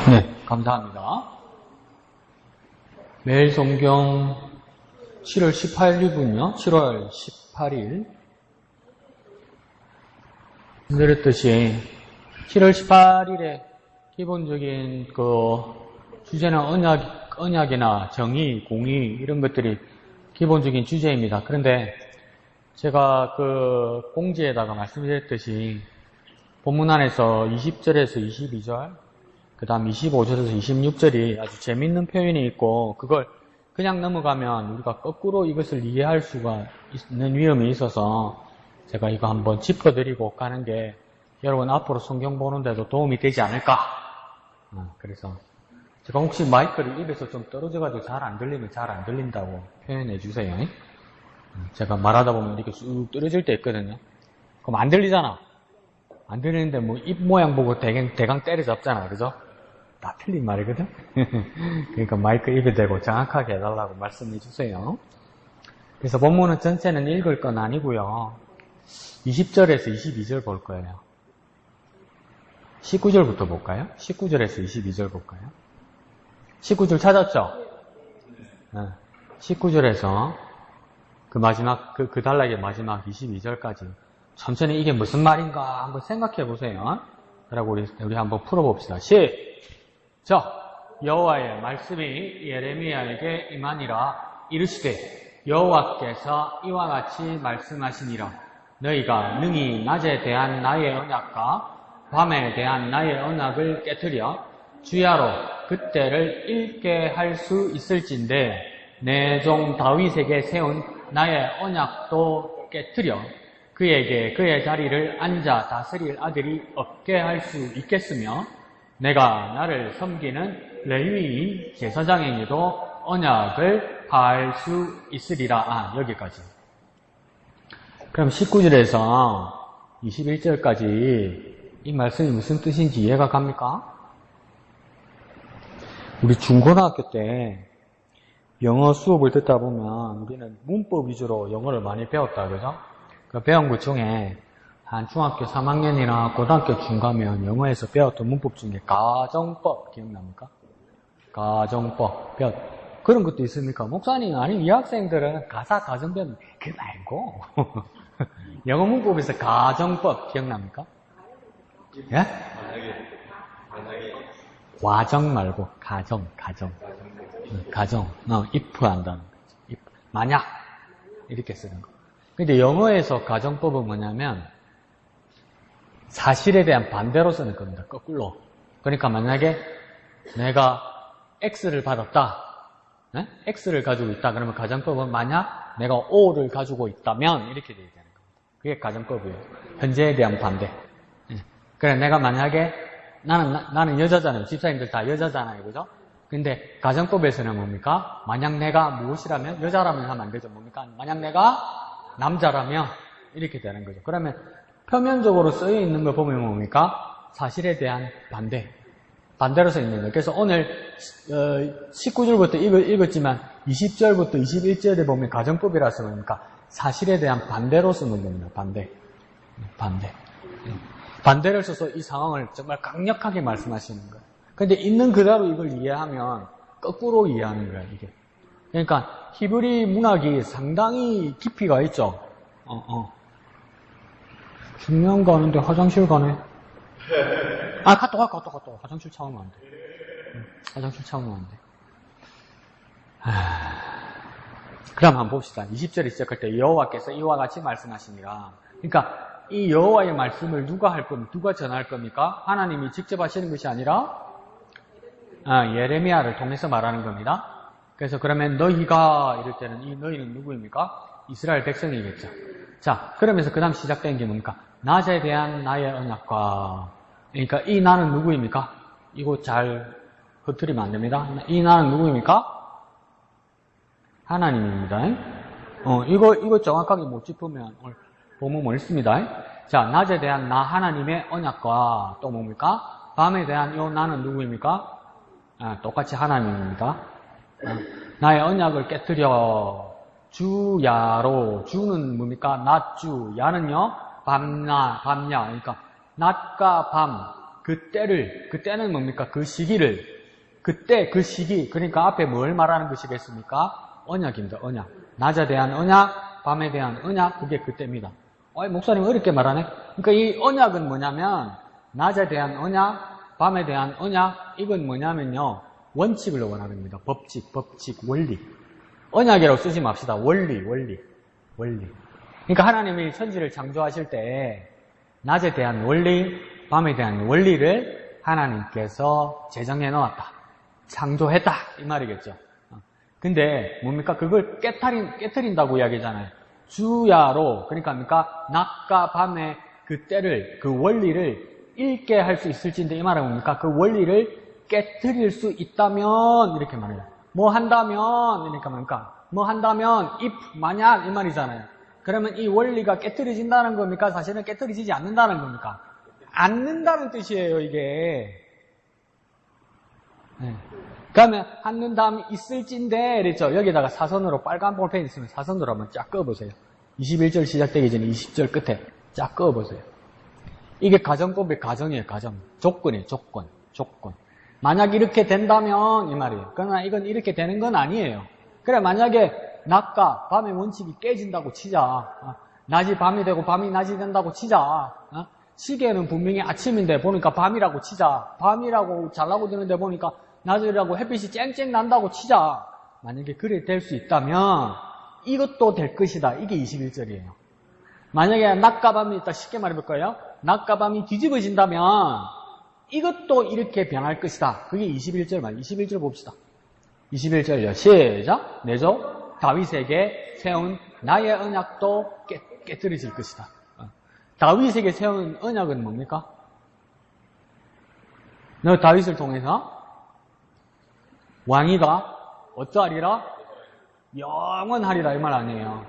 네, 감사합니다. 매일 성경 7월 18일이군요. 7월 18일. 말씀드렸듯이 7월 18일에 기본적인 주제는 언약이나 정의, 공의 이런 것들이 기본적인 주제입니다. 그런데 제가 공지에다가 말씀드렸듯이 본문 안에서 20절에서 22절, 그 다음 25절에서 26절이 아주 재밌는 표현이 있고 그걸 그냥 넘어가면 우리가 거꾸로 이것을 이해할 수가 있는 위험이 있어서 제가 이거 한번 짚어드리고 가는 게 여러분 앞으로 성경 보는데도 도움이 되지 않을까. 그래서 제가 혹시 마이크를 입에서 좀 떨어져가지고 잘 안 들리면 잘 안 들린다고 표현해 주세요. 제가 말하다 보면 이렇게 쑥 떨어질 때 있거든요. 그럼 안 들리잖아. 안 들리는데 뭐 입 모양 보고 대강 때려잡잖아. 그죠? 다 틀린 말이거든? 그러니까 마이크 입에 대고 정확하게 해달라고 말씀해 주세요. 그래서 본문은 전체는 읽을 건 아니고요. 20절에서 22절 볼 거예요. 19절부터 볼까요? 19절에서 22절 볼까요? 19절 찾았죠? 19절에서 그 단락의 마지막 22절까지 천천히 이게 무슨 말인가 한번 생각해 보세요. 그리고 우리 한번 풀어봅시다. 여호와의 말씀이 예레미야에게 임하니라. 이르시되 여호와께서 이와 같이 말씀하시니라. 너희가 능히 낮에 대한 나의 언약과 밤에 대한 나의 언약을 깨트려 주야로 그때를 읽게 할 수 있을진데 내 종 다윗에게 세운 나의 언약도 깨트려 그에게 그의 자리를 앉아 다스릴 아들이 없게 할 수 있겠으며 내가 나를 섬기는 레위인 제사장에게도 언약을 할 수 있으리라. 여기까지. 그럼 19절에서 21절까지 이 말씀이 무슨 뜻인지 이해가 갑니까? 우리 중고등학교 때 영어 수업을 듣다 보면 우리는 문법 위주로 영어를 많이 배웠다, 그죠? 그 배운 것 중에 한 중학교 3학년이나 고등학교 중가면 영어에서 배웠던 문법 중에 가정법 기억납니까? 가정법 그런 것도 있습니까? 목사님 아니 이 학생들은 가정 배우는 그거 말고 영어 문법에서 가정법 기억납니까? 예? 과정 말고 가정 if 한다는 거지. 만약 이렇게 쓰는 거. 근데 영어에서 가정법은 뭐냐면 사실에 대한 반대로 쓰는 겁니다. 거꾸로. 그러니까 만약에 내가 X를 받았다. 네? X를 가지고 있다. 그러면 가정법은 만약 내가 O를 가지고 있다면 이렇게 돼야 되는 겁니다. 그게 가정법이에요. 현재에 대한 반대. 그래 내가 만약에 나는 여자잖아요. 집사님들 다 여자잖아요. 그죠? 근데 가정법에서는 뭡니까? 만약 내가 무엇이라면 여자라면 하면 안 되죠. 뭡니까? 만약 내가 남자라면 이렇게 되는 거죠. 그러면 표면적으로 쓰여 있는 걸 보면 뭡니까? 사실에 대한 반대로 써 있는 거예요. 그래서 오늘 19절부터 읽었지만 20절부터 21절에 보면 가정법이라서 뭡니까? 사실에 대한 반대로 쓰는 겁니다. 반대. 반대를 써서 이 상황을 정말 강력하게 말씀하시는 거예요. 근데 있는 그대로 이걸 이해하면 거꾸로 이해하는 거예요, 이게. 그러니까 히브리 문학이 상당히 깊이가 있죠. 중요한 거 아는데 화장실 가네. 갔다 와. 화장실 차오면 안 돼. 화장실 차오면 안 돼. 그럼 한번 봅시다. 20절에 시작할 때 여호와께서 이와 같이 말씀하시니라. 그러니까 이 여호와의 말씀을 누가 전할 겁니까? 하나님이 직접 하시는 것이 아니라 예레미야를 통해서 말하는 겁니다. 그래서 그러면 너희가 이럴 때는 이 너희는 누구입니까? 이스라엘 백성이겠죠. 자, 그러면서 그 다음 시작된 게 뭡니까? 낮에 대한 나의 언약과 그러니까 이 나는 누구입니까? 이거 잘 흐트리면 안 됩니다. 이 나는 누구입니까? 하나님입니다. 이거 정확하게 못 짚으면 보면 멋있습니다. 자, 낮에 대한 나 하나님의 언약과 또 뭡니까? 밤에 대한 요 나는 누구입니까? 똑같이 하나님입니다. 나의 언약을 깨뜨려 주야로 주는 뭡니까? 낮주 야는요 밤야 그러니까 낮과 밤 그때는 뭡니까? 그 시기를, 그때 그 시기, 그러니까 앞에 뭘 말하는 것이겠습니까? 언약입니다, 언약. 낮에 대한 언약, 밤에 대한 언약, 그게 그때입니다. 목사님 어렵게 말하네? 그러니까 이 언약은 뭐냐면, 낮에 대한 언약, 밤에 대한 언약, 이건 뭐냐면요, 원칙을 원하는 겁니다. 법칙, 원리. 언약이라고 쓰지 맙시다. 원리. 그러니까 하나님이 천지를 창조하실 때, 낮에 대한 원리, 밤에 대한 원리를 하나님께서 제정해 놓았다. 창조했다. 이 말이겠죠. 근데 뭡니까? 그걸 깨트린다고 이야기하잖아요. 주야로, 그러니까 뭡니까? 낮과 밤의 그 때를, 그 원리를 읽게 할 수 있을진데 이 말은 뭡니까? 그 원리를 깨트릴 수 있다면 이렇게 말해요. 뭐 한다면 그러니까 뭡니까? 뭐 한다면 if 만약 이 말이잖아요. 그러면 이 원리가 깨트려진다는 겁니까? 사실은 깨트려지지 않는다는 겁니까? 않는다는 뜻이에요, 이게. 네. 그러면 않는다면 있을진데 그랬죠. 여기다가 사선으로 빨간 볼펜 있으면 사선으로 한번 쫙 그어보세요. 21절 시작되기 전에 20절 끝에 쫙 그어보세요. 이게 가정법의 가정이에요, 가정. 조건이에요, 조건. 만약 이렇게 된다면 이 말이에요. 그러나 이건 이렇게 되는 건 아니에요. 그래, 만약에 낮과 밤의 원칙이 깨진다고 치자. 낮이 밤이 되고 밤이 낮이 된다고 치자. 시계는 분명히 아침인데 보니까 밤이라고 치자. 밤이라고 잘나고 드는데 보니까 낮이라고 햇빛이 쨍쨍 난다고 치자. 만약에 그래 될 수 있다면 이것도 될 것이다. 이게 21절이에요. 만약에 낮과 밤이 있다. 쉽게 말해볼까요? 낮과 밤이 뒤집어진다면 이것도 이렇게 변할 것이다. 그게 21절 말. 21절 봅시다. 21절요. 시작. 내조 다윗에게 세운 나의 언약도 깨뜨려질 것이다. 다윗에게 세운 언약은 뭡니까? 너 다윗을 통해서 왕위가 어떠하리라? 영원하리라 이 말 아니에요.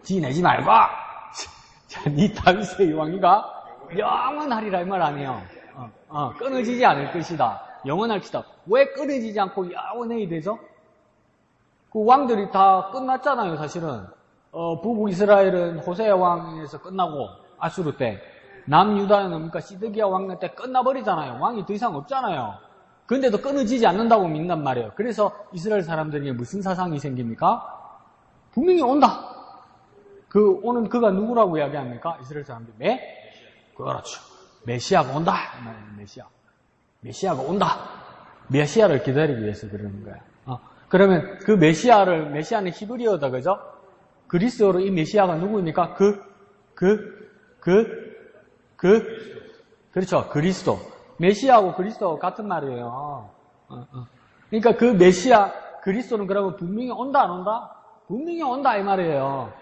지 내지 말고 자, 네 다윗의 왕위가 영원하리라 이 말 아니에요. 끊어지지 않을 것이다. 영원할 것이다. 왜 끊어지지 않고 영원해야 되죠? 그 왕들이 다 끝났잖아요, 사실은. 북 이스라엘은 호세아 왕에서 끝나고 아수르 때, 남유다는 뭡니까? 시드기야 왕 때 끝나버리잖아요. 왕이 더 이상 없잖아요. 근데도 끊어지지 않는다고 믿는단 말이에요. 그래서 이스라엘 사람들에게 무슨 사상이 생깁니까? 분명히 온다. 그 오는 그가 누구라고 이야기합니까? 이스라엘 사람들이 그렇죠. 메시아가 온다. 메시아가 온다. 메시아를 기다리기 위해서 그러는 거예요. 그러면 그 메시아는 히브리어다, 그죠? 그리스어로 이 메시아가 누구입니까? 그렇죠. 그리스도. 메시아하고 그리스도하고 같은 말이에요. 그러니까 그 메시아, 그리스도는 그러면 분명히 온다, 안 온다? 분명히 온다, 이 말이에요.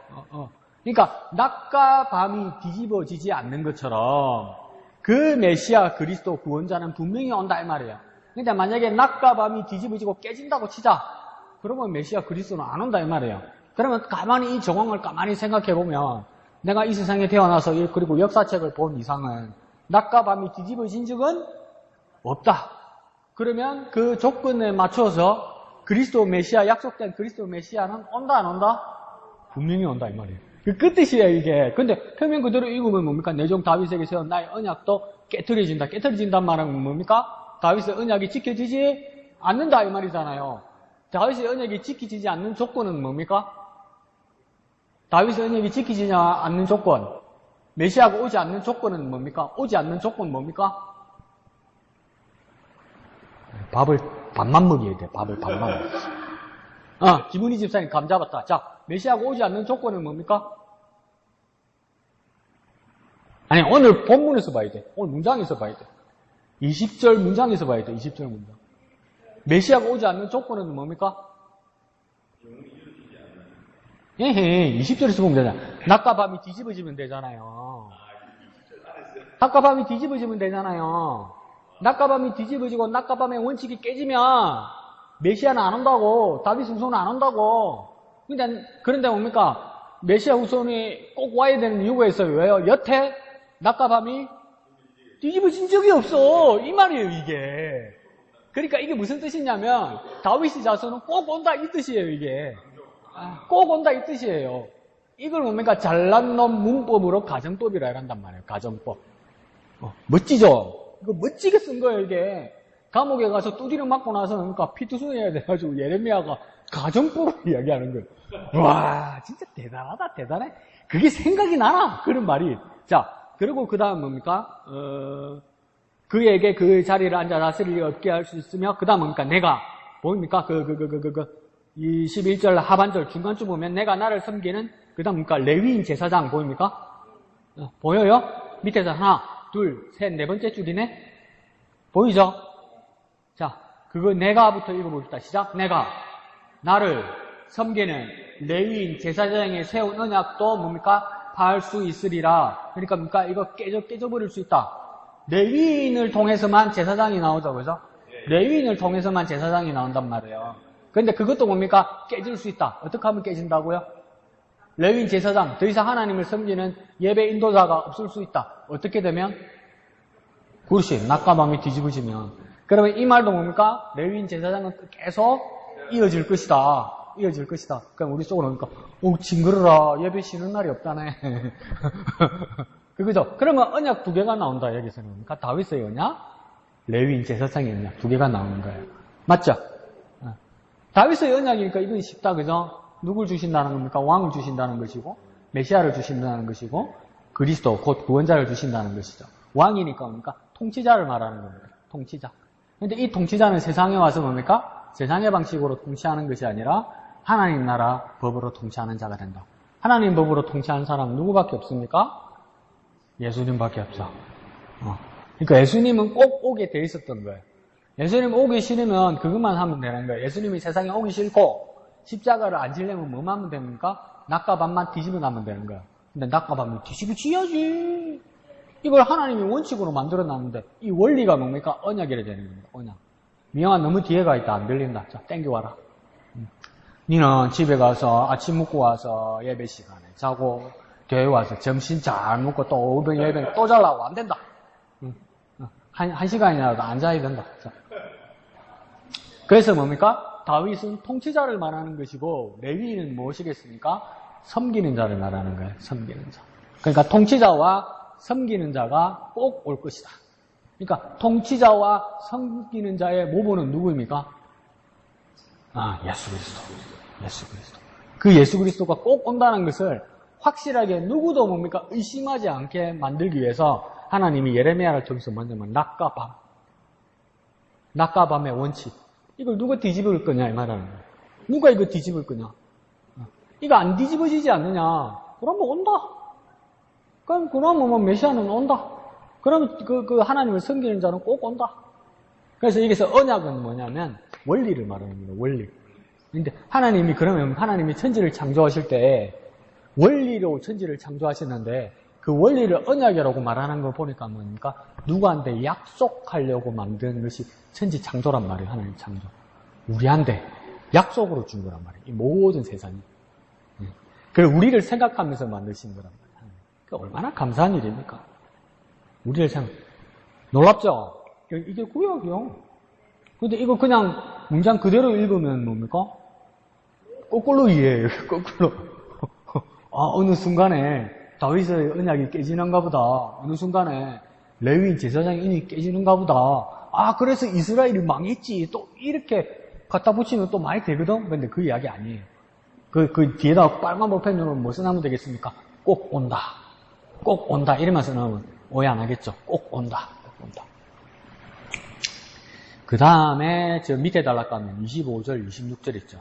그러니까 낮과 밤이 뒤집어지지 않는 것처럼 그 메시아 그리스도 구원자는 분명히 온다 이 말이에요. 그러니까 만약에 낮과 밤이 뒤집어지고 깨진다고 치자. 그러면 메시아 그리스도는 안 온다 이 말이에요. 그러면 가만히 이 정황을 가만히 생각해 보면 내가 이 세상에 태어나서 그리고 역사책을 본 이상은 낮과 밤이 뒤집어진 적은 없다. 그러면 그 조건에 맞춰서 그리스도 메시아, 약속된 그리스도 메시아는 온다 안 온다? 분명히 온다 이 말이에요. 그 뜻이에요 이게. 근데 표면 그대로 읽으면 뭡니까? 내 종 다윗에게 세운 나의 언약도 깨트려진다. 깨트려진단 말은 뭡니까? 다윗의 언약이 지켜지지 않는다 이 말이잖아요. 다윗의 언약이 지켜지지 않는 조건은 뭡니까? 다윗의 언약이 지켜지지 않는 조건, 메시아가 오지 않는 조건은 뭡니까? 오지 않는 조건 뭡니까? 밥을 반만 먹여야 돼. 밥을 반만. 김은희 집사님 감 잡았다. 자, 메시아가 오지 않는 조건은 뭡니까? 아니, 오늘 본문에서 봐야 돼. 오늘 문장에서 봐야 돼. 20절 문장에서 봐야 돼. 20절 문장. 메시아가 오지 않는 조건은 뭡니까? 에헤, 20절에서 보면 되잖아. 낮과 밤이 뒤집어지면 되잖아요. 낮과 밤이 뒤집어지면 되잖아요. 낮과 밤이 뒤집어지고 낮과 밤의 원칙이 깨지면 메시아는 안 온다고, 다윗 후손은 안 온다고. 그런데 뭡니까? 메시아 후손이 꼭 와야 되는 이유가 있어요. 왜요? 여태 낮과 밤이 뒤집어진 적이 없어. 이 말이에요, 이게. 그러니까 이게 무슨 뜻이냐면 다윗의 자손은 꼭 온다 이 뜻이에요, 이게. 꼭 온다 이 뜻이에요. 이걸 뭡니까? 잘난 놈 문법으로 가정법이라 한단 말이에요. 가정법. 멋지죠? 이거 멋지게 쓴 거예요, 이게. 감옥에 가서 두드려 맞고 나서 그러니까 피투성해야 돼가지고 예레미야가 가정법을 이야기하는 거예요. 와, 진짜 대단하다, 대단해. 그게 생각이 나나? 그런 말이. 자, 그리고 그 다음 뭡니까? 그에게 그 자리를 앉아 다스릴 리 없게 할 수 있으며, 그 다음 뭡니까? 내가, 보입니까? 21절 하반절 중간쯤 보면 내가 나를 섬기는, 그 다음 뭡니까? 레위인 제사장 보입니까? 보여요? 밑에서 하나, 둘, 셋, 네 번째 줄이네? 보이죠? 자, 그거 내가부터 읽어봅시다. 시작. 내가 나를 섬기는 레위인 제사장에 세운 언약도 뭡니까? 파할 수 있으리라. 그러니까 뭡니까? 이거 깨져버릴 수 있다. 레위인을 통해서만 제사장이 나오죠. 그죠? 레위인을 통해서만 제사장이 나온단 말이에요. 그런데 그것도 뭡니까? 깨질 수 있다. 어떻게 하면 깨진다고요? 레위인 제사장, 더 이상 하나님을 섬기는 예배 인도자가 없을 수 있다. 어떻게 되면? 그렇지. 낮과 밤이 뒤집어지면. 그러면 이 말도 뭡니까? 레위인 제사장은 계속 이어질 것이다. 이어질 것이다. 그럼 우리 속으로 뭡니까? 징그러라. 예배 쉬는 날이 없다네. 그죠? 그러면 언약 두 개가 나온다. 여기서는 뭡니까? 다윗의 언약, 레위인 제사장의 언약 두 개가 나오는 거예요. 맞죠? 다윗의 언약이니까 이건 쉽다. 그죠? 누굴 주신다는 겁니까? 왕을 주신다는 것이고, 메시아를 주신다는 것이고, 그리스도, 곧 구원자를 주신다는 것이죠. 왕이니까 뭡니까? 통치자를 말하는 겁니다. 통치자. 근데 이 통치자는 세상에 와서 뭡니까? 세상의 방식으로 통치하는 것이 아니라 하나님 나라 법으로 통치하는 자가 된다. 하나님 법으로 통치하는 사람은 누구밖에 없습니까? 예수님밖에 없어. 그러니까 예수님은 꼭 오게 돼 있었던 거예요. 예수님 오기 싫으면 그것만 하면 되는 거예요. 예수님이 세상에 오기 싫고 십자가를 안 지려면 뭐만 하면 됩니까? 낮과 밤만 뒤집어 놔면 되는 거예요. 근데 낮과 밤을 뒤집어 지어야지. 이걸 하나님이 원칙으로 만들어 놨는데 이 원리가 뭡니까? 언약이라 되는 겁니다. 언약. 미영아 너무 뒤에 가 있다. 안 들린다. 자, 땡겨와라. 니는 집에 가서 아침 먹고 와서 예배 시간에 자고 교회 와서 점심 잘 먹고 또 오후 예배 또 자려고 안 된다. 한 시간이라도 앉아야 된다. 자. 그래서 뭡니까? 다윗은 통치자를 말하는 것이고 레위인은 무엇이겠습니까? 섬기는 자를 말하는 거예요. 섬기는 자. 그러니까 통치자와 섬기는 자가 꼭 올 것이다. 그러니까 통치자와 섬기는 자의 모보는 누구입니까? 예수 그리스도. 예수 그리스도. 그 예수 그리스도가 꼭 온다는 것을 확실하게 누구도 뭡니까? 의심하지 않게 만들기 위해서 하나님이 예레미야를 통해서 먼저 낮과 밤. 낮과 밤의 원칙. 이걸 누가 뒤집을 거냐 이 말하는 거예요. 누가 이거 뒤집을 거냐? 이거 안 뒤집어지지 않느냐? 그러면 온다. 그러면 메시아는 온다. 그러면 그 하나님을 섬기는 자는 꼭 온다. 그래서 여기서 언약은 뭐냐면 원리를 말하는 거예요. 원리. 근데 하나님이 천지를 창조하실 때 원리로 천지를 창조하시는데 그 원리를 언약이라고 말하는 거 보니까 뭡니까? 누구한테 약속하려고 만든 것이 천지 창조란 말이에요. 하나님 창조. 우리한테 약속으로 준 거란 말이에요. 이 모든 세상이. 그리고 우리를 생각하면서 만드신 거란 말이에요. 얼마나 감사한 일입니까? 우리를 놀랍죠? 이게 구약이요. 근데 이거 그냥 문장 그대로 읽으면 뭡니까? 거꾸로 이해해요. 거꾸로. 어느 순간에 다윗의 언약이 깨지는가 보다. 어느 순간에 레위인 제사장의 언약이 깨지는가 보다. 그래서 이스라엘이 망했지. 또 이렇게 갖다 붙이면 또 많이 되거든? 근데 그 이야기 아니에요. 그 뒤에다 빨간 볼펜으로 뭐 써놓으면 되겠습니까? 꼭 온다. 꼭 온다. 이러면 써놓으면 오해 안 하겠죠? 꼭 온다. 꼭 온다. 그 다음에 저 밑에 달락가면 25절, 26절 있죠.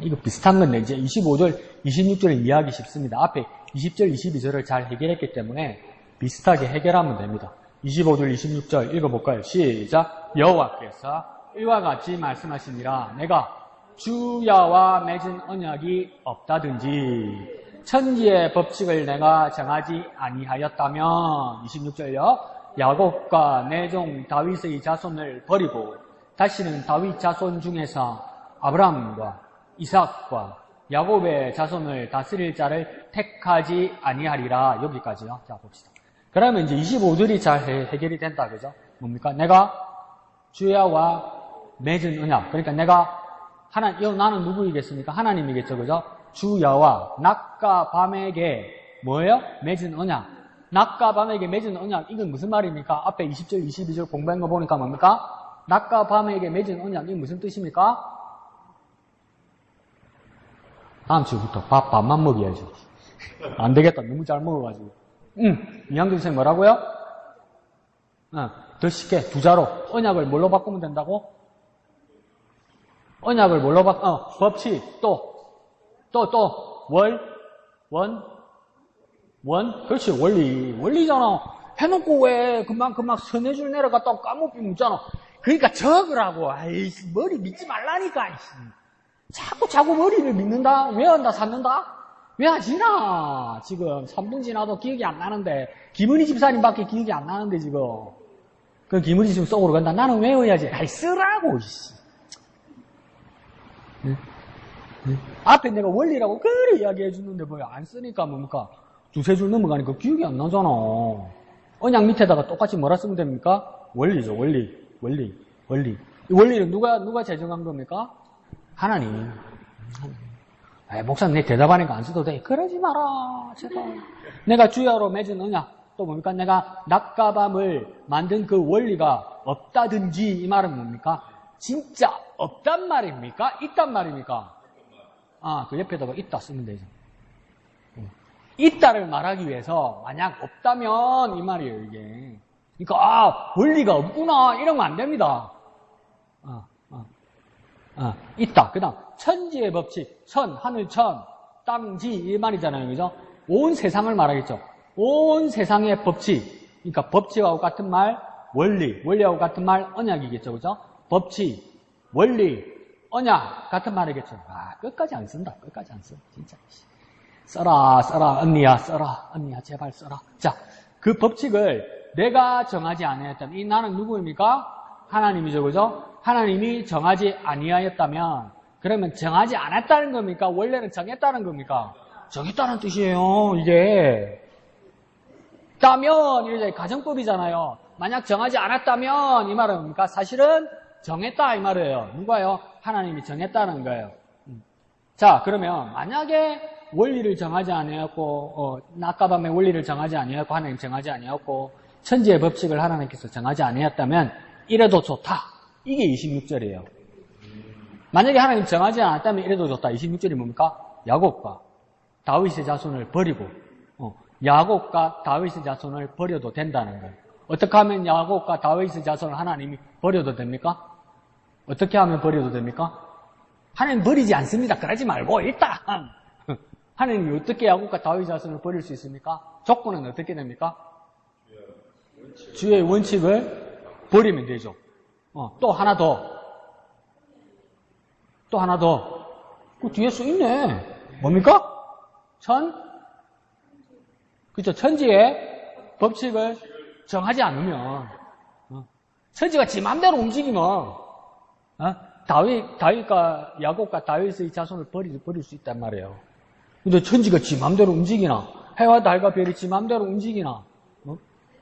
이거 비슷한 건데 이제 25절, 26절을 이해하기 쉽습니다. 앞에 20절, 22절을 잘 해결했기 때문에 비슷하게 해결하면 됩니다. 25절, 26절 읽어볼까요? 시작! 여호와께서 이와 같이 말씀하시니라. 내가 주야와 맺은 언약이 없다든지 천지의 법칙을 내가 정하지 아니하였다면 26절요. 야곱과 내 종 다윗의 자손을 버리고 다시는 다윗 자손 중에서 아브라함과 이삭과 야곱의 자손을 다스릴 자를 택하지 아니하리라. 여기까지요. 자 봅시다. 그러면 이제 25절이 잘 해결이 된다. 그죠? 뭡니까? 내가 주야와 맺은 언약. 그러니까 나는 누구이겠습니까? 하나님이겠죠. 그죠? 주야와 낮과 밤에게 뭐예요? 맺은 언약. 낮과 밤에게 맺은 언약, 이건 무슨 말입니까? 앞에 20절, 22절 공부한 거 보니까 뭡니까? 낮과 밤에게 맺은 언약, 이게 무슨 뜻입니까? 다음 주부터 밥만 먹여야지. 안 되겠다. 너무 잘 먹어가지고. 이한규 선생님 뭐라고요? 더 쉽게, 두 자로. 언약을 뭘로 바꾸면 된다고? 언약을 뭘로 법칙, 원? 그렇지, 원리잖아. 해놓고 왜 금방 서너 줄 내려갔다고 까먹기 묻잖아. 그러니까 적으라고. 아이씨, 머리 믿지 말라니까, 아이씨. 자꾸 머리를 믿는다? 외운다, 샀는다? 외워지나? 지금 3분 지나도 기억이 안 나는데, 김은희 집사님밖에 기억이 안 나는데, 지금. 그 김은희 집사님 속으로 간다. 나는 외워야지. 아이, 쓰라고, 이씨. 응? 앞에 내가 원리라고 그래 이야기해 주는데 뭐 안 쓰니까 뭡니까? 두세 줄 넘어가니까 기억이 안 나잖아. 언약 밑에다가 똑같이 뭐라 쓰면 됩니까? 원리죠, 원리. 이 원리는 누가 제정한 겁니까? 하나님. 목사님 내 대답하니까 안 써도 돼. 그러지 마라, 제발. 내가 주야로 맺은 언약, 또 뭡니까? 내가 낮과 밤을 만든 그 원리가 없다든지, 이 말은 뭡니까? 진짜 없단 말입니까? 있단 말입니까? 그 옆에다가 있다 쓰면 되죠. 있다를 말하기 위해서 만약 없다면 이 말이에요, 이게. 그러니까 원리가 없구나 이러면 안 됩니다. 있다. 그다음 천지의 법칙, 하늘 땅, 지 이 말이잖아요, 그죠? 온 세상을 말하겠죠. 온 세상의 법칙. 그러니까 법칙하고 같은 말 원리하고 같은 말 언약이겠죠, 그죠? 법칙, 원리, 언약 같은 말이겠죠. 끝까지 안 쓴다. 끝까지 안 써. 진짜. 써라. 언니야 제발 써라. 자, 그 법칙을 내가 정하지 아니하였다면 이 나는 누구입니까? 하나님이죠, 그죠? 하나님이 정하지 아니하였다면 그러면 정하지 않았다는 겁니까? 원래는 정했다는 겁니까? 정했다는 뜻이에요, 이게. 따면 이제 가정법이잖아요. 만약 정하지 않았다면 이 말은 뭡니까? 사실은 정했다 이 말이에요. 누가요? 하나님이 정했다는 거예요. 자, 그러면 만약에 원리를 정하지 아니었고 낮과 밤의 원리를 정하지 아니었고 하나님 정하지 아니었고 천지의 법칙을 하나님께서 정하지 아니었다면 이래도 좋다. 이게 26절이에요. 만약에 하나님 정하지 않았다면 이래도 좋다. 26절이 뭡니까? 야곱과 다윗의 자손을 버리고 야곱과 다윗의 자손을 버려도 된다는 거예요. 어떻게 하면 야곱과 다윗의 자손을 하나님이 버려도 됩니까? 어떻게 하면 버려도 됩니까? 하나님 버리지 않습니다. 그러지 말고 일단 하나님이 어떻게 야곱과 다윗 자손을 버릴 수 있습니까? 조건은 어떻게 됩니까? 주의 원칙을 버리면 되죠. 또 하나 더. 그 뒤에 써 있네. 뭡니까? 그렇죠. 천지의 법칙을 정하지 않으면 천지가 지 맘대로 움직이면 다윗과 야곱과 다윗의 자손을 버릴 수 있단 말이에요. 근데 천지가 지 맘대로 움직이나? 해와 달과 별이 지 맘대로 움직이나?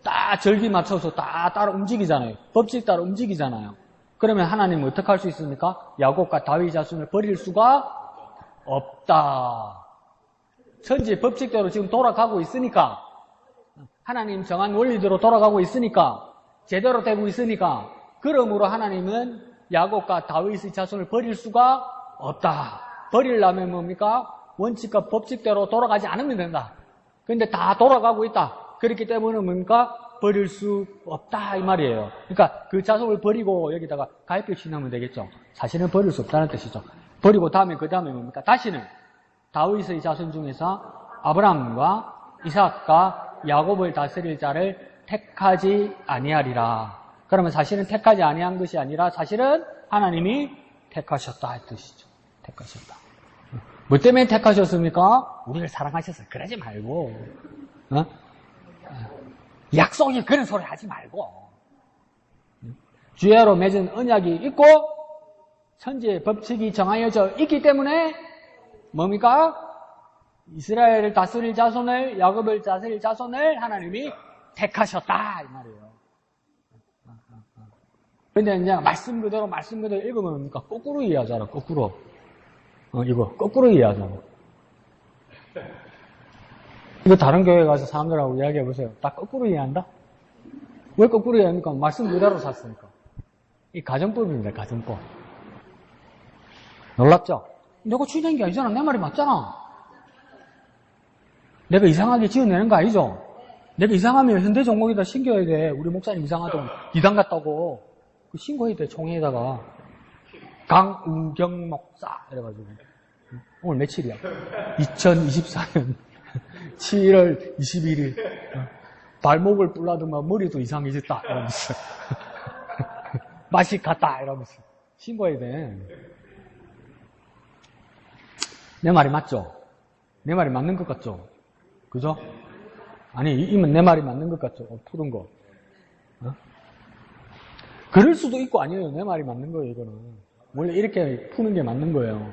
딱 절기 맞춰서 딱 따라 움직이잖아요. 법칙 따라 움직이잖아요. 그러면 하나님은 어떻게 할 수 있습니까? 야곱과 다윗 자손을 버릴 수가 없다. 천지 법칙대로 지금 돌아가고 있으니까, 하나님 정한 원리대로 돌아가고 있으니까, 제대로 되고 있으니까, 그러므로 하나님은 야곱과 다윗의 자손을 버릴 수가 없다. 버리려면 뭡니까? 원칙과 법칙대로 돌아가지 않으면 된다. 그런데 다 돌아가고 있다. 그렇기 때문에 뭡니까? 버릴 수 없다 이 말이에요. 그러니까 그 자손을 버리고 여기다가 가입표 신하면 되겠죠. 사실은 버릴 수 없다는 뜻이죠. 버리고 그 다음에 뭡니까? 다시는 다윗의 자손 중에서 아브라함과 이삭과 야곱을 다스릴 자를 택하지 아니하리라. 그러면 사실은 택하지 아니한 것이 아니라 사실은 하나님이 택하셨다 할 뜻이죠. 택하셨다. 뭐 때문에 택하셨습니까? 우리를 사랑하셔서. 그러지 말고 약속이 그런 소리 하지 말고 주야로 맺은 언약이 있고 천지의 법칙이 정하여져 있기 때문에 뭡니까? 이스라엘을 다스릴 자손을, 야곱을 다스릴 자손을 하나님이 택하셨다 이 말이에요. 근데 이제 말씀 그대로 읽으면 뭡니까? 거꾸로 이해하잖아. 거꾸로. 이거 거꾸로 이해하잖아. 이거 다른 교회 가서 사람들하고 이야기해 보세요. 다 거꾸로 이해한다? 왜 거꾸로 이해합니까? 말씀 그대로 샀으니까. 이 가정법입니다, 가정법. 놀랍죠? 내가 주인한 게 아니잖아. 내 말이 맞잖아. 내가 이상하게 지어내는 거 아니죠? 내가 이상하면 현대 종목에다 신고해야 돼. 우리 목사님 이상하다고 이단 갔다고 신고해야 돼. 총회에다가 강우경 목사 이래가지고. 오늘 며칠이야? 2024년 7월 21일 발목을 불라더만 머리도 이상해졌다 이러면서 맛이 갔다 이러면서 신고해야 돼. 내 말이 맞죠? 내 말이 맞는 것 같죠? 그죠? 아니, 이면 내 말이 맞는 것 같죠? 푸른 거. 그럴 수도 있고 아니에요. 내 말이 맞는 거예요, 이거는. 원래 이렇게 푸는 게 맞는 거예요.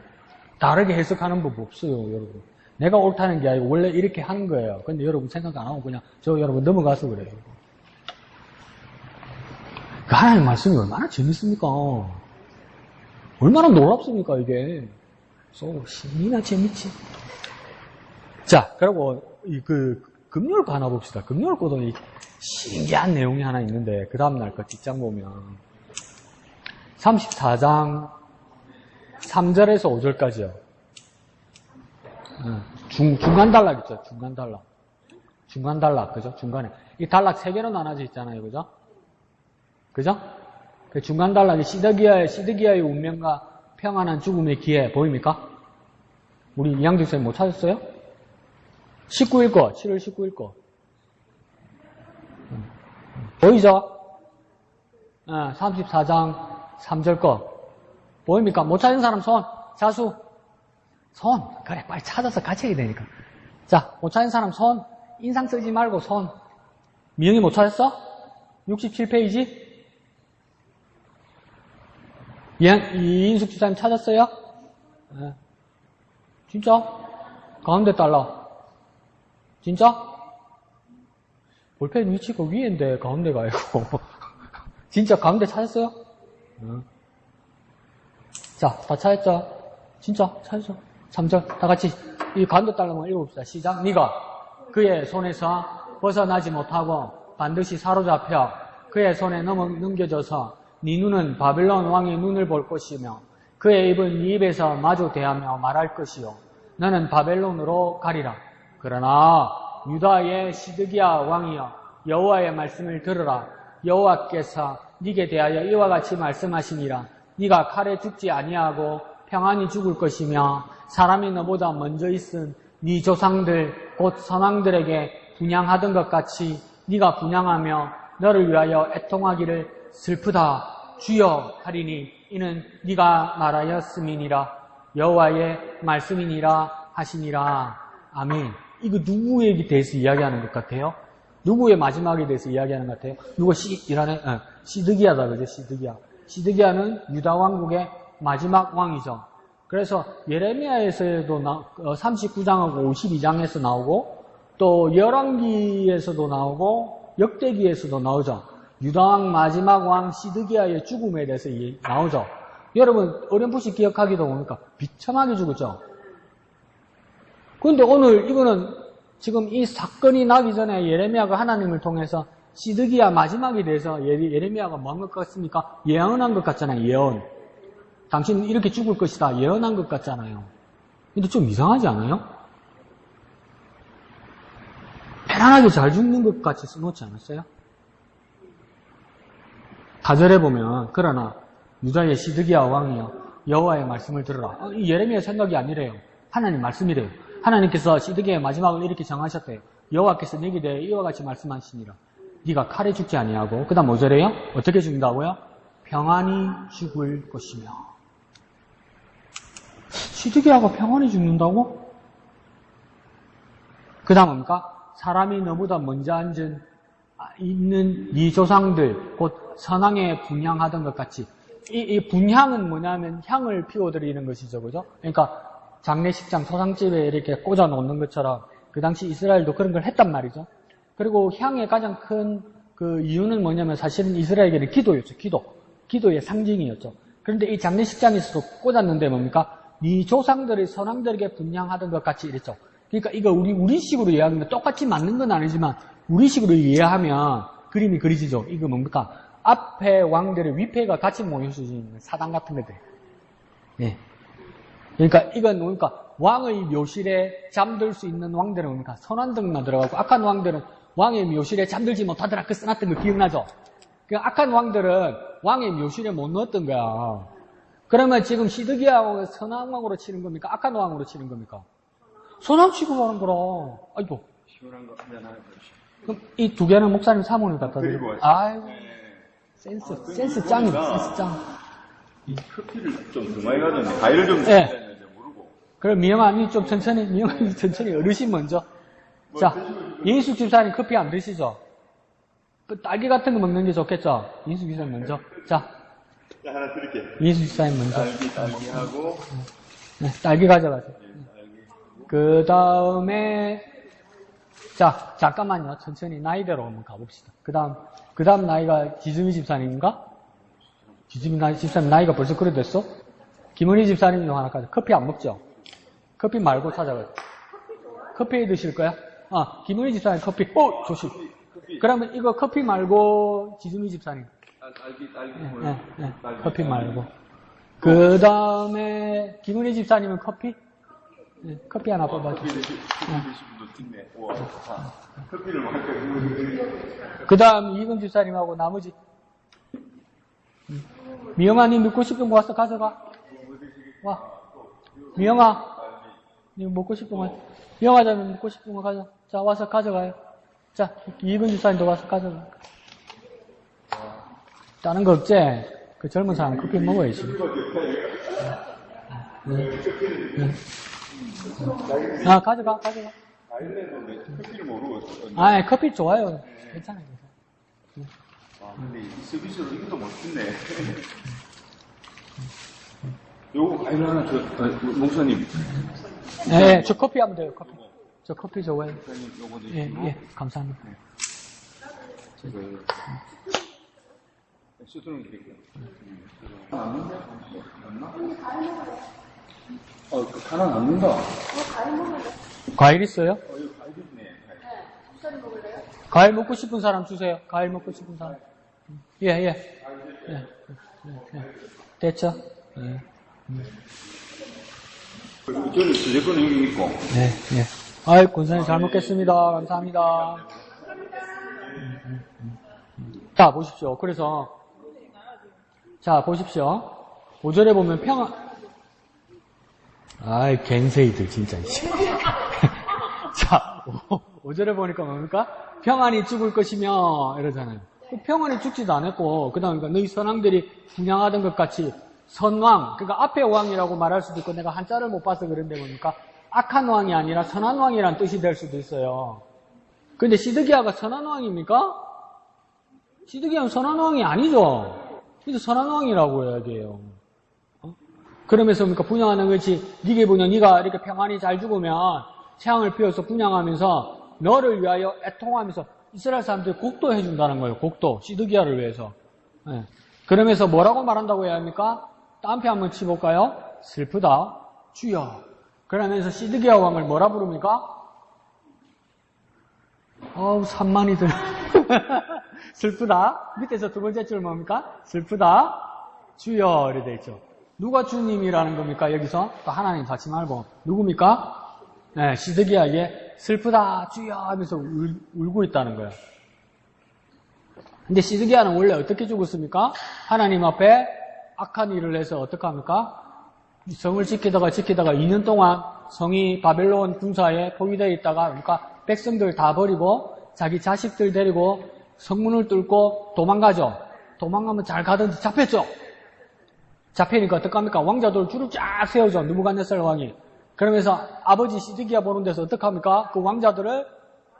다르게 해석하는 법 없어요, 여러분. 내가 옳다는 게 아니고 원래 이렇게 하는 거예요. 근데 여러분 생각 안 하고 그냥 여러분 넘어가서 그래요. 그 하나님 말씀이 얼마나 재밌습니까? 얼마나 놀랍습니까, 이게. 신이나 재밌지. 자, 그리고 금요일 거 하나 봅시다. 금요일 거도 신기한 내용이 하나 있는데 그 다음날 거 뒷장 보면 34장 3절에서 5절까지요. 중간 단락 있죠. 중간 단락. 중간 단락, 그죠? 중간에. 이 단락 3개로 나눠져 있잖아요. 그죠? 그죠? 그 중간 단락이 시드기야의 운명과 평안한 죽음의 기회 보입니까? 우리 이양직생 못 찾았어요? 19일 거, 7월 19일 거. 보이죠? 34장 3절 거. 보입니까? 못 찾은 사람 손, 자수. 손. 그래, 빨리 찾아서 같이 해야 되니까. 자, 못 찾은 사람 손, 인상 쓰지 말고 손. 미영이 못 찾았어? 67페이지? 이인숙 주사님 찾았어요? 네. 진짜? 가운데 달라. 진짜? 볼펜 위치가 위인데 가운데가 아니고. 진짜 가운데 찾았어요? 자, 다 찾았죠? 진짜 찾았어. 3절 다 같이 이 가운데 달라만 읽어봅시다. 시작. 네가 그의 손에서 벗어나지 못하고 반드시 사로잡혀 그의 손에 넘겨져서 네 눈은 바벨론 왕의 눈을 볼 것이며 그의 입은 네 입에서 마주 대하며 말할 것이요 너는 바벨론으로 가리라. 그러나 유다의 시드기야 왕이여 여호와의 말씀을 들으라. 여호와께서 네게 대하여 이와 같이 말씀하시니라. 네가 칼에 죽지 아니하고 평안히 죽을 것이며 사람이 너보다 먼저 있은 네 조상들 곧 선왕들에게 분향하던 것 같이 네가 분향하며 너를 위하여 애통하기를 슬프다 주여 하리니 이는 네가 말하였음이니라. 여호와의 말씀이니라 하시니라. 아멘. 이거 누구에 대해서 이야기하는 것 같아요? 누구의 마지막에 대해서 이야기하는 것 같아요? 누가 시드기야다, 그죠? 시드기야는 유다 왕국의 마지막 왕이죠. 그래서 예레미야에서도 39장하고 52장에서 나오고 또 열왕기에서도 나오고 역대기에서도 나오죠. 유다 왕 마지막 왕 시드기야의 죽음에 대해서 나오죠. 여러분 어렴풋이 기억하기도 뭡니까? 비참하게 죽었죠. 그런데 오늘 이거는 지금 이 사건이 나기 전에 예레미야가 하나님을 통해서 시드기야 마지막에 대해서 예레미야가 뭐 한 것 같습니까? 예언한 것 같잖아요. 예언. 당신은 이렇게 죽을 것이다. 예언한 것 같잖아요. 근데 좀 이상하지 않아요? 편안하게 잘 죽는 것 같이 써놓지 않았어요? 4절에 보면 그러나 유다의 시드기야 왕이여 여호와의 말씀을 들으라. 이 예레미야 생각이 아니래요. 하나님 말씀이래요. 하나님께서 시드기야의 마지막을 이렇게 정하셨대요. 여호와께서 네게 대해 이와 같이 말씀하시니라. 네가 칼에 죽지 아니하고 그 다음 5절에요. 어떻게 죽는다고요? 평안히 죽을 것이며. 시드기야가 평안히 죽는다고? 그 다음 뭡니까? 사람이 너보다 먼저 앉은 있는 네 조상들 곧 선왕에 분향하던 것 같이. 이 분향은 뭐냐면 향을 피워드리는 것이죠. 그죠? 그러니까 장례식장 소상집에 이렇게 꽂아 놓는 것처럼 그 당시 이스라엘도 그런 걸 했단 말이죠. 그리고 향의 가장 큰 그 이유는 뭐냐면 사실은 이스라엘에게는 기도였죠. 기도의 상징이었죠. 그런데 이 장례식장에서도 꽂았는데 뭡니까? 네 조상들이 선왕들에게 분향하던 것 같이 이랬죠. 그러니까 이거 우리식으로 이해하면 똑같이 맞는 건 아니지만 우리식으로 이해하면 그림이 그려지죠. 이거 뭡니까? 앞에 왕들의 위패가 같이 모일 수 있는 사당 같은 것들. 예. 그러니까 이건 뭡니까? 왕의 묘실에 잠들 수 있는 왕들은 뭡니까? 선왕등만 들어가고 악한 왕들은 왕의 묘실에 잠들지 못하더라. 그 써놨던 거 기억나죠? 그 악한 왕들은 왕의 묘실에 못 넣었던 거야. 그러면 지금 시드기야왕을 선왕왕으로 치는 겁니까? 악한 왕으로 치는 겁니까? 선왕 취급하는 거라. 아이고. 시원한 거 한잔 하나 보시죠. 그럼 이 두 개는 목사님 사모님 갖다 드리고 드려요. 왔어요. 아이고. 센스 짱이네, 센스 짱. 이 커피를 좀 더 많이 가졌네. 과일을 좀 네. 드렸는데 모르고. 그럼 미영아님 좀 천천히, 미영아님 천천히 어르신 먼저. 자, 이인숙 집사님 커피 안 드시죠? 그 딸기 같은 거 먹는 게 좋겠죠? 이인숙 집사님 먼저. 자, 하나 드릴게요. 이인숙 집사님 먼저. 딸기하고. 네, 딸기 가져가세요. 딸기. 그 다음에, 자, 잠깐만요. 천천히 나이대로 한번 가봅시다. 그 다음 나이가 지수미 집사님인가? 지수미 집사님 나이가 벌써 그래 됐어? 김은희 집사님도 하나 가져. 커피 안 먹죠? 커피 말고 찾아가요. 커피 드실 거야? 아, 김은희 집사님 커피. 조심. 그러면 이거 커피 말고 지수미 집사님. 딸기. 네, 커피 말고. 그 다음에 김은희 집사님은 커피? 네, 커피 하나 뽑아줘. 커피 드신 분도 있네. 우와, 좋다. 커피를 마셔. 그 다음 이근 집사님하고 나머지. 미영아님 먹고 싶은 거 와서 가져가. 와. 미영아. 니 먹고 싶은 거. 미영아자면 먹고 싶은 거 가져. 자, 와서 가져가요. 자, 이근 집사님도 와서 가져가. 다른 거 없지? 그 젊은 사람 커피 먹어야지. 아, 가져가. 아일랜드인데 커피를 모르고 있었거든요. 아, 커피 좋아요. 괜찮아요. 근데 이 서비스로 이것도 멋진네. 요거 과일 하나 목사님. 네, 저 커피 하면 돼요, 커피. 저 커피 좋아해요. 목사님 요거 드시고. 예, 감사합니다. 수두는 드릴게요. 맞나? 그 하나 남는다. 과일 있어요? 이거 과일 있네. 과일 먹고 싶은 사람 주세요. 과일 먹고 싶은 사람. 예. 됐죠? 예. 저는 제 거는 여기 있고. 네. 아이, 권사님 잘 먹겠습니다. 감사합니다. 자, 보십시오. 그래서, 자, 보십시오. 5절에 보면 아이, 갱세이들, 진짜. 자, 5절에 보니까 뭡니까? 평안이 죽을 것이며, 이러잖아요. 평안이 죽지도 않았고, 그 다음에 너희 선왕들이 분양하던 것 같이 선왕, 그러니까 앞에 왕이라고 말할 수도 있고, 내가 한자를 못 봐서 그런데 보니까 악한 왕이 아니라 선한 왕이란 뜻이 될 수도 있어요. 근데 시드기야가 선한 왕입니까? 시드기야는 선한 왕이 아니죠. 근데 선한 왕이라고 이야기해요. 그러면서 뭡니까? 분양하는 것이, 네게 보냐, 네가 이렇게 평안히 잘 죽으면 태양을 피워서 분양하면서 너를 위하여 애통하면서 이스라엘 사람들이 곡도 해준다는 거예요. 곡도. 시드기야를 위해서. 네. 그러면서 뭐라고 말한다고 해야 합니까? 딴 표 한번 치볼까요? 슬프다. 주여. 그러면서 시드기야 왕을 뭐라 부릅니까? 산만이들. 슬프다. 밑에서 두 번째 줄 뭡니까? 슬프다. 주여. 이렇게 돼 있죠. 누가 주님이라는 겁니까? 여기서 또 하나님 같이 말고 누굽니까? 네, 시드기야에게 슬프다 주여 하면서 울고 있다는 거예요. 근데 시드기야는 원래 어떻게 죽었습니까? 하나님 앞에 악한 일을 해서 어떻게 합니까? 성을 지키다가 2년 동안 성이 바벨론 군사에 포위되어 있다가 그러니까 백성들 다 버리고 자기 자식들 데리고 성문을 뚫고 도망가죠. 도망가면 잘 가든지 잡혔죠. 잡히니까 어떡합니까? 왕자들 줄을 쫙 세우죠. 느부갓네살 왕이. 그러면서 아버지 시드기야 보는 데서 어떡합니까? 그 왕자들을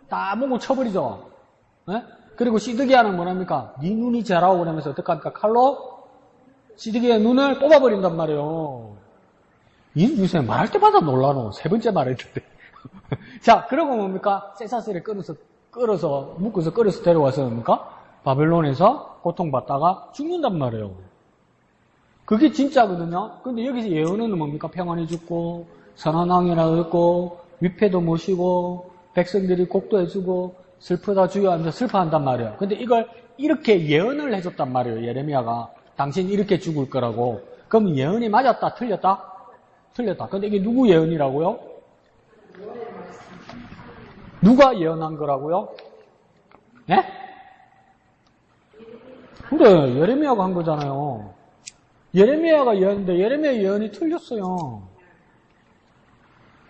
다 목을 쳐버리죠. 네? 그리고 시드기야는 뭐랍니까? 네 눈이 죄라고 그러면서 어떡합니까? 칼로 시드기야의 눈을 뽑아버린단 말이에요. 이 요새 말할 때마다 놀라노. 세 번째 말했는데. 자, 그러고 뭡니까? 쇠사슬에 묶어서 끌어서 데려와서 뭡니까? 바벨론에서 고통받다가 죽는단 말이에요. 그게 진짜거든요. 근데 여기서 예언은 뭡니까? 평안이 죽고, 선한 왕이라고 했고, 위패도 모시고 백성들이 곡도 해주고 슬프다 주여 하면서 슬퍼한단 말이에요. 근데 이걸 이렇게 예언을 해줬단 말이에요. 예레미야가. 당신 이렇게 죽을 거라고. 그럼 예언이 맞았다? 틀렸다? 틀렸다. 근데 이게 누구 예언이라고요? 누가 예언한 거라고요? 네? 그래, 예레미야가 한 거잖아요. 예레미야가 예언인데 예레미야 예언이 틀렸어요.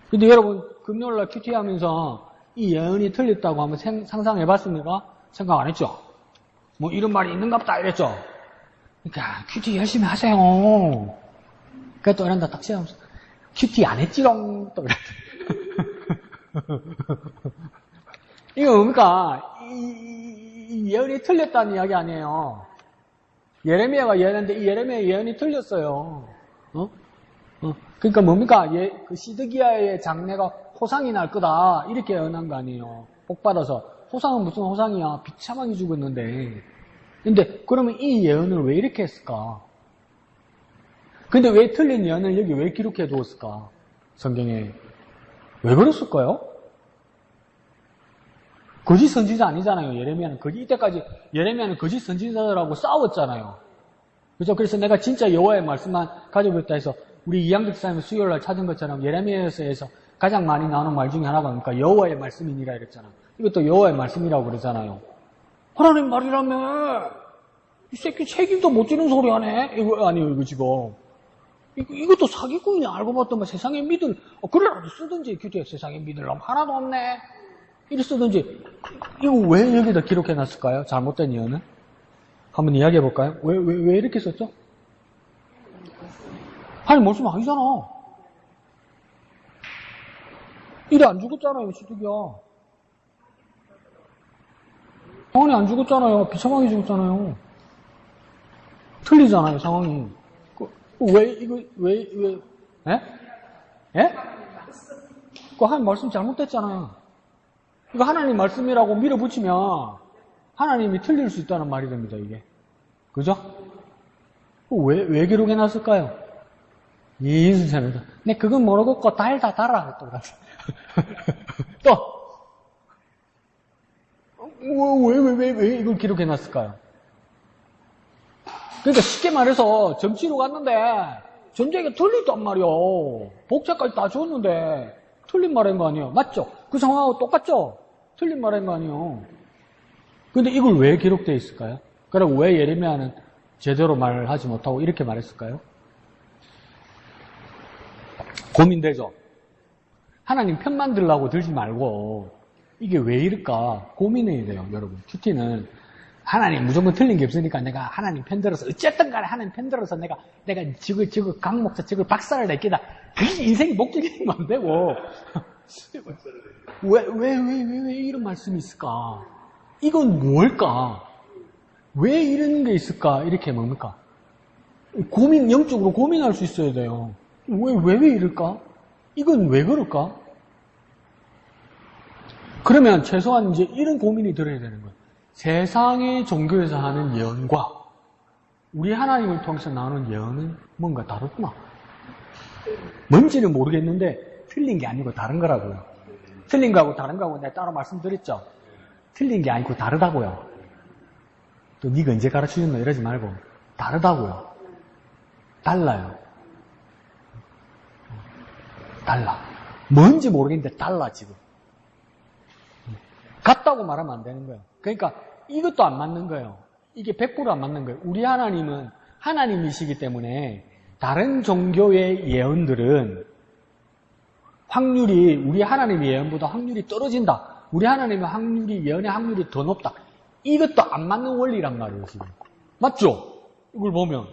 근데 여러분 금요일날 큐티 하면서 이 예언이 틀렸다고 한번 상상해 봤습니까? 생각 안 했죠? 뭐 이런 말이 있는갑다 이랬죠? 그러니까 큐티 열심히 하세요. 그러니까 또 이런다 딱 시험하면서 큐티 안 했지롱 또 그랬더니 이거 뭡니까? 이 예언이 틀렸다는 이야기 아니에요. 예레미야가 예언했는데 이 예레미야 예언이 틀렸어요. 그러니까 뭡니까? 그 시드기야의 장래가 호상이 날 거다 이렇게 예언한 거 아니에요. 복 받아서 호상은 무슨 호상이야? 비참하게 죽었는데. 근데 그러면 이 예언을 왜 이렇게 했을까? 근데 왜 틀린 예언을 여기 왜 기록해 두었을까? 성경에 왜 그랬을까요? 거짓 선지자 아니잖아요. 예레미야는 이때까지 예레미야는 거짓 선지자들하고 싸웠잖아요. 그죠? 그래서 내가 진짜 여호와의 말씀만 가지고 있다 해서 우리 이양득 사님이 수요일날 찾은 것처럼 예레미야에서 가장 많이 나오는 말 중에 하나가 그러니까 여호와의 말씀이니라 이랬잖아. 이것도 여호와의 말씀이라고 그러잖아요. 하나님 말이라며 이 새끼 책임도 못 지는 소리 하네. 이거 아니에요, 이거 지금. 이것도 사기꾼이냐 알고 봤더니 세상에 믿을 그래라도 쓰든지 규제 세상에 믿을 놈 하나도 없네. 이리 쓰든지 이거 왜 여기다 기록해 놨을까요? 잘못된 예언은? 한번 이야기해 볼까요? 왜 이렇게 썼죠? 아니 말씀 아니잖아. 이래 안 죽었잖아요, 시드기야. 상황이 안 죽었잖아요. 비참하게 죽었잖아요. 틀리잖아요, 상황이. 예? 예? 그 한 말씀 잘못됐잖아요. 이거 하나님 말씀이라고 밀어붙이면 하나님이 틀릴 수 있다는 말이 됩니다, 이게. 그죠? 왜 기록해 놨을까요? 예수님은, 내 그건 모르겠고 달다 달아. 또, 왜 이걸 기록해 놨을까요? 그러니까 쉽게 말해서 점치러 갔는데 점쟁이가 틀렸단 말이요. 복자까지 다 줬는데 틀린 말인 거 아니에요. 맞죠? 그 상황하고 똑같죠? 틀린 말인 거 아니에요. 근데 이걸 왜 기록되어 있을까요? 그리고 왜 예레미야는 제대로 말을 하지 못하고 이렇게 말했을까요? 고민되죠? 하나님 편만 들라고 들지 말고 이게 왜 이럴까 고민해야 돼요, 여러분. 큐티는 하나님 무조건 틀린 게 없으니까 내가 하나님 편 들어서 어쨌든 간에 하나님 편 들어서 내가 저거 강목사 저거 박사를 냈기다. 그게 인생이 목적이면 안 되고 왜 이런 말씀이 있을까? 이건 뭘까? 왜 이런 게 있을까? 이렇게 뭡니까? 영적으로 고민할 수 있어야 돼요. 왜 이럴까? 이건 왜 그럴까? 그러면 최소한 이제 이런 고민이 들어야 되는 거예요. 세상의 종교에서 하는 예언과 우리 하나님을 통해서 나오는 예언은 뭔가 다르구나. 뭔지는 모르겠는데 틀린 게 아니고 다른 거라고요. 틀린 거하고 다른 거하고 내가 따로 말씀드렸죠. 틀린 게 아니고 다르다고요. 또 네가 언제 가르쳐줬나 이러지 말고 다르다고요. 달라요. 달라. 뭔지 모르겠는데 달라 지금. 같다고 말하면 안 되는 거예요. 그러니까 이것도 안 맞는 거예요. 이게 100%안 맞는 거예요. 우리 하나님은 하나님이시기 때문에 다른 종교의 예언들은 확률이 우리 하나님의 예언보다 확률이 떨어진다. 우리 하나님의 예언의 확률이 더 높다. 이것도 안 맞는 원리란 말이에요, 지금. 맞죠? 이걸 보면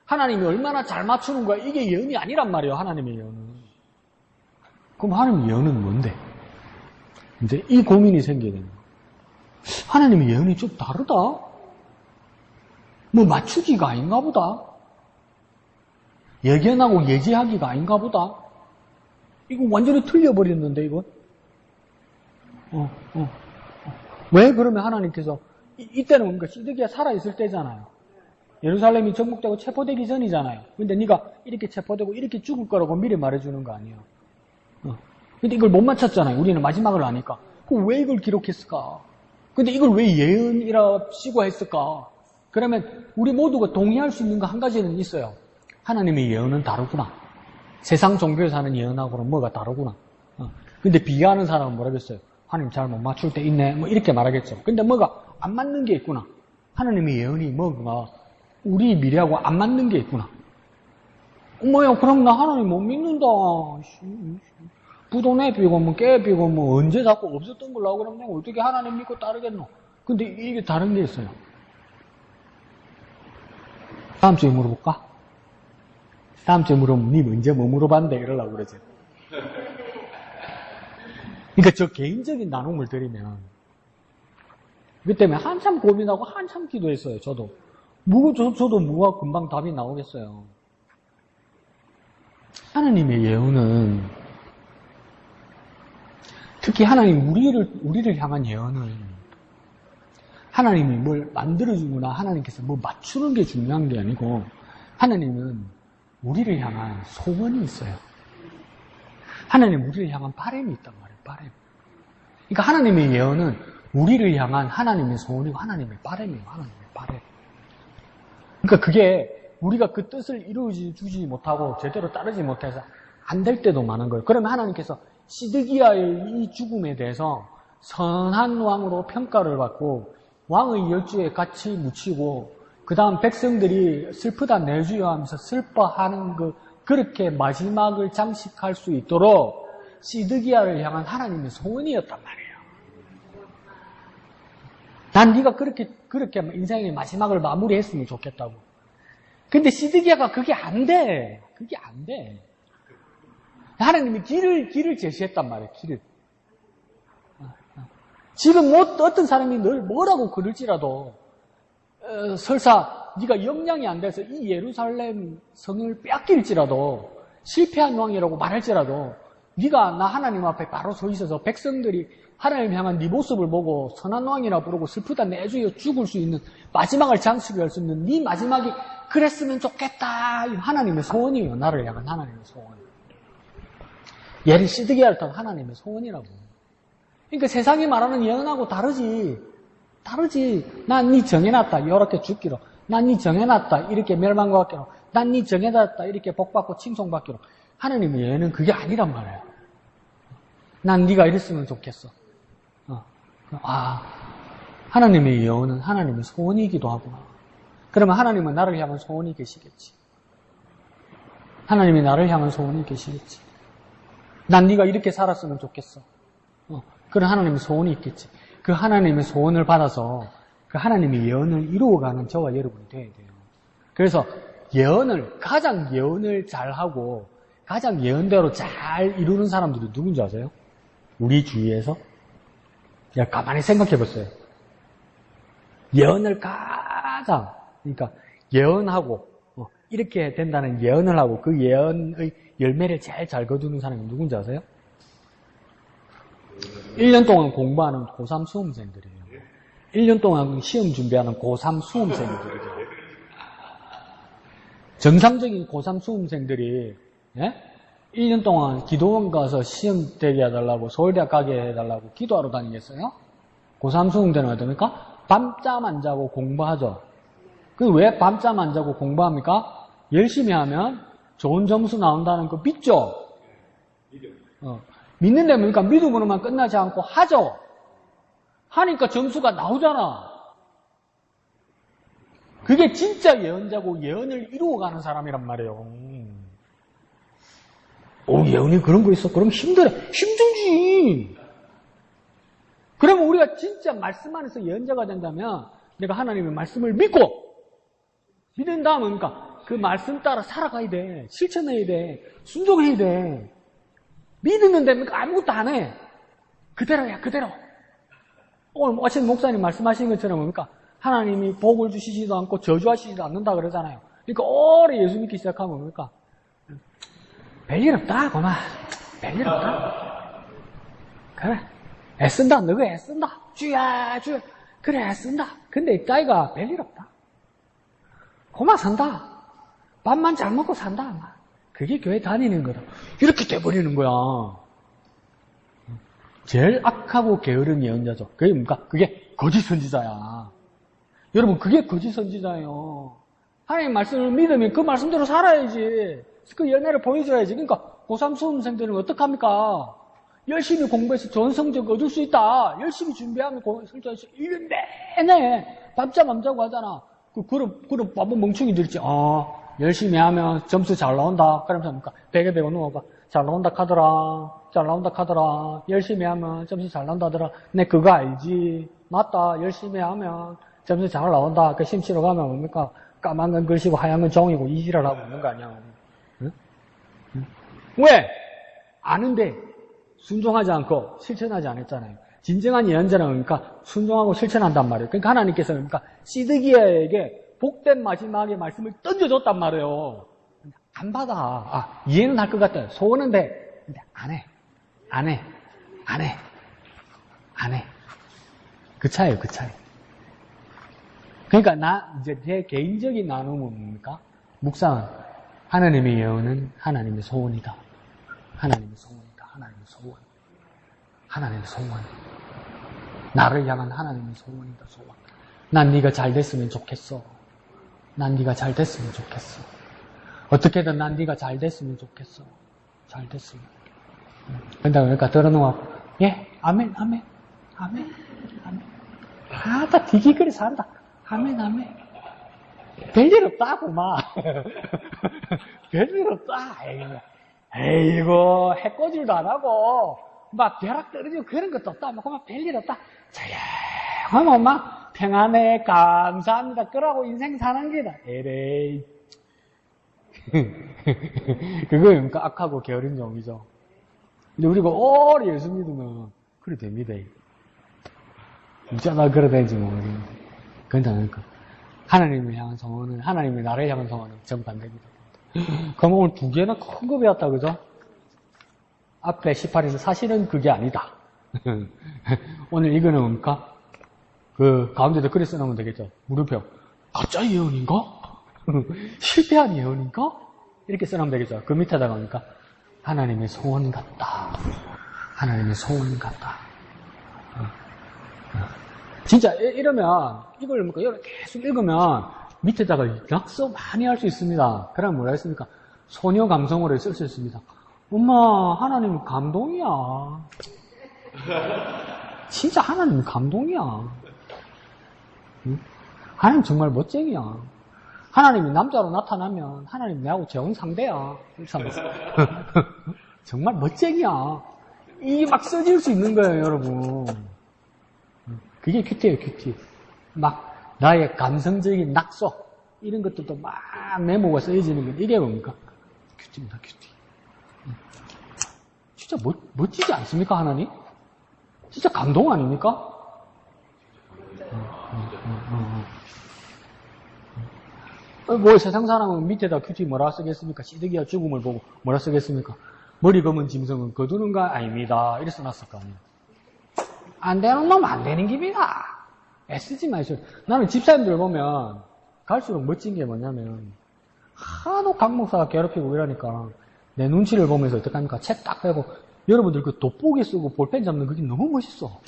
하나님이 얼마나 잘 맞추는 거야. 이게 예언이 아니란 말이에요, 하나님의 예언은. 그럼 하나님의 예언은 뭔데? 이제 이 고민이 생겨야 되는 거예요. 하나님의 예언이 좀 다르다? 뭐 맞추기가 아닌가 보다? 예견하고 예지하기가 아닌가 보다? 이거 완전히 틀려버렸는데, 이거? 왜 그러면 하나님께서, 이때는 뭡니까? 시드기야 살아있을 때잖아요. 예루살렘이 정복되고 체포되기 전이잖아요. 근데 네가 이렇게 체포되고 이렇게 죽을 거라고 미리 말해주는 거 아니에요. 근데 이걸 못 맞췄잖아요. 우리는 마지막을 아니까. 그럼 왜 이걸 기록했을까? 근데 이걸 왜 예언이라 쓰고 했을까? 그러면 우리 모두가 동의할 수 있는 거 한 가지는 있어요. 하나님의 예언은 다르구나. 세상 종교에서 하는 예언하고는 뭐가 다르구나. 근데 비하하는 사람은 뭐라겠어요? 하나님 잘 못 맞출 때 있네. 뭐 이렇게 말하겠죠. 근데 뭐가 안 맞는 게 있구나. 하나님의 예언이 뭐가 우리 미래하고 안 맞는 게 있구나. 뭐야, 그럼 나 하나님 못 믿는다. 부도 내비고, 뭐, 깨비고, 뭐, 언제 자꾸 없었던 걸로 하고 그러면 어떻게 하나님 믿고 따르겠노? 근데 이게 다른 게 있어요. 다음 주에 물어볼까? 다음 주에 물어보면, 니 언제 뭐 물어봤는데? 이러려고 그러지. 그러니까 저 개인적인 나눔을 드리면, 그 때문에 한참 고민하고 한참 기도했어요, 저도. 저도 뭐가 금방 답이 나오겠어요. 하나님의 예언은, 특히 하나님 우리를 향한 예언은 하나님이 뭘 만들어주거나 하나님께서 뭐 맞추는 게 중요한 게 아니고 하나님은 우리를 향한 소원이 있어요. 하나님 우리를 향한 바람이 있단 말이에요. 바람. 그러니까 하나님의 예언은 우리를 향한 하나님의 소원이고 하나님의 바람이에요. 하나님의 바람. 그러니까 그게 우리가 그 뜻을 이루어주지 못하고 제대로 따르지 못해서 안 될 때도 많은 거예요. 그러면 하나님께서 시드기야의 이 죽음에 대해서 선한 왕으로 평가를 받고 왕의 열주에 같이 묻히고 그 다음 백성들이 슬프다 내주여 하면서 슬퍼하는 그렇게 마지막을 장식할 수 있도록 시드기야를 향한 하나님의 소원이었단 말이에요. 난 네가 그렇게 인생의 마지막을 마무리했으면 좋겠다고. 근데 시드기야가 그게 안 돼. 그게 안 돼. 하나님이 길을 제시했단 말이에요. 길을. 지금 어떤 사람이 늘 뭐라고 그럴지라도 설사 네가 역량이 안 돼서 이 예루살렘 성을 빼앗길지라도 실패한 왕이라고 말할지라도 네가 나 하나님 앞에 바로 서 있어서 백성들이 하나님 향한 네 모습을 보고 선한 왕이라 부르고 슬프다 내주여 죽을 수 있는 마지막을 장식할 수 있는 네 마지막이 그랬으면 좋겠다. 하나님의 소원이에요. 나를 향한 하나님의 소원. 예를 시드기야를 탄 하나님의 소원이라고. 그러니까 세상이 말하는 예언하고 다르지. 난 네 정해놨다. 이렇게 죽기로. 난 네 정해놨다. 이렇게 멸망과 같기로. 난 네 정해놨다. 이렇게 복받고 칭송받기로. 하나님의 예언은 그게 아니란 말이에요. 난 네가 이랬으면 좋겠어. 하나님의 예언은 하나님의 소원이기도 하구나. 그러면 하나님은 나를 향한 소원이 계시겠지. 하나님이 나를 향한 소원이 계시겠지. 난 네가 이렇게 살았으면 좋겠어. 그런 하나님의 소원이 있겠지. 그 하나님의 소원을 받아서 그 하나님의 예언을 이루어가는 저와 여러분이 되어야 돼요. 그래서 가장 예언을 잘하고 가장 예언대로 잘 이루는 사람들이 누군지 아세요? 우리 주위에서? 가만히 생각해 보세요. 예언을 그러니까 예언하고 이렇게 된다는 예언을 하고 그 예언의 열매를 제일 잘 거두는 사람이 누군지 아세요? 1년 동안 공부하는 고3 수험생들이에요. 1년 동안 시험 준비하는 고3 수험생들이에요. 정상적인 고3 수험생들이 1년 동안 기도원 가서 시험 되게 해달라고 서울대학 가게 해달라고 기도하러 다니겠어요? 고3 수험생들은 어떻습니까? 밤잠 안 자고 공부하죠. 왜 밤잠 안 자고 공부합니까? 열심히 하면 좋은 점수 나온다는 거 믿죠? 믿는데 뭡니까? 믿음으로만 끝나지 않고 하죠? 하니까 점수가 나오잖아. 그게 진짜 예언자고 예언을 이루어가는 사람이란 말이에요. 예언이 그런 거 있어? 그럼 힘들지. 그러면 우리가 진짜 말씀 안에서 예언자가 된다면 내가 하나님의 말씀을 믿는 다음에 뭡니까? 그 말씀 따라 살아가야 돼. 실천해야 돼. 순종해야 돼. 믿으면 아무것도 안 해. 그대로야, 그대로. 오늘 아침 목사님 말씀하신 것처럼 뭡니까? 하나님이 복을 주시지도 않고 저주하시지도 않는다 그러잖아요. 그러니까 오래 예수 믿기 시작하면 뭡니까? 별일 없다, 고마. 별일 없다. 그래. 애쓴다, 너가 애쓴다. 주야. 그래, 애쓴다. 근데 이 따위가 별일 없다. 고마 산다. 밥만 잘 먹고 산다. 그게 교회 다니는 거다. 이렇게 돼버리는 거야. 제일 악하고 게으른 예언자죠. 그게 뭡니까? 그게 거짓 선지자야. 여러분, 그게 거짓 선지자예요. 하나님 말씀을 믿으면 그 말씀대로 살아야지. 그 열매를 보여줘야지. 그러니까 고3 수험생들은 어떡합니까? 열심히 공부해서 좋은 성적 얻을 수 있다. 열심히 준비하면 설정해서 1년 내내 밤잠 안 자고 하잖아. 그럼 바보 멍충이들 있지. 열심히 하면 점수 잘 나온다. 그러면서 뭡니까? 100에 100 넣어봐. 잘 나온다 카더라. 잘 나온다 카더라. 열심히 하면 점수 잘 나온다더라. 내 그거 알지. 맞다. 열심히 하면 점수 잘 나온다. 그 심치러 가면 뭡니까? 까만 건 글씨고 하얀 건 종이고 이지랄 하고 있는 거 아니야. 응? 왜? 아는데 순종하지 않고 실천하지 않았잖아요. 진정한 예언자는 그러니까 순종하고 실천한단 말이에요. 그러니까 하나님께서는 그러니까 시드기야에게 복된 마지막의 말씀을 던져줬단 말이에요. 안 받아. 이해는 할 것 같아요. 소원은 돼. 근데 안 해. 그 차이에요, 그 차이. 그러니까 이제 제 개인적인 나눔은 뭡니까? 묵상은 하나님의 예언은 하나님의 소원이다. 하나님의 소원이다. 하나님의 소원. 하나님의 소원. 나를 향한 하나님의 소원이다, 소원. 난 네가 잘 됐으면 좋겠어. 난 네가 잘 됐으면 좋겠어. 어떻게든 난 네가 잘 됐으면 좋겠어. 잘 됐으면. 그러니까 들어놓고 예, 아멘. 다 디기거리 산다. 아멘. 별일 없다고 막. 별일 없다. 에이고 해코지도 안 하고 막 벼락 떨어지고 그런 것도 없다. 막 별일 없다. 조용하면 막 평안해 감사합니다. 그러고 인생 사는 게다. 에레이. 그거니까 악하고 게으른 종이죠. 근데 우리가 오래 예수 믿으면 그래 됩니다. 어쩌다 그래 되는지 모르겠는데. 그러니까 하나님을 향한 소원은 하나님의 나를 향한 소원은 정반대입니다. 그럼 오늘 두 개나 큰 거 배웠다 그죠? 앞에 18에서 사실은 그게 아니다. 오늘 이거는 뭡니까? 그 가운데도 글에 써놓으면 되겠죠. 물음표. 가짜 예언인가? 실패한 예언인가? 이렇게 써놓으면 되겠죠. 그 밑에다가 뭡니까? 하나님의 소원 같다. 하나님의 소원 같다. 진짜 이러면 이걸 뭡니까? 계속 읽으면 밑에다가 낙서 많이 할 수 있습니다. 그러면 뭐라 했습니까? 소녀 감성으로 쓸 수 있습니다. 엄마, 하나님 감동이야. 진짜 하나님 감동이야. 응? 하나님 정말 멋쟁이야. 하나님이 남자로 나타나면 하나님 내하고 정상대야. 정말 멋쟁이야. 이게 막 써질 수 있는 거예요, 여러분. 그게 큐티예요, 큐티. 막 나의 감성적인 낙서 이런 것들도 막 메모가 쓰여지는 게 이게 뭡니까? 큐티입니다, 큐티. 진짜 멋지지 않습니까, 하나님? 진짜 감동 아닙니까? 뭐 세상 사람은 밑에다 큐티 뭐라 쓰겠습니까? 시드기야 죽음을 보고 뭐라 쓰겠습니까? 머리 검은 짐승은 거두는가? 아닙니다. 이래 써놨을 거 아니에요. 안 되는 놈 안 되는 gib니다. 애쓰지 마시오. 나는 집사님들 보면 갈수록 멋진 게 뭐냐면 하도 강 목사가 괴롭히고 이러니까 내 눈치를 보면서 어떡합니까? 책 딱 빼고 여러분들 그 돋보기 쓰고 볼펜 잡는 그게 너무 멋있어.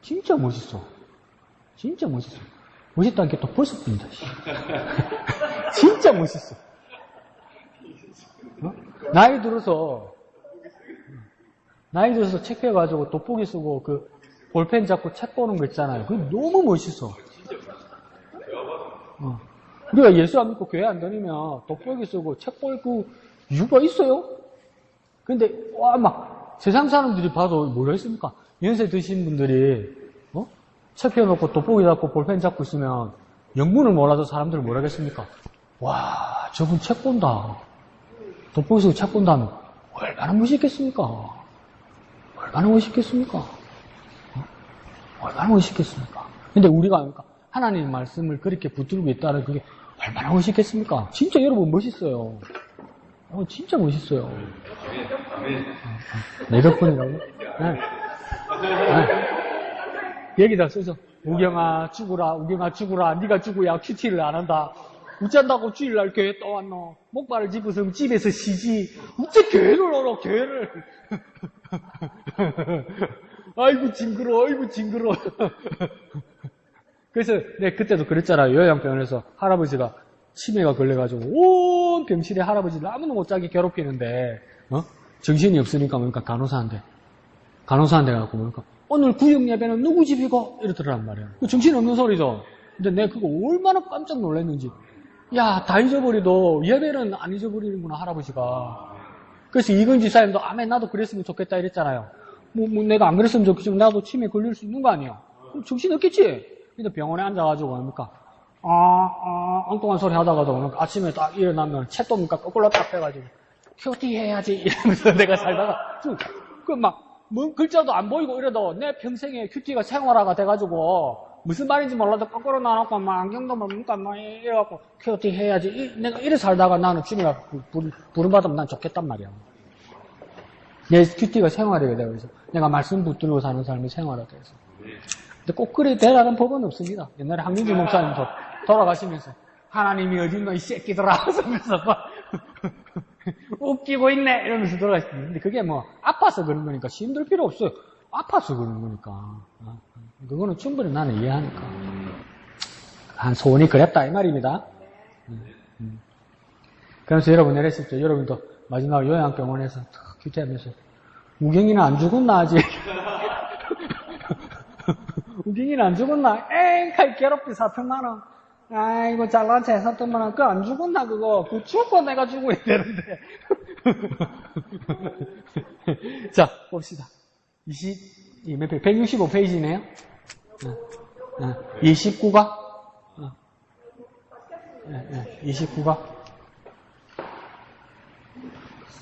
진짜 멋있어. 진짜 멋있어. 멋있다는 게 또 벌써 빈다. 진짜 멋있어. 어? 나이 들어서 책 펴가지고 돋보기 쓰고 그 볼펜 잡고 책 보는 거 있잖아요. 그게 너무 멋있어. 우리가 예수 안 믿고 교회 안 다니면 돋보기 쓰고 책 볼 그 이유가 있어요? 근데 막 세상 사람들이 봐도 뭐라 했습니까? 연세 드신 분들이 책 펴놓고 돋보기 잡고 볼펜 잡고 있으면 영문을 몰라도 사람들은 뭐라 하겠습니까? 와, 저분 책 본다. 돋보기 쓰고 책 본다면 얼마나 멋있겠습니까? 얼마나 멋있겠습니까? 얼마나 멋있겠습니까? 근데 우리가 하나님의 말씀을 그렇게 붙들고 있다는 그게 얼마나 멋있겠습니까? 진짜 여러분 멋있어요. 진짜 멋있어요. 내 덕분이라고? 네. 여기다 써서 우경아 죽으라, 네가 죽어야 큐티를 안 한다. 어쩐다고 주일날 교회 또 왔노? 목발을 짚어서 집에서 쉬지. 어째 교회를 오러, 교회를. 아이고, 징그러워. 그래서, 내 그때도 그랬잖아요. 요양병원에서 할아버지가 치매가 걸려가지고, 온 병실에 할아버지를 아무도 못 자게 괴롭히는데, 정신이 없으니까 보니까 간호사한테 가고 보니까, 오늘 구역 예배는 누구 집이고? 이러더란 말이야. 정신 없는 소리죠. 근데 내가 그거 얼마나 깜짝 놀랐는지. 야, 다 잊어버리도 예배는 안 잊어버리는구나, 할아버지가. 그래서 이건지 사님도 아멘, 나도 그랬으면 좋겠다 이랬잖아요. 내가 안 그랬으면 좋겠지만 나도 치매 걸릴 수 있는 거 아니야. 정신 없겠지? 근데 병원에 앉아가지고 뭡니까? 엉뚱한 소리 하다가도 아침에 딱 일어나면 채또니까 거꾸로 딱 빼가지고 큐티 해야지 이러면서 내가 살다가 글자도 안 보이고 이래도 내 평생에 큐티가 생활화가 돼가지고 무슨 말인지 몰라도 거꾸로 나눠놓고 안경도 뭔가 이래갖고 큐티 해야지 내가 이래 살다가 나는 주님이 부름받으면 난 좋겠단 말이야. 내 큐티가 생활이 돼. 그래서 내가 말씀 붙들고 사는 삶이 생활화돼서. 근데 꼭 그래 되라는 법은 없습니다. 옛날에 황민주 목사님도 돌아가시면서 하나님이 어딨노 이 새끼들아 하면서 막 웃기고 있네 이러면서 돌아가시는데 근데 그게 뭐 아파서 그런 거니까 힘들 필요 없어요. 아파서 그런 거니까. 그거는 충분히 나는 이해하니까. 한 소원이 그랬다 이 말입니다. 그래서 여러분 내렸을 때 여러분도 마지막 요양병원에서 큐티하면서 우경이는 안 죽었나 아직? 우경이는 안 죽었나? 에이 괴롭히 4천만원. 아이고 잘난 체 했었더만 그거 안 죽었나 그거? 그거 죽고 내가 죽어야 되는데. 자 봅시다. 165페이지네요. 29가 29가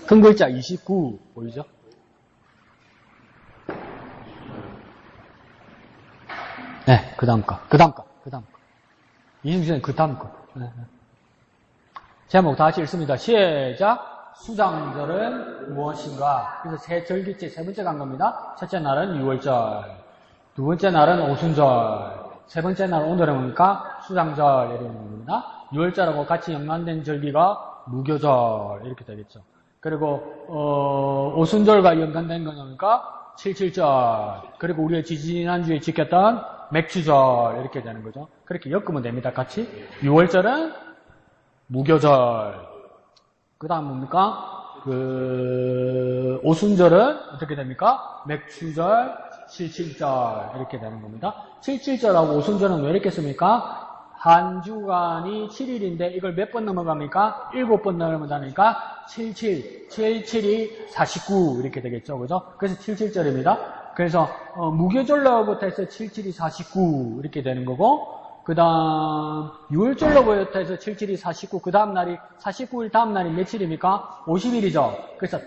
큰 글자 29 보이죠? 네, 그 다음 거. 29는 그 다음 거. 제목 다 같이 읽습니다. 시작! 수장절은 무엇인가? 그래서 세 절기째 세 번째 간 겁니다. 첫째 날은 6월절, 두 번째 날은 오순절, 세 번째 날 오늘은 뭡니까? 수장절 이런 겁니다. 6월절하고 같이 연관된 절기가 무교절 이렇게 되겠죠. 그리고 오순절과 연관된 건 뭡니까? 77절. 그리고 우리가 지지난주에 지켰던 맥주절 이렇게 되는 거죠. 그렇게 엮으면 됩니다. 같이 6월절은 무교절. 그 다음 뭡니까? 오순절은 어떻게 됩니까? 맥주절, 77절 이렇게 되는 겁니다. 77절하고 오순절은 왜 이렇게 씁니까? 한 주간이 7일인데 이걸 몇 번 넘어갑니까? 7번 넘어가니까 77이 49 이렇게 되겠죠. 그죠? 그래서 77절입니다. 그래서 무교절로부터 해서 77이 49 이렇게 되는 거고 그 다음 6월절로부터 해서 77이 49 그 다음 날이 49일 다음 날이 며칠입니까? 50일이죠. 그래서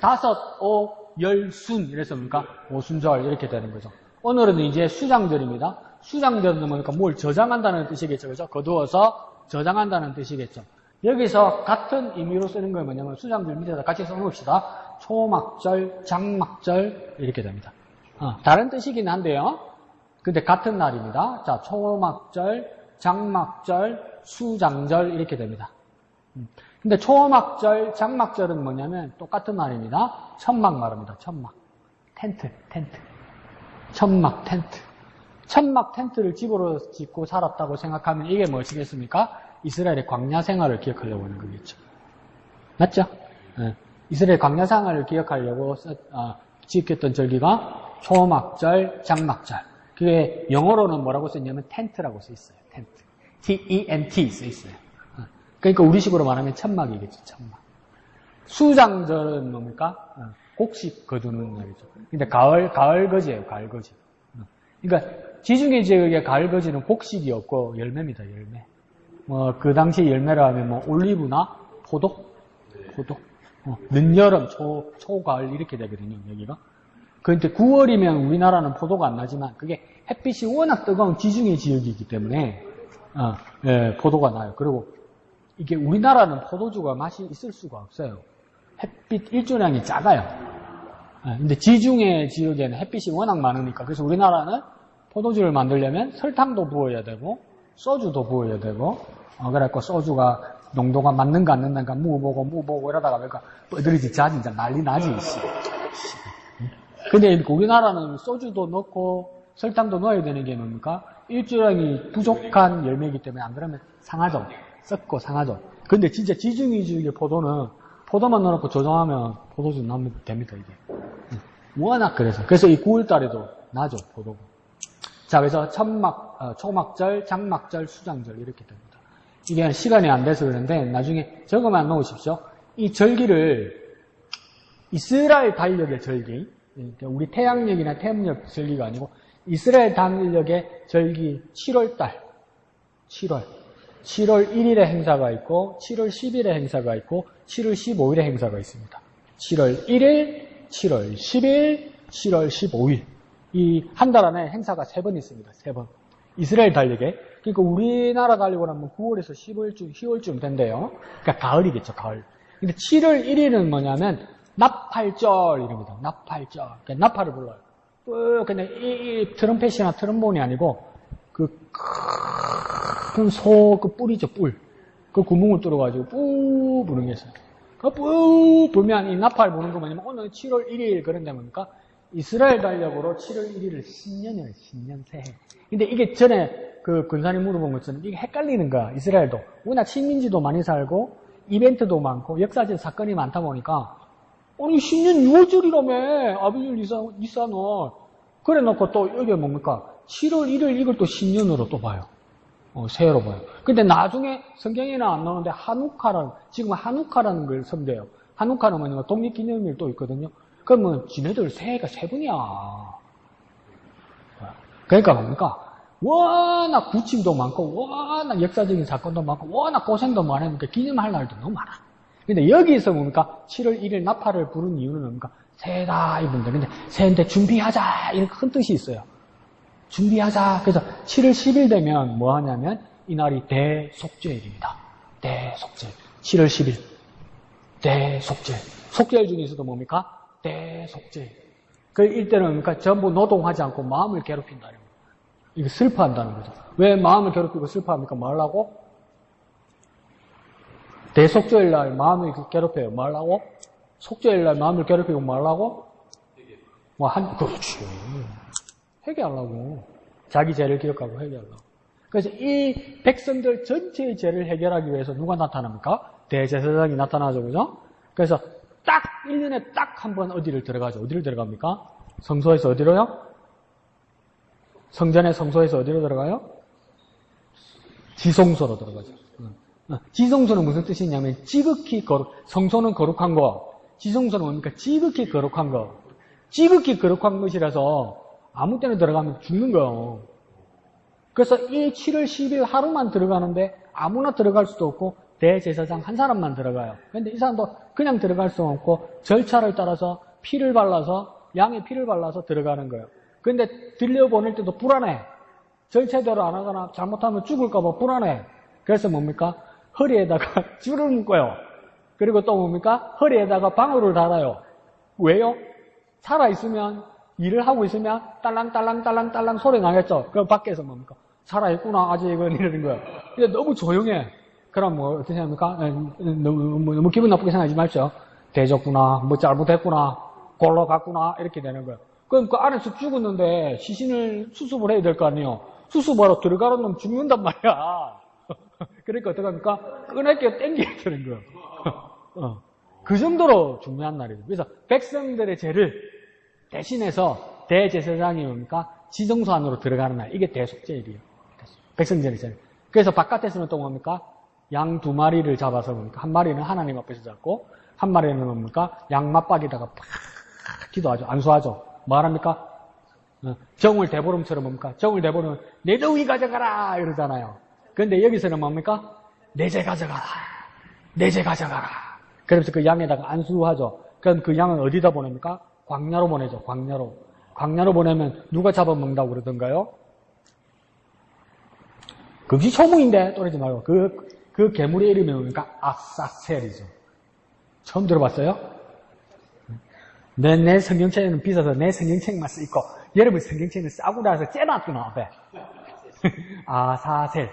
5, 5, 10순 이래서 뭡니까? 오순절 이렇게 되는 거죠. 오늘은 이제 수장절입니다. 수장절은 뭡니까? 뭘 저장한다는 뜻이겠죠. 그죠? 거두어서 저장한다는 뜻이겠죠. 여기서 같은 의미로 쓰는 건 뭐냐면 수장절 밑에다 같이 써놓읍시다. 초막절, 장막절 이렇게 됩니다. 다른 뜻이긴 한데요. 근데 같은 날입니다. 자, 초막절, 장막절, 수장절 이렇게 됩니다. 근데 초막절, 장막절은 뭐냐면 똑같은 말입니다. 천막 말입니다. 천막. 텐트. 천막, 텐트. 천막 텐트를 집으로 짓고 살았다고 생각하면 이게 무엇이겠습니까? 이스라엘의 광야 생활을 기억하려고 하는 거겠죠. 맞죠? 네. 이스라엘 광야 생활을 기억하려고 지켰던 절기가 초막절, 장막절. 그게 영어로는 뭐라고 쓰냐면 텐트라고 써 있어요. 텐트. T-E-N-T 써 있어요. 그러니까 우리식으로 말하면 천막이겠죠. 천막. 수장절은 뭡니까? 곡식 거두는 날이죠. 근데 가을거지예요. 가을거지. 그러니까 지중해 지역의 가을거지는 곡식이 없고 열매입니다. 열매. 그 당시 열매라 하면 올리브나 포도, 늦여름, 초가을 이렇게 되거든요. 여기가. 그런데 9월이면 우리나라는 포도가 안 나지만 그게 햇빛이 워낙 뜨거운 지중해 지역이기 때문에 포도가 나요. 그리고 이게 우리나라는 포도주가 맛이 있을 수가 없어요. 햇빛 일조량이 작아요. 근데 지중해 지역에는 햇빛이 워낙 많으니까 그래서 우리나라는 포도주를 만들려면 설탕도 부어야 되고 소주도 부어야 되고 그래갖고 소주가 농도가 맞는가 안 맞는가 무보고 이러다가 그러니까 뻐드리지 자진자 난리 나지. 근데 우리나라는 소주도 넣고 설탕도 넣어야 되는 게 뭡니까? 일조량이 부족한 열매이기 때문에 안 그러면 상하죠. 썩고 상하죠. 근데 진짜 지중해지역의 포도는 포도만 넣어놓고 조정하면 포도주 나오면 됩니다, 이게. 워낙 그래서 이 9월달에도 나죠, 포도가. 자, 그래서 초막절, 장막절, 수장절 이렇게 됩니다. 이게 시간이 안 돼서 그런데 나중에 적어만 놓으십시오. 이 절기를 이스라엘 달력의 절기, 그러니까 우리 태양력이나 태음력 절기가 아니고 이스라엘 달력의 절기 7월달, 7월 1일에 행사가 있고 7월 10일에 행사가 있고 7월 15일에 행사가 있습니다. 7월 1일, 7월 10일, 7월 15일 이 한 달 안에 행사가 3번 있습니다. 3번. 이스라엘 달력에. 그러니까 우리나라 달력으로 하면 9월에서 10월쯤 된대요. 그러니까 가을이겠죠, 가을. 근데 7월 1일은 뭐냐면 나팔절 이럽니다. 나팔절. 그러니까 나팔을 불러요. 근데 이 트럼펫이나 트럼본이 아니고 그 큰 소 그 뿔이죠, 뿔. 그 구멍을 뚫어가지고 뿌 부는 게 있어요. 그 뿌 불면 이 나팔 부는 거 뭐냐면 오늘 7월 1일 그런데 뭡니까? 이스라엘 달력으로 7월 1일을 신년이에요, 신년 새해. 근데 이게 전에 그 근사님 물어본 것처럼 이게 헷갈리는 거야, 이스라엘도. 워낙 식민지도 많이 살고 이벤트도 많고 역사적 사건이 많다 보니까 아니 신년 6월절이라며 아비일 니산월 그래 놓고 또 여기 뭡니까 7월 1일 이걸 또 신년으로 또 봐요. 새해로 봐요. 근데 나중에 성경에는 안 나오는데 지금 하누카라는 걸 섬겨요. 하누카는 뭐냐면 독립기념일 또 있거든요. 그러면 지네들 새해가 3번이야. 그러니까 뭡니까 워낙 구침도 많고 워낙 역사적인 사건도 많고 워낙 고생도 많으니까 기념할 날도 너무 많아. 근데 여기서 뭡니까 7월 1일 나팔을 부른 이유는 뭡니까 새해다 이분들. 근데 새해인데 준비하자 이런 큰 뜻이 있어요. 준비하자. 그래서 7월 10일 되면 뭐 하냐면 이날이 대속죄일입니다. 대속죄일. 7월 10일 대속죄일. 속죄일 중에서도 뭡니까 대속죄일. 그 이때는 뭡니까 전부 노동하지 않고 마음을 괴롭힌다. 이거 슬퍼한다는 거죠. 왜 마음을 괴롭히고 슬퍼합니까? 뭐 하려고? 대속죄일 날 마음을 괴롭혀요. 뭐 하려고? 속죄일 날 마음을 괴롭히고 뭐 하려고? 그렇지. 해결하려고. 자기 죄를 기억하고 해결하려고. 그래서 이 백성들 전체의 죄를 해결하기 위해서 누가 나타납니까? 대제사장이 나타나죠. 그죠? 그래서 딱 1년에 딱 한 번 어디를 들어가죠. 어디를 들어갑니까? 성소에서 어디로요? 성전의 성소에서 어디로 들어가요? 지성소로 들어가죠. 지성소는 무슨 뜻이냐면 지극히 성소는 거룩한 거, 지성소는 뭡니까? 지극히 거룩한 거. 지극히 거룩한 것이라서 아무 때나 들어가면 죽는 거예요. 그래서 이 7월 10일 하루만 들어가는데 아무나 들어갈 수도 없고 대제사장 한 사람만 들어가요. 그런데 이 사람도 그냥 들어갈 수 없고 절차를 따라서 피를 발라서 양의 피를 발라서 들어가는 거예요. 그런데 들려보낼 때도 불안해. 절차대로 안 하거나 잘못하면 죽을까 봐 불안해. 그래서 뭡니까? 허리에다가 줄을 묶어요. 그리고 또 뭡니까? 허리에다가 방울을 달아요. 왜요? 살아있으면 일을 하고 있으면 딸랑딸랑딸랑딸랑 소리 나겠죠. 그럼 밖에서 뭡니까? 살아있구나 아직은 이러는 거예요. 근데 너무 조용해. 그럼 뭐 어떻게 생각합니까? 너무 기분 나쁘게 생각하지 마십시오. 대졌구나, 뭐 잘못했구나, 골로 갔구나 이렇게 되는 거예요. 그럼 그 안에서 죽었는데 시신을 수습을 해야 될 거 아니에요. 수습하러 들어가는 놈 죽는단 말이야. 그러니까 어떡합니까? 끄낼게 땡겨야 되는 거예요. 그 정도로 중요한 날이죠. 그래서 백성들의 죄를 대신해서 대제사장이 뭡니까? 지성소 안으로 들어가는 날. 이게 대속죄일이에요. 백성들의 죄. 그래서 바깥에서는 또 뭡니까? 양 2마리를 잡아서 뭡니까? 한 마리는 하나님 앞에서 잡고 한 마리는 뭡니까? 양 맞박에다가 팍 기도하죠. 안수하죠. 뭐 하랍니까? 정을 대보름처럼 뭡니까? 정을 대보름 내 더위 가져가라 이러잖아요. 그런데 여기서는 뭡니까? 내 죄 가져가라. 내 죄 가져가라. 그래서 그 양에다가 안수하죠. 그럼 그 양은 어디다 보냅니까? 광야로 보내죠. 광야로. 광야로 보내면 누가 잡아먹는다고 그러던가요? 금시초문인데 떠나지 말고 그 괴물의 이름이 뭡니까? 아사셀이죠. 처음 들어봤어요? 내 성경책에는 비싸서 내 성경책만 쓰고 여러분 성경책은 싸고 나서 째놨구나 앞에. 아사셀.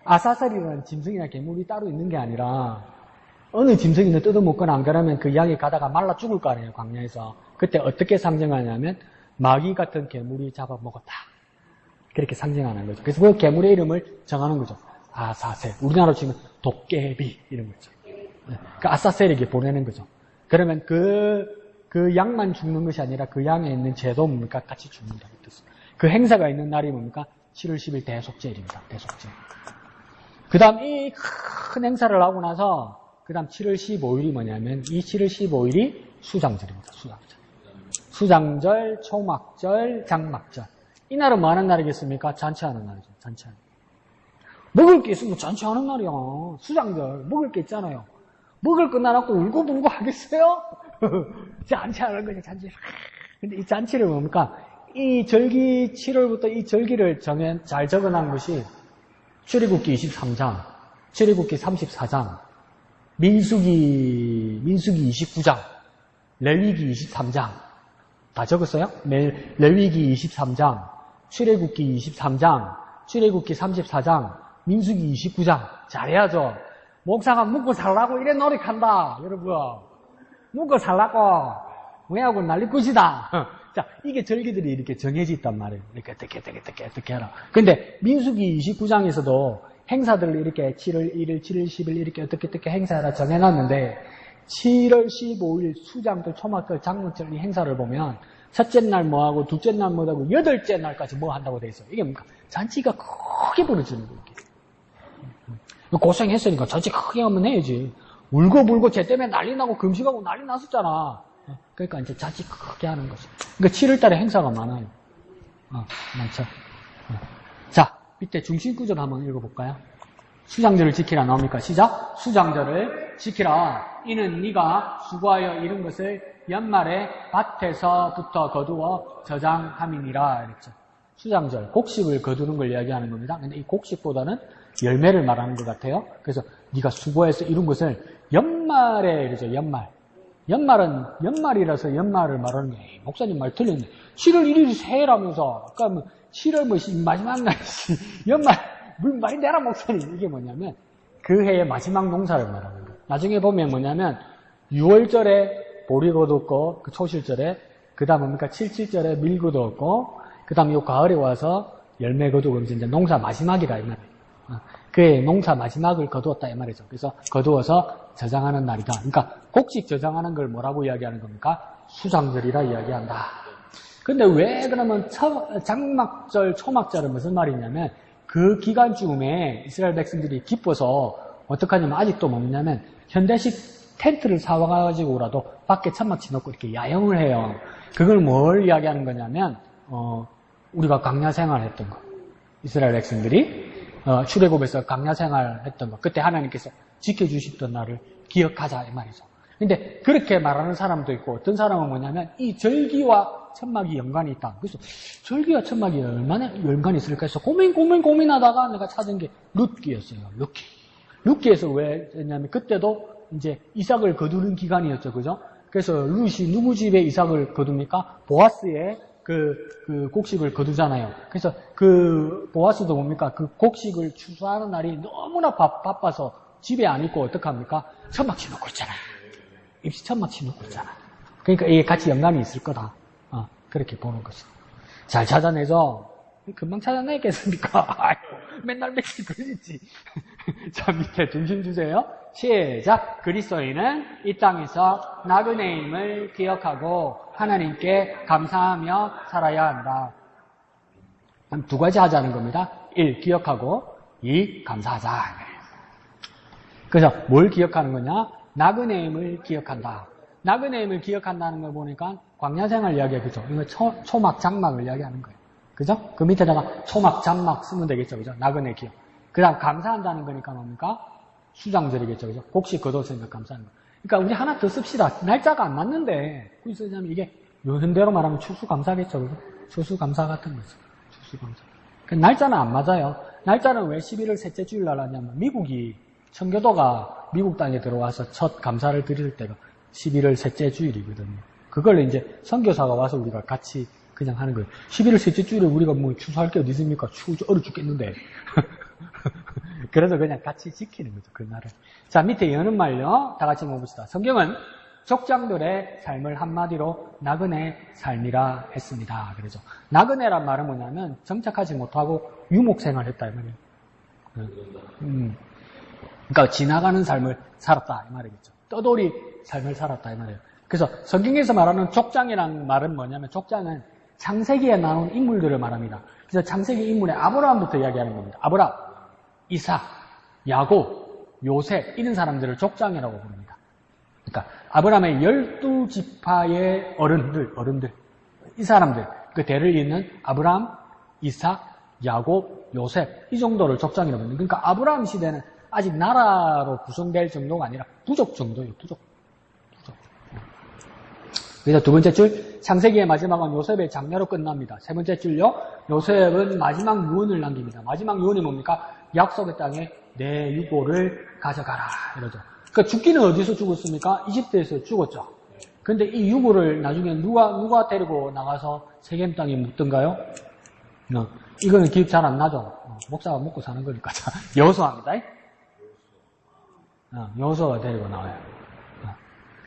아사셀이라는 짐승이나 괴물이 따로 있는 게 아니라 어느 짐승이는 뜯어먹거나 안 그러면 그 양이 가다가 말라 죽을 거 아니에요, 광야에서. 그때 어떻게 상징하냐면 마귀 같은 괴물이 잡아먹었다. 그렇게 상징하는 거죠. 그래서 그 괴물의 이름을 정하는 거죠. 아사셀. 우리나라로 치면 도깨비 이런 거죠. 그 아사셀에게 보내는 거죠. 그러면 그 양만 죽는 것이 아니라 그 양에 있는 죄도 뭡니까? 같이 죽는다는 뜻. 그 행사가 있는 날이 뭡니까? 7월 10일 대속죄일입니다. 대속죄. 그 다음 이 큰 행사를 하고 나서 그 다음 7월 15일이 뭐냐면 이 7월 15일이 수장절입니다. 수장절. 수장절, 초막절, 장막절. 이 날은 뭐 하는 날이겠습니까? 잔치하는 날이죠. 잔치하는 날. 먹을 게 있으면 잔치하는 날이야. 수장절. 먹을 게 있잖아요. 먹을 끝나갖고 울고불고 하겠어요? 잔치하는 거죠. 잔치. 근데 이 잔치를 뭡니까? 이 절기 7월부터 이 절기를 잘 적어놓은 것이 출애굽기 23장, 출애굽기 34장, 민수기 29장, 레위기 23장 다 적었어요? 레위기 23장, 출애굽기 23장, 출애굽기 34장, 민수기 29장 잘해야죠. 목사가 묵고 살라고 이래 노력한다. 여러분 묵고 살라고 뭐하고 난리 것이다. 자, 이게 절기들이 이렇게 정해져 있단 말이에요. 이렇게 어떻게 하라. 근데 민수기 29장에서도 행사들을 이렇게 7월 1일, 7월 10일 이렇게 어떻게 행사하라 정해놨는데 7월 15일 수장절, 초막절, 장막절 이 행사를 보면 첫째 날 뭐하고 둘째 날 뭐하고 여덟째 날까지 뭐 한다고 돼 있어요. 이게 뭔가 잔치가 크게 벌어지는 거예요. 고생했으니까 잔치 크게 하면 해야지. 울고불고 쟤 때문에 난리 나고 금식하고 난리 났었잖아. 그러니까 이제 잔치 크게 하는 거죠. 그러니까 7월 달에 행사가 많아요. 많죠. 자, 밑에 중심구절 한번 읽어볼까요? 수장절을 지키라 나옵니까? 시작. 수장절을 지키라. 이는 네가 수고하여 이룬 것을 연말에 밭에서부터 거두어 저장함이니라. 이랬죠. 수장절, 곡식을 거두는 걸 이야기하는 겁니다. 근데 이 곡식보다는 열매를 말하는 것 같아요. 그래서 네가 수고해서 이룬 것을 연말에 이러죠. 연말은 연말이라서 연말을 말하는 게 목사님 말 틀렸네. 7월 1일이 새해라면서 아까 뭐 7월 마지막 날 연말 무슨 말이 되라 목사님. 이게 뭐냐면 그 해의 마지막 농사를 말하는 거예요. 나중에 보면 뭐냐면 6월절에 보리 거뒀고 그 초실절에 그 다음 뭡니까 77절에 밀 거두었고 그 다음 요 가을에 와서 열매 거두고 이제 농사 마지막이라 이 말이에요. 그의 농사 마지막을 거두었다 이 말이죠. 그래서 거두어서 저장하는 날이다. 그러니까 곡식 저장하는 걸 뭐라고 이야기하는 겁니까? 수장절이라 이야기한다. 근데 왜 그러면 장막절, 초막절은 무슨 말이냐면 그 기간쯤에 이스라엘 백성들이 기뻐서 어떡하냐면 아직도 뭐냐면 현대식 텐트를 사와가지고라도 밖에 천막 치놓고 이렇게 야영을 해요. 그걸 뭘 이야기하는 거냐면 우리가 광야 생활했던 거. 이스라엘 백성들이 출애굽에서 광야 생활했던 거. 그때 하나님께서 지켜주셨던 날을 기억하자 이 말이죠. 근데 그렇게 말하는 사람도 있고 어떤 사람은 뭐냐면 이 절기와 천막이 연관이 있다. 그래서 절기와 천막이 얼마나 연관이 있을까 해서 고민하다가 내가 찾은 게 룻기였어요. 룻기에서 왜 했냐면 그때도 이제 이삭을 거두는 기간이었죠. 그죠? 그래서 룻이 누구 집에 이삭을 거둡니까? 보아스의 그 곡식을 거두잖아요. 그래서 그 보아스도 뭡니까? 그 곡식을 추수하는 날이 너무나 바빠서 집에 안 있고 어떡합니까? 천막 치놓고 있잖아. 입시 천막 치놓고 있잖아. 그러니까 이게 같이 연관이 있을 거다. 그렇게 보는 거죠. 잘 찾아내죠? 금방 찾아내겠습니까? 맨날 며칠 걸리지. 자, 밑에 중심 주제요. 시작. 그리스도인은 이 땅에서 나그네임을 기억하고 하나님께 감사하며 살아야 한다. 두 가지 하자는 겁니다. 1. 기억하고 2. 감사하자. 그래서 뭘 기억하는 거냐? 나그네임을 기억한다. 나그네임을 기억한다는 걸 보니까 광야생활 이야기야, 그죠? 이거 초막, 장막을 이야기하는 거예요. 그죠? 그 밑에다가 초막, 장막 쓰면 되겠죠, 그죠? 나그네 기억. 그 다음 감사한다는 거니까 뭡니까? 수장절이겠죠, 그죠? 곡식 거뒀으니까 감사하는 거. 그러니까 우리 하나 더 씁시다. 날짜가 안 맞는데, 굳이 쓰자면 이게 요즘대로 말하면 추수감사겠죠, 그죠? 추수감사 같은 거죠. 추수감사. 그 날짜는 안 맞아요. 날짜는 왜 11월 셋째 주일 날 하냐면 미국이 청교도가 미국 땅에 들어와서 첫 감사를 드릴 때가 11월 셋째 주일이거든요. 그걸 이제 선교사가 와서 우리가 같이 그냥 하는 거예요. 11월 셋째 주일에 우리가 뭐 추수할 게 어디 있습니까? 얼어 죽겠는데. 그래서 그냥 같이 지키는 거죠, 그날을. 자, 밑에 여는 말요. 다 같이 먹어봅시다. 성경은 족장들의 삶을 한마디로 나그네 삶이라 했습니다. 그래서 나그네란 말은 뭐냐면 정착하지 못하고 유목생활을 했다 이 말이에요. 그러니까 지나가는 삶을 살았다 이 말이겠죠. 떠돌이 삶을 살았다 이 말이에요. 그래서 성경에서 말하는 족장이라는 말은 뭐냐면 족장은 창세기에 나온 인물들을 말합니다. 그래서 창세기 인물의 아브라함부터 이야기하는 겁니다. 아브라함, 이삭, 야곱, 요셉 이런 사람들을 족장이라고 부릅니다. 그러니까 아브라함의 12지파의 어른들 이 사람들 그 대를 잇는 아브라함, 이삭, 야곱, 요셉 이 정도를 족장이라고 합니다. 그러니까 아브라함 시대는 아직 나라로 구성될 정도가 아니라 부족 정도예요. 부족. 그래서 두 번째 줄 창세기의 마지막은 요셉의 장례로 끝납니다. 세 번째 줄요. 요셉은 마지막 유언을 남깁니다. 마지막 유언이 뭡니까? 약속의 땅에 내 유고를 가져가라 이러죠. 그러니까 죽기는 어디서 죽었습니까? 이집트에서 죽었죠. 근데 이 유고를 나중에 누가 데리고 나가서 세겜 땅에 묻던가요? 이거는 기억 잘 안 나죠. 목사가 먹고 사는 거니까. 여호수아입니다. 여호수아가 데리고 나와요.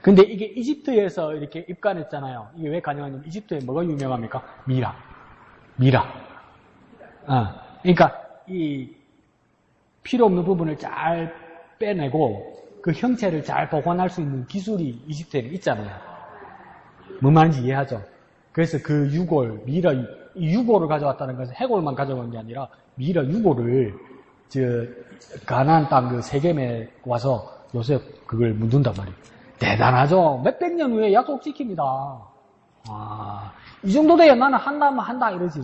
근데 이게 이집트에서 이렇게 입간했잖아요. 이게 왜 가능하냐면 이집트에 뭐가 유명합니까? 미라. 그러니까 이 필요 없는 부분을 잘 빼내고 그 형체를 잘 보관할 수 있는 기술이 이집트에는 있잖아요. 뭐 말인지 이해하죠? 그래서 그 유골, 미라, 이 유골을 가져왔다는 것은 해골만 가져온 게 아니라 미라 유골을 가나안 땅 그 세겜에 와서 요셉 그걸 묻는단 말이에요. 대단하죠? 몇백 년 후에 약속 지킵니다. 이 정도 돼야 나는 한다면 한다 이러지.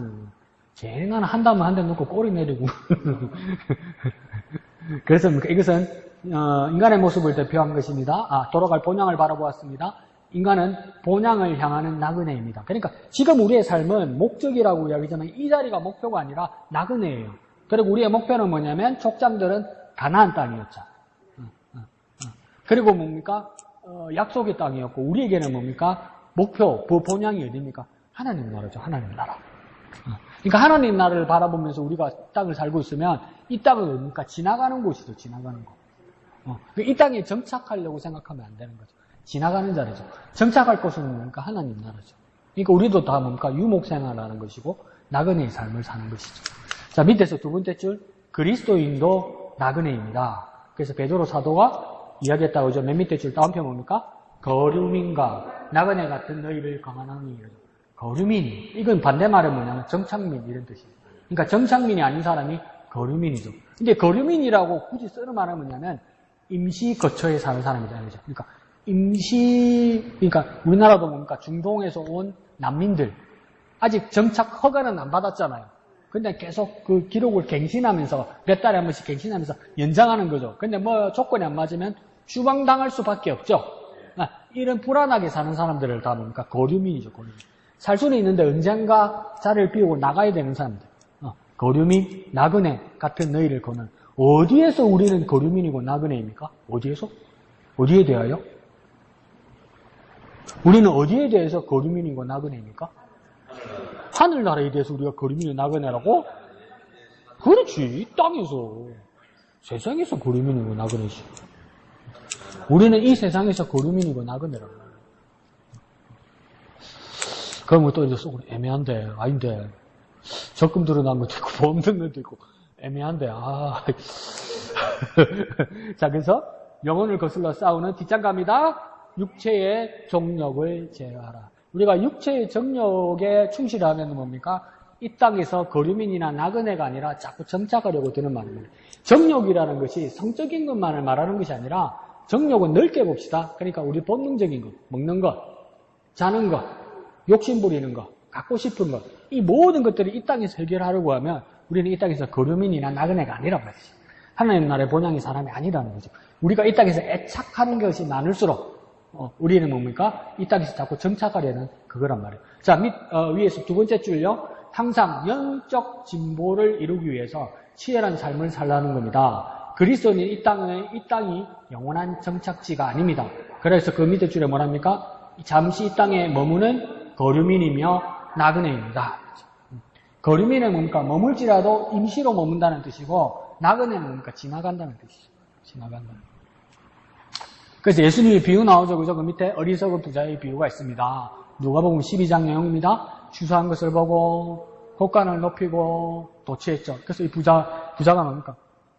제일 나는 한다면 한다 놓고 꼬리 내리고. 그래서 이것은 인간의 모습을 대표한 것입니다. 돌아갈 본향을 바라보았습니다. 인간은 본향을 향하는 나그네입니다. 그러니까 지금 우리의 삶은 목적이라고 이야기하지만 이 자리가 목표가 아니라 나그네예요. 그리고 우리의 목표는 뭐냐면 족장들은 가나안 땅이었죠. 그리고 뭡니까? 약속의 땅이었고 우리에게는 뭡니까? 목표, 본향이 어디입니까? 하나님 나라죠. 하나님 나라. 그러니까 하나님 나라를 바라보면서 우리가 땅을 살고 있으면 이 땅은 뭡니까? 지나가는 곳이죠. 지나가는 곳. 이 땅에 정착하려고 생각하면 안 되는 거죠. 지나가는 자리죠. 정착할 곳은 뭡니까? 하나님 나라죠. 그러니까 우리도 다 뭡니까? 유목생활하는 것이고 나그네의 삶을 사는 것이죠. 자, 밑에서 두 번째 줄 그리스도인도 나그네입니다. 그래서 베드로 사도가 이야기했다고 하죠. 맨 밑에 줄 다운표 뭡니까? 거류민과 나그네 같은 너희를 강한하니. 거류민, 이건 반대말은 뭐냐면 정착민 이런 뜻이에요. 그러니까 정착민이 아닌 사람이 거류민이죠. 근데 거류민이라고 굳이 쓰는 말은 뭐냐면 임시 거처에 사는 사람이잖아요. 그러니까 그러니까 우리나라도 뭡니까? 중동에서 온 난민들 아직 정착 허가는 안 받았잖아요. 근데 계속 그 기록을 갱신하면서 몇 달에 한 번씩 갱신하면서 연장하는 거죠. 근데 뭐 조건이 안 맞으면 추방당할 수밖에 없죠. 이런 불안하게 사는 사람들을 다 뭡니까? 거류민이죠. 거류민. 살 수는 있는데 언젠가 자리를 비우고 나가야 되는 사람들. 거류민, 나그네 같은 너희를 거는. 어디에서 우리는 거류민이고 나그네입니까? 어디에서? 어디에 대하여? 우리는 어디에 대해서 거류민이고 나그네입니까? 하늘나라에 대해서 우리가 거류민이고 나그네라고? 그렇지. 이 땅에서. 세상에서 거류민이고 나그네지. 우리는 이 세상에서 거류민이고 나그네라고. 그러면 또 이제 속으로 애매한데, 아닌데. 적금 들어난 것도 있고, 보험 든 것도 있고, 애매한데, 자, 그래서 영혼을 거슬러 싸우는 뒷장갑니다. 육체의 정욕을 제어하라. 우리가 육체의 정욕에 충실하면 뭡니까? 이 땅에서 거류민이나 나그네가 아니라 자꾸 정착하려고 드는 말입니다. 정욕이라는 것이 성적인 것만을 말하는 것이 아니라 정욕은 넓게 봅시다. 그러니까 우리 본능적인 것, 먹는 것, 자는 것, 욕심 부리는 것, 갖고 싶은 것, 이 모든 것들을 이 땅에서 해결하려고 하면 우리는 이 땅에서 거류민이나 나그네가 아니라고 하죠. 하나님 나라의 본향의 사람이 아니라는 거죠. 우리가 이 땅에서 애착하는 것이 많을수록 우리는 뭡니까? 이 땅에서 자꾸 정착하려는 그거란 말이에요. 자, 위에서 두 번째 줄요. 항상 영적 진보를 이루기 위해서 치열한 삶을 살라는 겁니다. 그리스도는 이 땅이 영원한 정착지가 아닙니다. 그래서 그 밑에 줄에 뭐랍니까? 잠시 이 땅에 머무는 거류민이며 나그네입니다. 거류민은 뭡니까? 머물지라도 임시로 머문다는 뜻이고, 나그네는 뭡니까? 지나간다는 뜻이죠. 지나간다. 그래서 예수님의 비유 나오죠. 그죠? 그 밑에 어리석은 부자의 비유가 있습니다. 누가복음 12장 내용입니다. 주소한 것을 보고 곡간을 높이고 도취했죠. 그래서 이 부자가 뭡니까?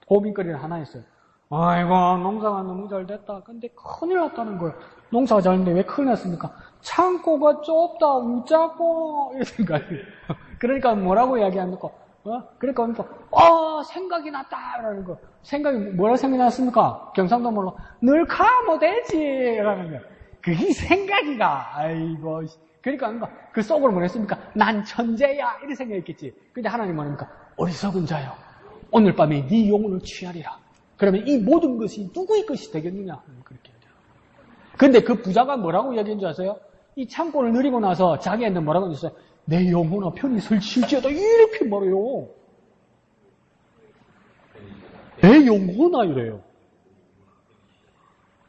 고민거리를 하나 했어요. 아이고, 농사가 너무 잘 됐다. 근데 큰일 났다는 거예요. 농사가 잘 됐는데 왜 큰일 났습니까? 창고가 좁다, 우짜고, 이러는 거예요. 그러니까 뭐라고 이야기합니까? 그러니까, 생각이 났다, 라는 거. 생각이, 뭐라고 생각이 났습니까? 경상도 말로, 늘 가면 되지, 라는 거예요. 그게 생각이가, 아이고. 그러니까, 그 속으로 뭐 했습니까? 난 천재야, 이런 생각했겠지. 근데 하나님 뭐랍니까? 어리석은 자여. 오늘 밤에 네 영혼을 취하리라. 그러면 이 모든 것이 누구의 것이 되겠느냐? 그렇게 해야 돼요. 근데 그 부자가 뭐라고 이야기한 줄 아세요? 이 창고를 누리고 나서 자기한테 뭐라고 했어요? 내 영혼아 편히 설칠지어다. 이렇게 말해요. 내 영혼아 이래요.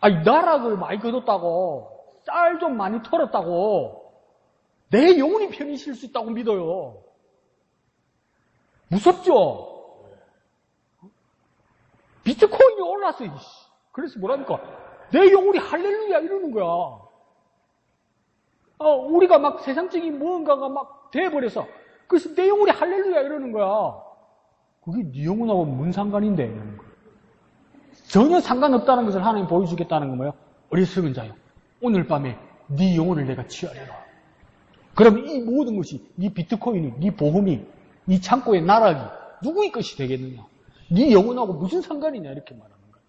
아니, 나락을 많이 거뒀다고, 쌀 좀 많이 털었다고, 내 영혼이 편히 쉴 수 있다고 믿어요. 무섭죠? 비트코인이 올랐어. 그래서 뭐랍니까? 내 영혼이 할렐루야 이러는 거야. 우리가 막 세상적인 무언가가 막 돼버려서 그래서 내 영혼이 할렐루야 이러는 거야. 그게 네 영혼하고 무슨 상관인데? 이러는 거야. 전혀 상관없다는 것을 하나님 보여주겠다는 건 뭐예요? 어리석은 자요. 오늘 밤에 네 영혼을 내가 취하리라. 그럼 이 모든 것이 네 비트코인이, 네 보험이, 네 창고의 나락이 누구의 것이 되겠느냐? 네 영혼하고 무슨 상관이냐 이렇게 말하는 거야.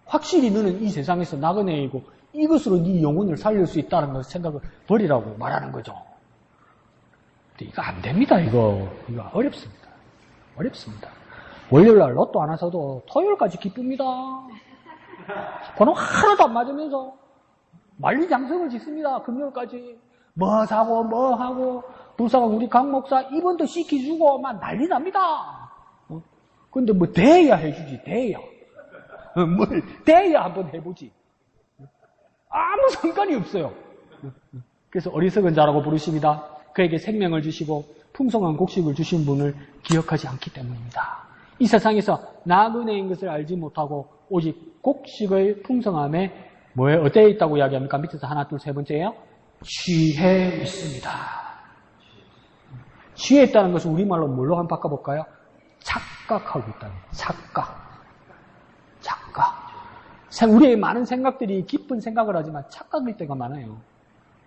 확실히 너는 이 세상에서 나그네이고 이것으로 네 영혼을 살릴 수 있다는 걸 생각을 버리라고 말하는 거죠. 근데 이거 안 됩니다. 이거 어렵습니다. 어렵습니다. 월요일날 로또 안 하셔도 토요일까지 기쁩니다. 번호 하나도 안 맞으면서 만리장성을 짓습니다. 금요일까지 뭐 사고 뭐 하고 부사가 우리 강 목사 이번도 시키주고 막 난리 납니다. 근데 뭐 돼야 해주지. 돼야 한번 해보지. 아무 상관이 없어요. 그래서 어리석은 자라고 부르십니다. 그에게 생명을 주시고 풍성한 곡식을 주신 분을 기억하지 않기 때문입니다. 이 세상에서 나그네인 것을 알지 못하고 오직 곡식의 풍성함에 뭐에 어디에 있다고 이야기합니까? 밑에서 하나, 둘, 세 번째예요. 취해 있습니다. 취해 있다는 것을 우리말로 뭘로 한번 바꿔볼까요? 착각하고 있다는 거예요. 착각. 우리의 많은 생각들이 깊은 생각을 하지만 착각일 때가 많아요.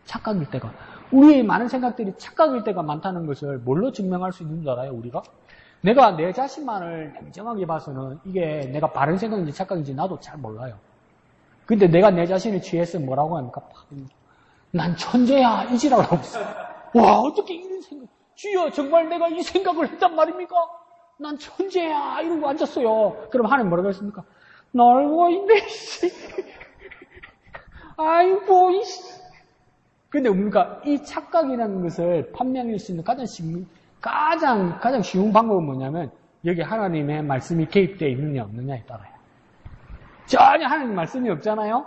착각일 때가. 우리의 많은 생각들이 착각일 때가 많다는 것을 뭘로 증명할 수 있는 줄 알아요, 우리가? 내가 내 자신만을 냉정하게 봐서는 이게 내가 바른 생각인지 착각인지 나도 잘 몰라요. 근데 내가 내 자신을 취했으면 뭐라고 합니까? 난 천재야, 이지라고 했어요. 와, 어떻게 이런 생각, 주여, 정말 내가 이 생각을 했단 말입니까? 난 천재야, 이러고 앉았어요. 그럼 하나님 뭐라고 했습니까? 놀고 있네, 씨. 아이고, 이씨. 근데 뭡니까? 이 착각이라는 것을 판명할 수 있는 가장 쉬운 방법은 뭐냐면, 여기 하나님의 말씀이 개입되어 있느냐, 없느냐에 따라요. 전혀 하나님 말씀이 없잖아요?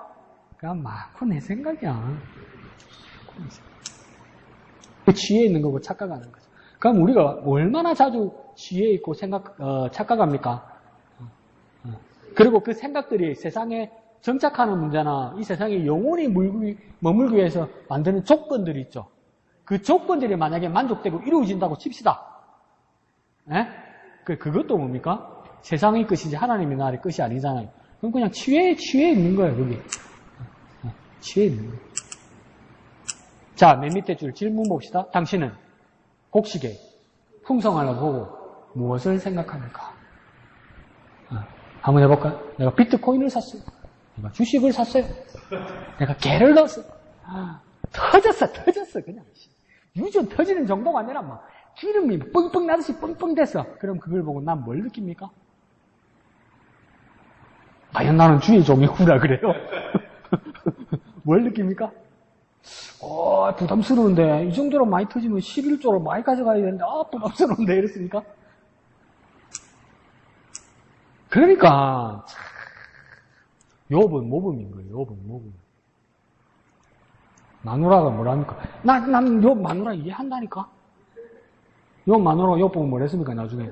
그냥 많고 내 생각이야. 지혜 있는 거고 착각하는 거죠. 그럼 우리가 얼마나 자주 지혜 있고 착각합니까? 그리고 그 생각들이 세상에 정착하는 문제나 이 세상에 영원히 머물기 위해서 만드는 조건들이 있죠. 그 조건들이 만약에 만족되고 이루어진다고 칩시다. 예? 그것도 뭡니까? 세상의 것이지 하나님의 나라의 것이 아니잖아요. 그럼 그냥 취해 있는 거예요, 여기. 취해 있는 거예요. 자, 맨 밑에 줄 질문 봅시다. 당신은 곡식의 풍성함을 보고 무엇을 생각합니까? 한번 해볼까요? 내가 비트코인을 샀어요. 내가 주식을 샀어요. 내가 개를 넣었어요. 터졌어, 그냥. 유전 터지는 정도가 아니라 막 기름이 뻥뻥 나듯이 뻥뻥 됐어. 그럼 그걸 보고 난 뭘 느낍니까? 과연 나는 주의 종이구나 그래요? 뭘 느낍니까? 부담스러운데 이 정도로 많이 터지면 11조로 많이 가져가야 되는데 부담스러운데 이랬습니까? 그러니까 욥은 모범인 거예요. 모범. 마누라가 뭐랍니까? 난 욥 마누라 이해한다니까? 욥 마누라가 욥 보고 뭐랬습니까? 나중에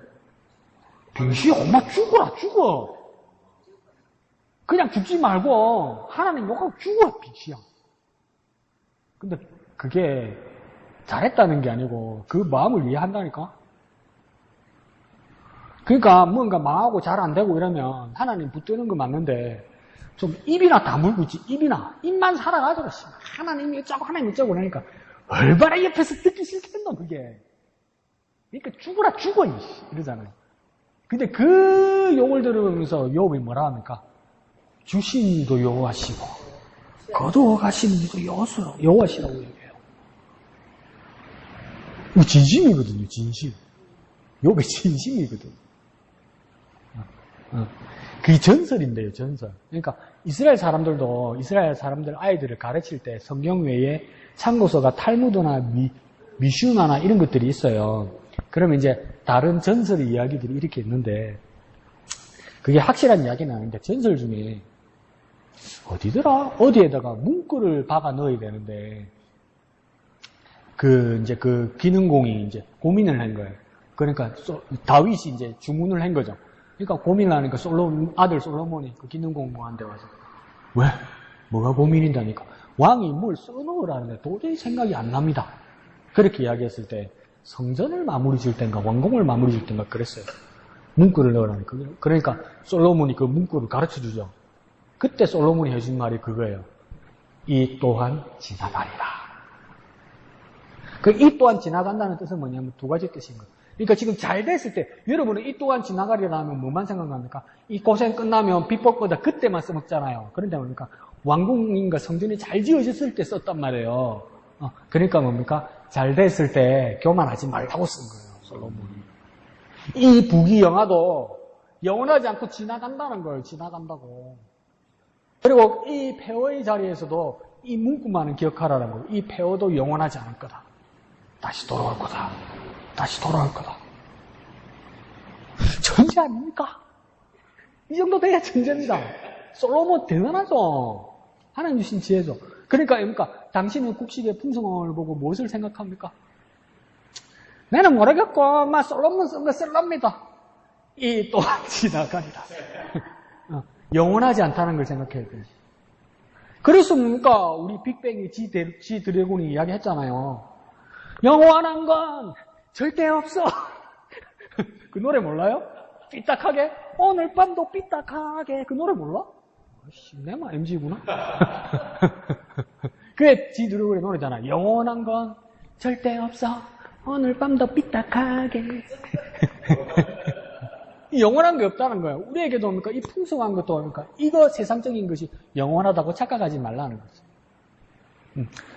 빙시야, 엄마 죽어라, 죽어. 그냥 죽지 말고 하나님 욕하고 죽어, 빙시야. 근데 그게 잘했다는 게 아니고 그 마음을 이해한다니까. 그러니까 뭔가 망하고 잘 안 되고 이러면 하나님 붙드는 거 맞는데 좀 입이나 다물고 있지. 입만 살아가지고 하나님 어쩌고 하나님 어쩌고 그러니까 얼마나 옆에서 듣기 싫겠노 그게. 그러니까 죽어라 죽어 이러잖아요. 근데 그 욕을 들으면서 욥이 뭐라 합니까? 주신이도 여호와시고 거두어가시는 이도 여호와시라고 얘기해요. 이거 진심이거든요. 진심. 욥의 진심이거든요. 그게 전설인데요. 전설. 그러니까 이스라엘 사람들 아이들을 가르칠 때 성경 외에 참고서가 탈무드나 미슈나나 이런 것들이 있어요. 그러면 이제 다른 전설 이야기들이 이렇게 있는데 그게 확실한 이야기는 아닌데 전설 중에 어디더라? 어디에다가 문구를 박아 넣어야 되는데 그 기능공이 이제 고민을 한 거예요. 그러니까 다윗이 이제 주문을 한 거죠. 그러니까 고민을 하니까 아들 솔로몬이 그 기능공무한테 와서 왜? 뭐가 고민인다니까? 왕이 뭘 써넣으라는데 도저히 생각이 안 납니다. 그렇게 이야기했을 때 성전을 마무리 질 땐가 왕궁을 마무리 질 땐가 그랬어요. 문구를 넣으라니까. 그러니까 솔로몬이 그 문구를 가르쳐 주죠. 그때 솔로몬이 해준 말이 그거예요. 이 또한 지나가리라. 그 이 또한 지나간다는 뜻은 뭐냐면 두 가지 뜻인 거예요. 그러니까 지금 잘 됐을 때 여러분은 이 또한 지나가리라 하면 뭐만 생각합니까? 이 고생 끝나면 비법보다 그때만 써먹잖아요. 그런데 뭡니까? 왕궁인가 성전이 잘 지어졌을 때 썼단 말이에요. 그러니까 뭡니까? 잘 됐을 때 교만하지 말라고 쓴 거예요. 솔로몬이. 이 부귀영화도 영원하지 않고 지나간다는 걸 지나간다고. 그리고 이 폐허의 자리에서도 이 문구만은 기억하라는 거예요. 이 폐허도 영원하지 않을 거다. 다시 돌아올 거다. 다시 돌아올 거다. 천재 아닙니까? 이 정도 돼야 천재입니다. 솔로몬 대단하죠. 하나님 주신 지혜죠. 그러니까 당신은 국식의 풍성함을 보고 무엇을 생각합니까? 나는 모르겠고 솔로몬 쓴 거 쓸랍니다. 이 또한 지나가리라. 영원하지 않다는 걸 생각해야 돼요. 그래서 뭡니까? 우리 빅뱅이 지 드래곤이 이야기했잖아요. 영원한 건 절대 없어. 그 노래 몰라요? 삐딱하게? 오늘 밤도 삐딱하게. 그 노래 몰라? 아이씨, 내만 MG구나. 그게 지 드래곤의 노래잖아. 영원한 건 절대 없어. 오늘 밤도 삐딱하게. 영원한 게 없다는 거예요. 우리에게도 뭡니까? 이 풍성한 것도 뭡니까? 이거 세상적인 것이 영원하다고 착각하지 말라는 거죠.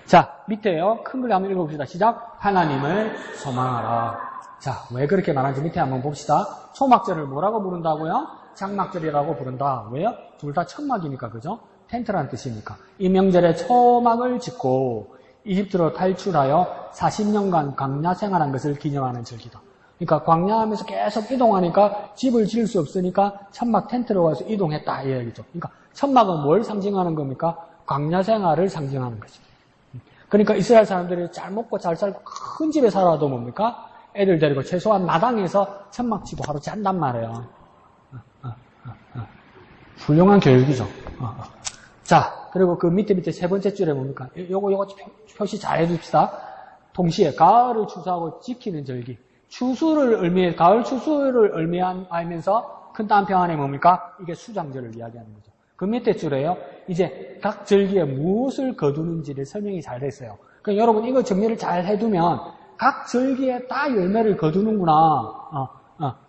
자, 밑에요. 큰 글 한번 읽어봅시다. 시작. 하나님을 소망하라. 자, 왜 그렇게 말하는지 밑에 한번 봅시다. 초막절을 뭐라고 부른다고요? 장막절이라고 부른다. 왜요? 둘 다 천막이니까, 그죠? 텐트라는 뜻이니까. 이 명절에 초막을 짓고 이집트로 탈출하여 40년간 광야 생활한 것을 기념하는 절기다. 그러니까 광야하면서 계속 이동하니까 집을 지을 수 없으니까 천막 텐트로 가서 이동했다 이 얘기죠. 그러니까 천막은 뭘 상징하는 겁니까? 광야 생활을 상징하는 거죠. 그러니까 이스라엘 사람들이 잘 먹고 잘 살고 큰 집에 살아도 뭡니까? 애들 데리고 최소한 마당에서 천막 치고 하루 잔단 말이에요. 훌륭한 교육이죠. 자, 그리고 그 밑에 세 번째 줄에 뭡니까? 요거 표시 잘 해줍시다. 동시에 가을을 추수하고 지키는 절기. 가을 추수를 의미하면서 큰 따옴표 안에 뭡니까? 이게 수장절을 이야기하는 거죠. 그 밑에 줄에요. 이제 각 절기에 무엇을 거두는지를 설명이 잘 됐어요. 그러니까 여러분 이거 정리를 잘 해두면 각 절기에 다 열매를 거두는구나.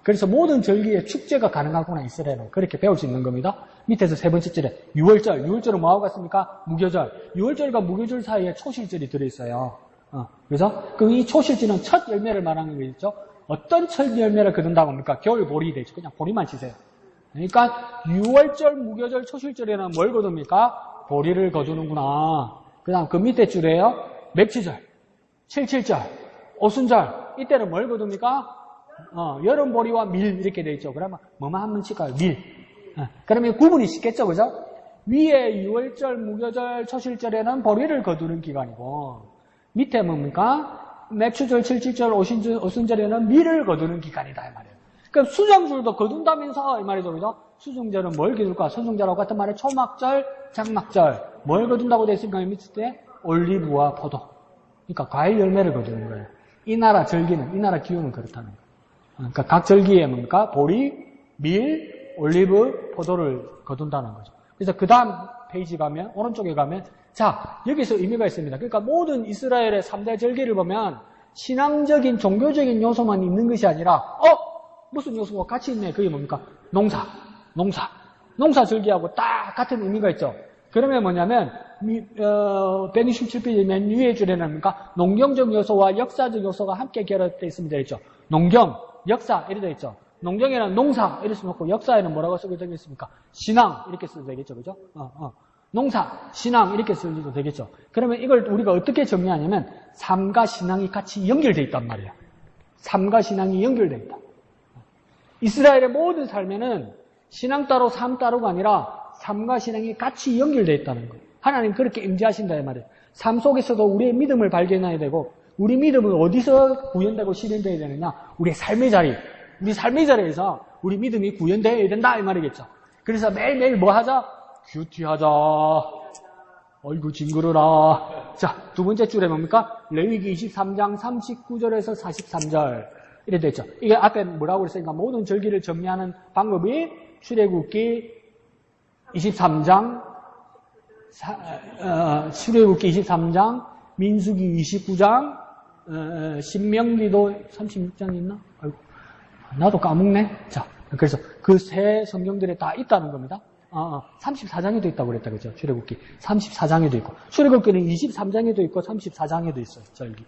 그래서 모든 절기에 축제가 가능하구나 이스라엘은. 그렇게 배울 수 있는 겁니다. 밑에서 세 번째 줄에 6월절은 뭐하고 같습니까? 무교절. 6월절과 무교절 사이에 초실절이 들어있어요. 그래서 이 초실절은 첫 열매를 말하는 거겠죠. 어떤 첫 열매를 거둔다고 합니까? 겨울 보리 되죠. 그냥 보리만 치세요. 그러니까 6월절, 무교절, 초실절에는 뭘 거둡니까? 보리를 거두는구나. 그 다음 그 밑에 줄에요. 맥추절, 칠칠절, 오순절. 이때는 뭘 거둡니까? 여름 보리와 밀 이렇게 돼 있죠. 그러면 뭐만 한번 칠까요? 밀. 그러면 구분이 쉽겠죠, 그죠? 위에 6월절, 무교절, 초실절에는 보리를 거두는 기간이고 밑에 뭡니까? 맥추절, 칠칠절, 오순절에는 밀을 거두는 기간이다 이 말이에요. 그럼 수정절도 거둔다면서 이 말이죠. 그죠? 수정절은 뭘 기둘까? 수정절하고 같은 말에 초막절, 장막절. 뭘 거둔다고 되어 있으니까 밑에 때 올리브와 포도. 그러니까 과일 열매를 거두는 거예요. 이 나라 절기는, 이 나라 기후는 그렇다는 거예요. 그러니까 각 절기에 뭡니까? 보리, 밀, 올리브, 포도를 거둔다는 거죠. 그래서 그 다음 페이지 가면, 오른쪽에 가면, 자, 여기서 의미가 있습니다. 그러니까 모든 이스라엘의 3대 절기를 보면 신앙적인, 종교적인 요소만 있는 것이 아니라, 무슨 요소가 같이 있네. 그게 뭡니까? 농사 절기하고 딱 같은 의미가 있죠. 그러면 뭐냐면, 167페이지 맨 위에 줄에는 뭡니까? 농경적 요소와 역사적 요소가 함께 결합되어 있으면 되겠죠. 농경, 역사, 이렇게 되어 있죠. 농경에는 농사, 이렇게 써놓고, 역사에는 뭐라고 쓰게 되겠습니까? 신앙, 이렇게 써도 되겠죠. 그죠? 농사, 신앙, 이렇게 써도 되겠죠. 그러면 이걸 우리가 어떻게 정리하냐면, 삶과 신앙이 같이 연결되어 있단 말이에요. 삶과 신앙이 연결되어 있다. 이스라엘의 모든 삶에는 신앙 따로 삶 따로가 아니라 삶과 신앙이 같이 연결되어 있다는 거예요. 하나님 그렇게 임재하신다 이 말이에요. 삶 속에서도 우리의 믿음을 발견해야 되고 우리 믿음은 어디서 구현되고 실현되어야 되느냐? 우리의 삶의 자리. 우리 삶의 자리에서 우리 믿음이 구현되어야 된다 이 말이겠죠. 그래서 매일매일 뭐 하자? 큐티하자. 어이구 징그러라. 자, 두 번째 줄에 뭡니까? 레위기 23장 39절에서 43절. 이래 됐죠. 이게 앞에 뭐라고 그랬으니까 모든 절기를 정리하는 방법이 출애굽기 23장, 출애굽기 23장, 민수기 29장, 신명기도 36장 있나? 아이고, 나도 까먹네. 자, 그래서 그 세 성경들에 다 있다는 겁니다. 34장에도 있다고 그랬다, 그죠? 출애굽기 34장에도 있고, 출애굽기는 23장에도 있고 34장에도 있어요. 절기.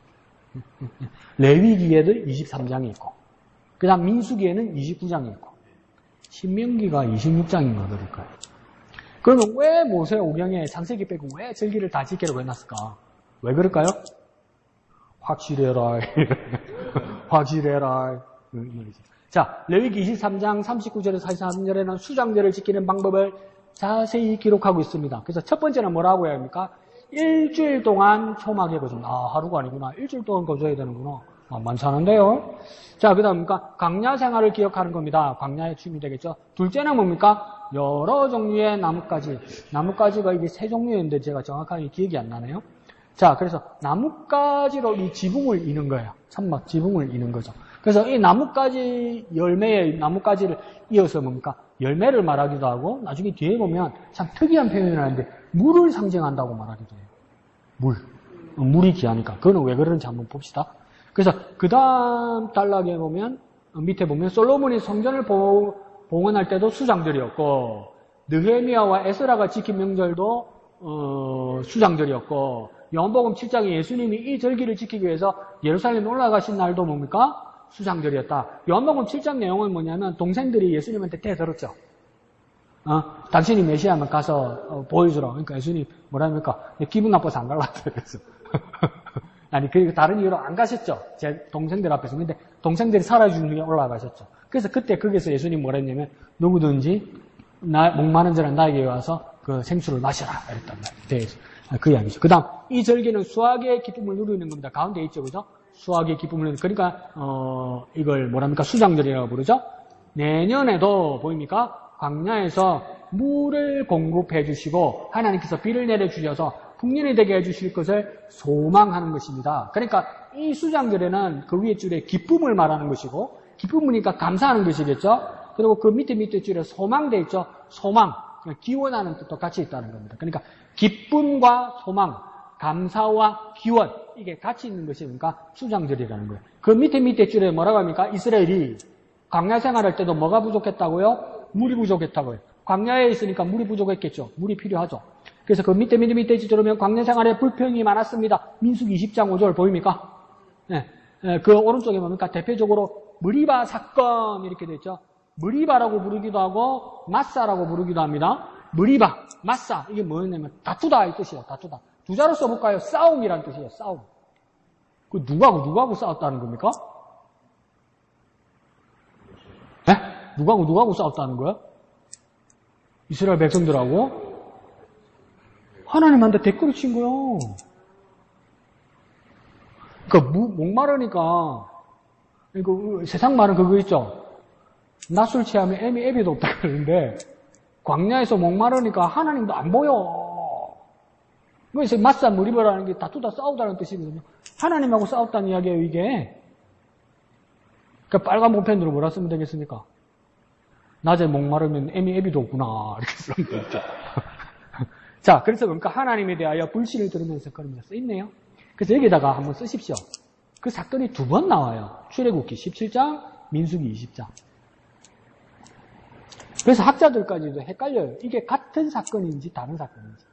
레위기에도 23장이 있고, 그 다음 민수기에는 29장이 있고, 신명기가 26장인가 그럴까요? 그러면 왜 모세 오경에 창세기 빼고 왜 절기를 다 지키라고 해놨을까? 왜 그럴까요? 확실해라. 확실해라. 자, 레위기 23장 39절에서 43절에는 수장절을 지키는 방법을 자세히 기록하고 있습니다. 그래서 첫 번째는 뭐라고 해야 합니까? 일주일 동안 초막에 거둔다. 하루가 아니구나. 일주일 동안 거둬야 되는구나. 많지 않은데요. 자, 그 다음 뭡니까? 광야 생활을 기억하는 겁니다. 광야의 춤이 되겠죠. 둘째는 뭡니까? 여러 종류의 나뭇가지. 나뭇가지가 이게 세 종류였는데 제가 정확하게 기억이 안 나네요. 자, 그래서 나뭇가지로 이 지붕을 이는 거예요. 천막 지붕을 이는 거죠. 그래서 이 나뭇가지 열매의 나뭇가지를 이어서 뭡니까? 열매를 말하기도 하고 나중에 뒤에 보면 참 특이한 표현을 하는데 물을 상징한다고 말하기도 해요. 물이 귀하니까. 그거는 왜 그러는지 한번 봅시다. 그래서 그 다음 단락에 보면 밑에 보면 솔로몬이 성전을 봉헌할 때도 수장절이었고 느헤미야와 에스라가 지킨 명절도 수장절이었고 요한복음 7장에 예수님이 이 절기를 지키기 위해서 예루살렘에 올라가신 날도 뭡니까? 수장절이었다. 요한복음 7장 내용은 뭐냐면 동생들이 예수님한테 대들었죠. 당신이 메시아면 가서 보여주라. 그러니까 예수님 뭐랍니까? 기분 나빠서 안 갈라 그랬어. 아니 그리고 다른 이유로 안 가셨죠. 제 동생들 앞에서. 근데 동생들이 사라진 후에 올라가셨죠. 그래서 그때 거기서 예수님 뭐라 했냐면 누구든지 목마른 자는 나에게 와서 그 생수를 마셔라 이랬단 말이에요. 그 이야기죠. 그 다음 이 절기는 수확의 기쁨을 누리는 겁니다. 가운데 있죠. 그죠? 수확의 기쁨을 누리는 그러니까 이걸 뭐랍니까? 수장절이라고 부르죠. 내년에도 보입니까? 광야에서 물을 공급해 주시고 하나님께서 비를 내려주셔서 풍년이 되게 해주실 것을 소망하는 것입니다. 그러니까 이 수장절에는 그 위에 줄에 기쁨을 말하는 것이고 기쁨이니까 감사하는 것이겠죠. 그리고 그 밑에 줄에 소망돼 있죠. 소망, 기원하는 뜻도 같이 있다는 겁니다. 그러니까 기쁨과 소망, 감사와 기원 이게 같이 있는 것이 그러니까 수장절이라는 거예요. 그 밑에 줄에 뭐라고 합니까? 이스라엘이 광야 생활할 때도 뭐가 부족했다고요? 물이 부족했다고요. 광야에 있으니까 물이 부족했겠죠. 물이 필요하죠. 그래서 그 밑에 들으면 광야 생활에 불평이 많았습니다. 민수기 20장 5절 보입니까? 네. 그 오른쪽에 뭡니까? 대표적으로 무리바 사건 이렇게 됐죠. 무리바라고 부르기도 하고 마사라고 부르기도 합니다. 무리바, 마사 이게 뭐였냐면 다투다 이 뜻이에요. 다투다. 두 자로 써볼까요? 싸움이란 뜻이에요. 싸움. 그 누구하고 싸웠다는 겁니까? 네? 누구하고 싸웠다는 거야? 이스라엘 백성들하고? 하나님한테 댓글을 친 거요. 그러니까 목마르니까 이거 세상 말은 그거 있죠. 낮술 취하면 애비도 없다 그러는데 광야에서 목마르니까 하나님도 안 보여. 그래서 맞사 무리버라는 게 다투다 싸우다는 뜻이거든요. 하나님하고 싸웠다는 이야기예요, 이게. 그러니까 빨간 볼펜으로 뭐라 쓰면 되겠습니까? 낮에 목마르면 애비도 없구나. 이렇게 쓰면 되겠죠. 자, 그래서 그러니까 하나님에 대하여 불신을 들으면서 그러면서 써있네요. 그래서 여기다가 한번 쓰십시오. 그 사건이 2번 나와요. 출애굽기 17장, 민수기 20장. 그래서 학자들까지도 헷갈려요. 이게 같은 사건인지 다른 사건인지.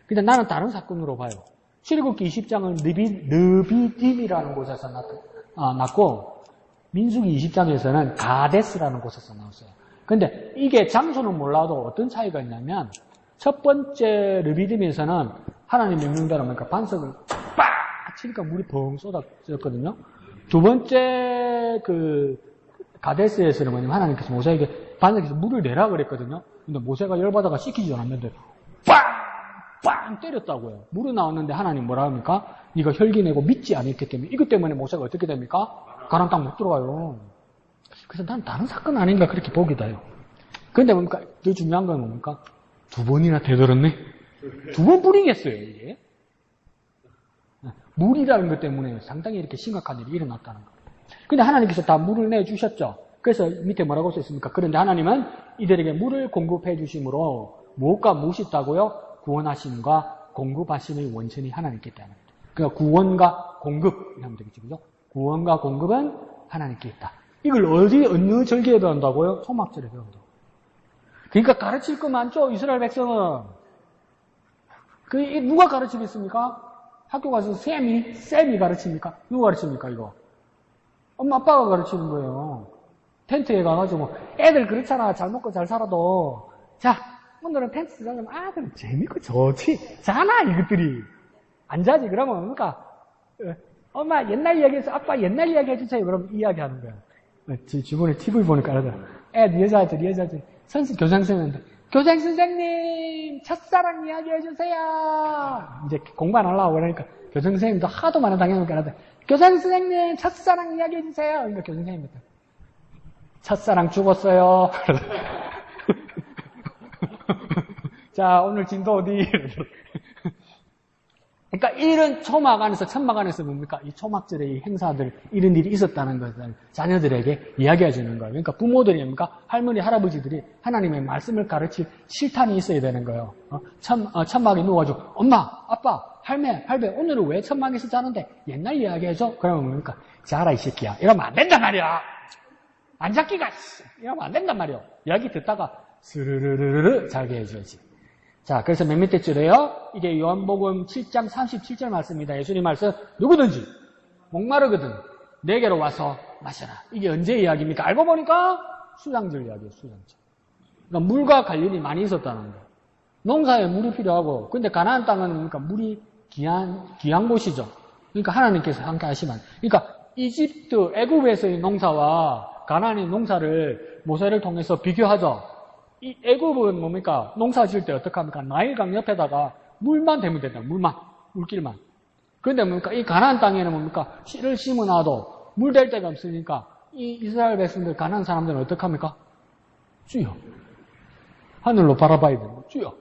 근데 나는 다른 사건으로 봐요. 출애굽기 20장은 느비딤이라는 곳에서 났고 민수기 20장에서는 가데스라는 곳에서 나왔어요. 근데 이게 장소는 몰라도 어떤 차이가 있냐면 첫 번째 느비딤에서는 하나님 명령대로 그러니까 반석을 빡 치니까 물이 벙 쏟아졌거든요. 두 번째 그 가데스에서는 뭐냐면 하나님께서 모세에게 반석에서 물을 내라 그랬거든요. 근데 모세가 열받아가 씻기지 않았는데 빵 때렸다고요. 물이 나왔는데 하나님 뭐라 합니까? 네가 혈기 내고 믿지 않았기 때문에 이것 때문에 모세가 어떻게 됩니까? 가나안 땅 못 들어가요. 그래서 난 다른 사건 아닌가 그렇게 보기도 해요. 근데 뭡니까? 더 중요한 건 뭡니까? 2번이나 되돌았네. 2번 뿌리겠어요, 이게. 물이라는 것 때문에 상당히 이렇게 심각한 일이 일어났다는 거예요. 근데 하나님께서 다 물을 내주셨죠. 그래서 밑에 뭐라고 써있습니까? 그런데 하나님은 이들에게 물을 공급해 주심으로 무엇과 무엇이 있다고요? 구원하심과 공급하심의 원천이 하나님께 있다는 거예요. 그러니까 구원과 공급, 이라면 되겠죠. 그죠? 구원과 공급은 하나님께 있다. 이걸 어느 절기에 배운다고요? 초막절에 배운다고. 그러니까 가르칠 거 많죠? 이스라엘 백성은. 누가 가르치겠습니까? 학교 가서 쌤이 가르칩니까? 누가 가르칩니까, 이거? 엄마, 아빠가 가르치는 거예요. 텐트에 가가지고, 애들 그렇잖아. 잘 먹고 잘 살아도. 자, 오늘은 텐트 자면 아들 재밌고 좋지. 자나, 이것들이. 안 자지. 그러면 뭡니까? 엄마, 옛날 이야기해서 아빠 옛날 이야기 해주세요. 그럼 이야기하는 거야. 주변에 TV 보니까 알아요. 여자애들. 교장선생님한테. 교장선생님, 첫사랑 이야기 해주세요. 이제 공부 안 하려고 그러니까 교장선생님도 하도 많이 당해놓으니까 알아요. 교장선생님, 첫사랑 이야기 해주세요. 그러니까 교장선생님한테. 첫사랑 죽었어요. 자, 오늘 진도 어디? 그러니까 이런 초막 안에서, 천막 안에서 뭡니까? 이 초막절의 이 행사들, 이런 일이 있었다는 것을 자녀들에게 이야기해 주는 거예요. 그러니까 부모들이 뭡니까? 할머니, 할아버지들이 하나님의 말씀을 가르칠 실탄이 있어야 되는 거예요. 천막에 누워가지고, 엄마, 아빠, 할매, 오늘은 왜 천막에서 자는데? 옛날 이야기 해줘? 그러면 뭡니까? 자라, 이 새끼야. 이러면 안 된단 말이야. 안 잡기가, 이러면 안 된단 말이야. 이야기 듣다가, 스르르르르 자게 해줘야지. 자, 그래서 맨 밑에 줄에요. 이게 요한복음 7장 37절 말씀입니다. 예수님 말씀, 누구든지 목마르거든 내게로 와서 마셔라. 이게 언제 이야기입니까? 알고 보니까 수장절 이야기예요, 수장절. 그러니까 물과 관련이 많이 있었다는 거예요. 농사에 물이 필요하고, 근데 가나안 땅은 그러니까 물이 귀한 곳이죠. 그러니까 하나님께서 함께 하시면. 그러니까 이집트, 애굽에서의 농사와 가나안의 농사를 모세를 통해서 비교하죠. 이 애굽은 뭡니까? 농사 지을 때 어떻게 합니까? 나일강 옆에다가 물만 대면 된다. 물길만. 그런데 뭡니까? 이 가나안 땅에는 뭡니까? 씨를 심어놔도 물 댈 데가 없으니까 이 이스라엘 백성들, 가나안 사람들은 어떻게 합니까? 주여. 하늘로 바라봐야 돼요. 주여.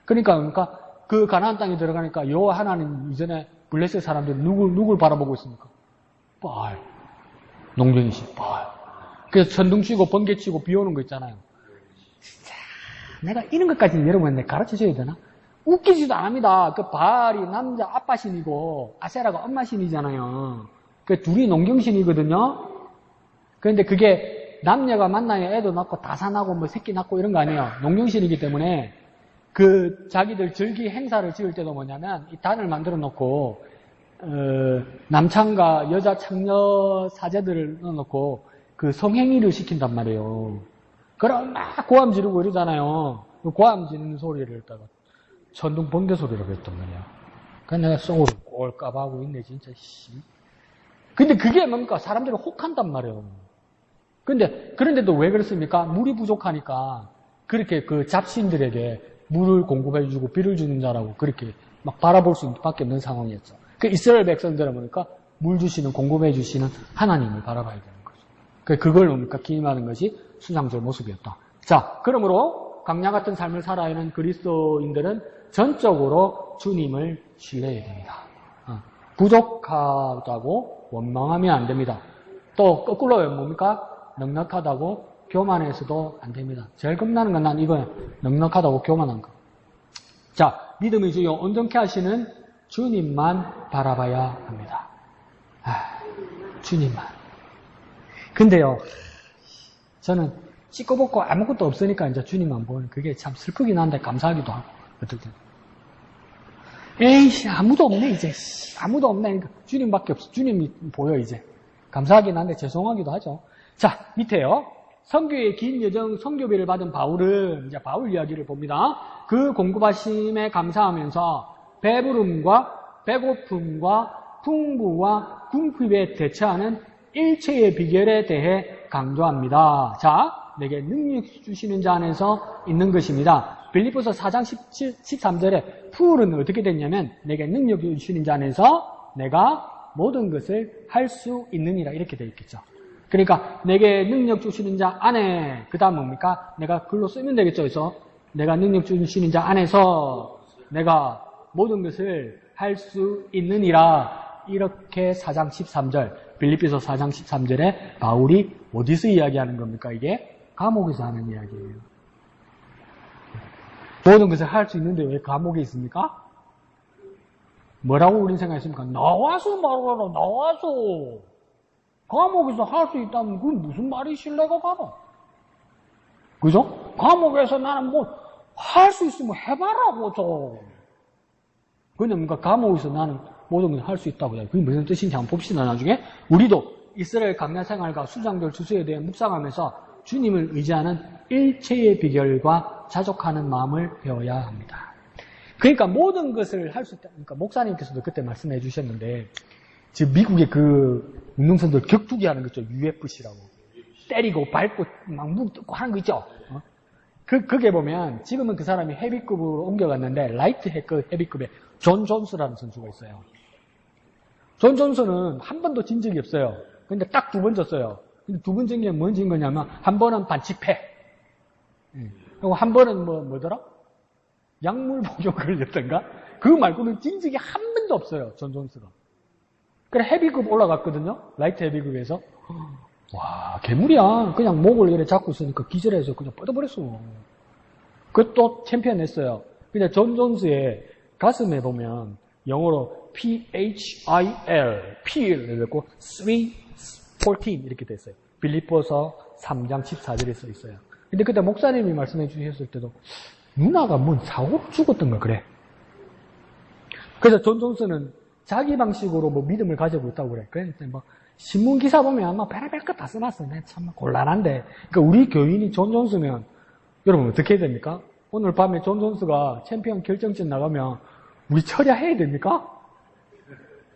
그러니까 뭡니까? 그 가나안 땅에 들어가니까 여호와 하나님 이전에 블레셋 사람들이 누굴 바라보고 있습니까? 바알. 농경이시 바알. 그래서 천둥 치고 번개 치고 비 오는 거 있잖아요. 내가 이런 것까지 여러분한테 가르쳐줘야 되나? 웃기지도 않습니다. 그 바알이 남자 아빠 신이고 아세라가 엄마 신이잖아요. 그 둘이 농경신이거든요. 그런데 그게 남녀가 만나야 애도 낳고 다산하고 뭐 새끼 낳고 이런 거 아니에요. 농경신이기 때문에 그 자기들 절기 행사를 지을 때도 뭐냐면 이 단을 만들어 놓고 남창과 여자 창녀 사제들을 넣어놓고 그 성행위를 시킨단 말이에요. 그럼 막 고함 지르고 이러잖아요. 그 고함 지르는 소리를 했다가 천둥 번개 소리라고 했단 말이야. 그래서 내가 속으로 꼴까봐하고 있네, 진짜, 씨. 근데 그게 뭡니까? 사람들을 혹한단 말이에요. 그런데도 왜 그렇습니까? 물이 부족하니까 그렇게 그 잡신들에게 물을 공급해주고 비를 주는 자라고 그렇게 막 바라볼 수밖에 없는 상황이었죠. 그 이스라엘 백성들은 뭡니까? 물 주시는, 공급해주시는 하나님을 바라봐야 되는 거죠. 그걸 뭡니까? 기임하는 것이 수상자의 모습이었다. 자, 그러므로 강야 같은 삶을 살아야 하는 그리스도인들은 전적으로 주님을 신뢰해야 됩니다. 부족하다고 원망하면 안 됩니다. 또 거꾸로 뭡니까? 넉넉하다고 교만해서도 안 됩니다. 제일 겁나는 건 난 이거예요. 넉넉하다고 교만한 거. 자, 믿음의 주요 온전케 하시는 주님만 바라봐야 합니다. 주님만. 근데요, 저는 찍고 벗고 아무것도 없으니까 이제 주님만 보는 그게 참 슬프긴 한데 감사하기도 하고, 어떨 때. 에이씨, 아무도 없네, 이제. 아무도 없네. 그러니까 주님밖에 없어. 주님이 보여, 이제. 감사하긴 한데 죄송하기도 하죠. 자, 밑에요. 선교의 긴 여정, 선교비를 받은 바울은, 이제 바울 이야기를 봅니다. 그 공급하심에 감사하면서 배부름과 배고픔과 풍부와 궁핍에 대처하는 일체의 비결에 대해 강조합니다. 자, 내게 능력 주시는 자 안에서 있는 것입니다. 빌립보서 4장 13절에 풀은 어떻게 됐냐면 내게 능력 주시는 자 안에서 내가 모든 것을 할 수 있느니라 이렇게 되어 있겠죠. 그러니까 내게 능력 주시는 자 안에 그 다음 뭡니까? 내가 글로 쓰면 되겠죠. 그래서 내가 능력 주시는 자 안에서 내가 모든 것을 할 수 있느니라 이렇게 4장 13절 빌립보서 4장 13절에 바울이 어디서 이야기하는 겁니까? 이게 감옥에서 하는 이야기예요. 모든 것을 할 수 있는데 왜 감옥에 있습니까? 뭐라고 우린 생각했습니까? 나와서 말하라, 나와서. 감옥에서 할 수 있다면 그건 무슨 말이 신뢰가 가나? 그죠? 감옥에서 나는 뭐 할 수 있으면 해봐라고 좀. 그러니까 감옥에서 나는 모든 걸 할 수 있다고 해요. 그게 무슨 뜻인지 한번 봅시다, 나중에. 우리도 이스라엘 강야 생활과 수장들 주수에 대해 묵상하면서 주님을 의지하는 일체의 비결과 자족하는 마음을 배워야 합니다. 그러니까 모든 것을 할 수 있다. 그러니까 목사님께서도 그때 말씀해 주셨는데, 지금 미국의 그 운동선수들 격투기 하는 거 있죠. UFC라고. 때리고 밟고 막 묵고 하는 거 있죠. 그게 보면 지금은 그 사람이 헤비급으로 옮겨갔는데 라이트 헤비급에 존 존스라는 선수가 있어요. 존 존스는 한 번도 진 적이 없어요. 근데 딱 2번 졌어요. 근데 2번 진 게 뭔 진 거냐면 한 번은 반칙패. 그리고 한 번은 뭐더라? 약물 복용 걸렸던가? 그거 말고는 진 적이 한 번도 없어요. 존 존스가. 그래 헤비급 올라갔거든요. 라이트 헤비급에서. 와 괴물이야. 그냥 목을 이렇게 잡고 있으니까 기절해서 그냥 뻗어버렸어. 그것도 챔피언 했어요. 근데 존 존스의 가슴에 보면 영어로 PHIL, P를 내렸고 3:14 이렇게 됐어요. 빌립보서 3장 14절에 써 있어요. 근데 그때 목사님이 말씀해 주셨을 때도 누나가 뭔 사고로 죽었던가 그래. 그래서 존 존스는 자기 방식으로 뭐 믿음을 가지고 있다고 그래. 그래서 뭐 신문 기사 보면 아마 별의별 것 다 써놨어. 참 곤란한데. 그러니까 우리 교인이 존 존스면 여러분 어떻게 해야 됩니까? 오늘 밤에 존 존스가 챔피언 결정전 나가면 우리 처리해야 됩니까?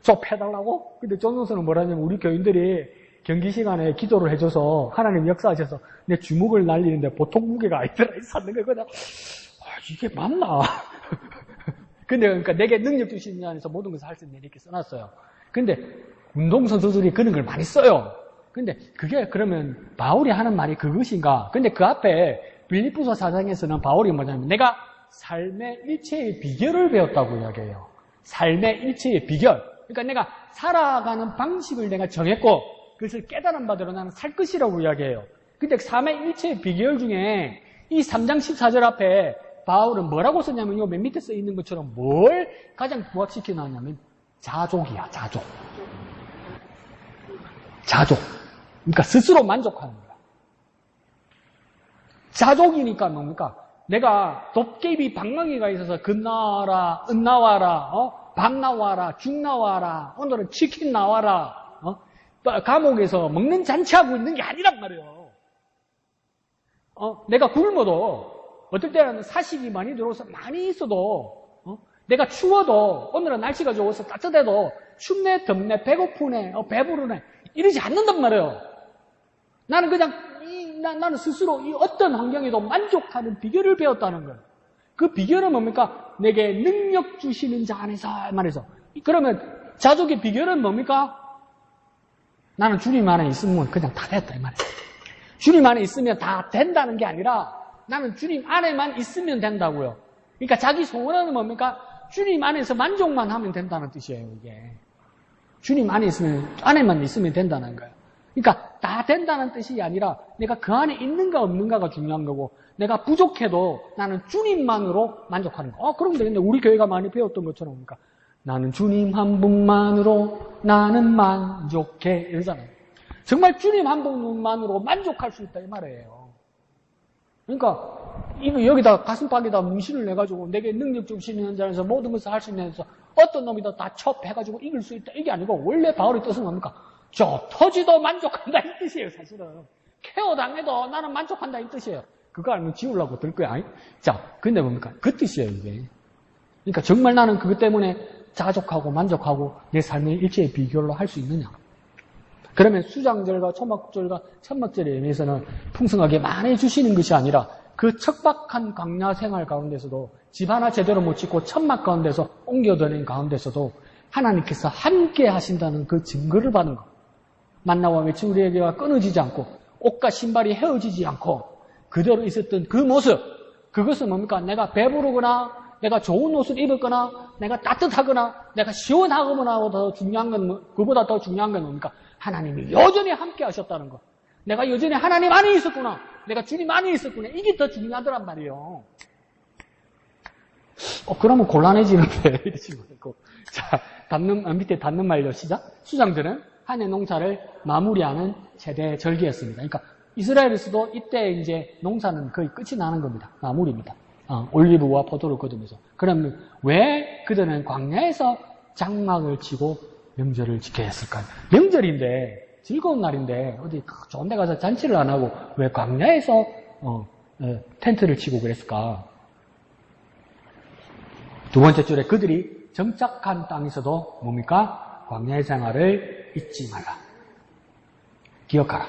좁혀달라고? 근데 존 존스는 뭐라냐면 우리 교인들이 경기 시간에 기도를 해줘서 하나님 역사하셔서 내 주먹을 날리는데 보통 무게가 아니더라. 샀는 거거든. 이게 맞나? 근데 그러니까 내게 능력 주시는 자 안에서 모든 것을 할 수 있는 이렇게 써놨어요. 근데 운동선수들이 그런 걸 많이 써요. 근데 그게 그러면 바울이 하는 말이 그것인가? 근데 그 앞에 빌립보서 4장에서는 바울이 뭐냐면 내가 삶의 일체의 비결을 배웠다고 이야기해요. 삶의 일체의 비결. 그러니까 내가 살아가는 방식을 내가 정했고 그것을 깨달은 바대로 나는 살 것이라고 이야기해요. 근데 삶의 일체의 비결 중에 이 3장 14절 앞에 바울은 뭐라고 썼냐면 요 맨 밑에 써 있는 것처럼 뭘 가장 부합시켜 놨냐면 자족이야, 자족. 자족. 그러니까 스스로 만족하는 거야. 자족이니까 뭡니까? 내가 도깨비 방망이가 있어서 금 나와라, 은 나와라, 밥 나와라, 죽 나와라, 오늘은 치킨 나와라, 감옥에서 먹는 잔치하고 있는 게 아니란 말이에요. 내가 굶어도 어떨 때는 사식이 많이 들어와서 많이 있어도 내가 추워도 오늘은 날씨가 좋아서 따뜻해도 춥네, 덥네, 배고프네, 배부르네 이러지 않는단 말이에요. 나는 그냥 나는 스스로 이 어떤 환경에도 만족하는 비결을 배웠다는 거예요. 그 비결은 뭡니까? 내게 능력 주시는 자 안에서 말해서. 그러면 자족의 비결은 뭡니까? 나는 주님 안에 있으면 그냥 다 됐다 이 말이에요. 주님 안에 있으면 다 된다는 게 아니라 나는 주님 안에만 있으면 된다고요. 그러니까 자기 소원은 뭡니까? 주님 안에서 만족만 하면 된다는 뜻이에요, 이게. 주님 안에만 있으면 된다는 거예요. 그러니까 다 된다는 뜻이 아니라 내가 그 안에 있는가 없는가가 중요한 거고 내가 부족해도 나는 주님만으로 만족하는 거. 그럼 되겠네. 우리 교회가 많이 배웠던 것처럼 그러니까 나는 주님 한 분만으로 나는 만족해 이러잖아요. 정말 주님 한 분만으로 만족할 수 있다 이 말이에요. 그러니까 이거 여기다 가슴팍에다 문신을 내가지고 내게 능력 주시는 현장에서 모든 것을 할 수 있는 데서 어떤 놈이다 다 첩해가지고 이길 수 있다 이게 아니고 원래 바울의 뜻은 뭡니까? 저 터지도 만족한다 이 뜻이에요 사실은. 케어당해도 나는 만족한다 이 뜻이에요. 그거 알면 지우려고 들 거야. 자, 근데 뭡니까? 그 뜻이에요 이게. 그러니까 정말 나는 그것 때문에 자족하고 만족하고 내 삶의 일체의 비결로 할 수 있느냐. 그러면 수장절과 초막절과 천막절에 의해서는 풍성하게 많이 주시는 것이 아니라 그 척박한 광야 생활 가운데서도 집 하나 제대로 못 짓고 천막 가운데서 옮겨다니는 가운데서도 하나님께서 함께 하신다는 그 증거를 받은 것. 만나와 맺힌 우리에게와 끊어지지 않고 옷과 신발이 헤어지지 않고 그대로 있었던 그 모습. 그것은 뭡니까? 내가 배부르거나 내가 좋은 옷을 입었거나 내가 따뜻하거나 내가 시원하거나 더 중요한 건 그보다 더 중요한 건 뭡니까? 하나님이 여전히 함께 하셨다는 것. 내가 여전히 하나님 안에 있었구나. 내가 주님 안에 있었구나. 이게 더 중요하더란 말이에요. 그러면 곤란해지는데 이러지 말고. 자, 밑에 닿는 말로 시작. 수장들은 한 해 농사를 마무리하는 최대 절기였습니다. 그러니까 이스라엘에서도 이때 이제 농사는 거의 끝이 나는 겁니다. 마무리입니다. 올리브와 포도를 거두면서. 그러면 왜 그들은 광야에서 장막을 치고 명절을 지켜야 했을까요? 명절인데 즐거운 날인데 어디 좋은 데 가서 잔치를 안 하고 왜 광야에서 텐트를 치고 그랬을까? 두 번째 줄에 그들이 정착한 땅에서도 뭡니까? 광야의 생활을 잊지 말라. 기억하라.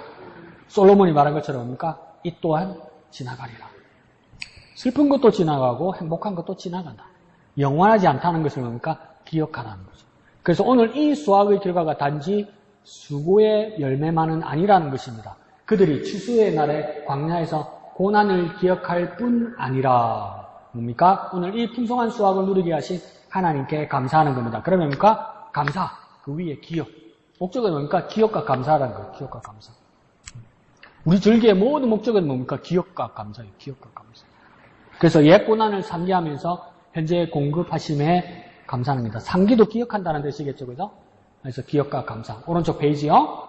솔로몬이 말한 것처럼 뭡니까? 이 또한 지나가리라. 슬픈 것도 지나가고 행복한 것도 지나간다. 영원하지 않다는 것을 뭡니까? 기억하라는 거죠. 그래서 오늘 이 수학의 결과가 단지 수고의 열매만은 아니라는 것입니다. 그들이 추수의 날에 광야에서 고난을 기억할 뿐 아니라 뭡니까? 오늘 이 풍성한 수확을 누리게 하신 하나님께 감사하는 겁니다. 그러면 뭡니까? 감사. 그 위에 기억. 목적은 뭡니까? 기억과 감사라는 거예요. 기억과 감사. 우리 절기의 모든 목적은 뭡니까? 기억과 감사예요. 기억과 감사. 그래서 옛 고난을 상기하면서 현재 공급하심에 감사합니다. 상기도 기억한다는 뜻이겠죠, 그죠? 그래서 기억과 감사. 오른쪽 페이지요.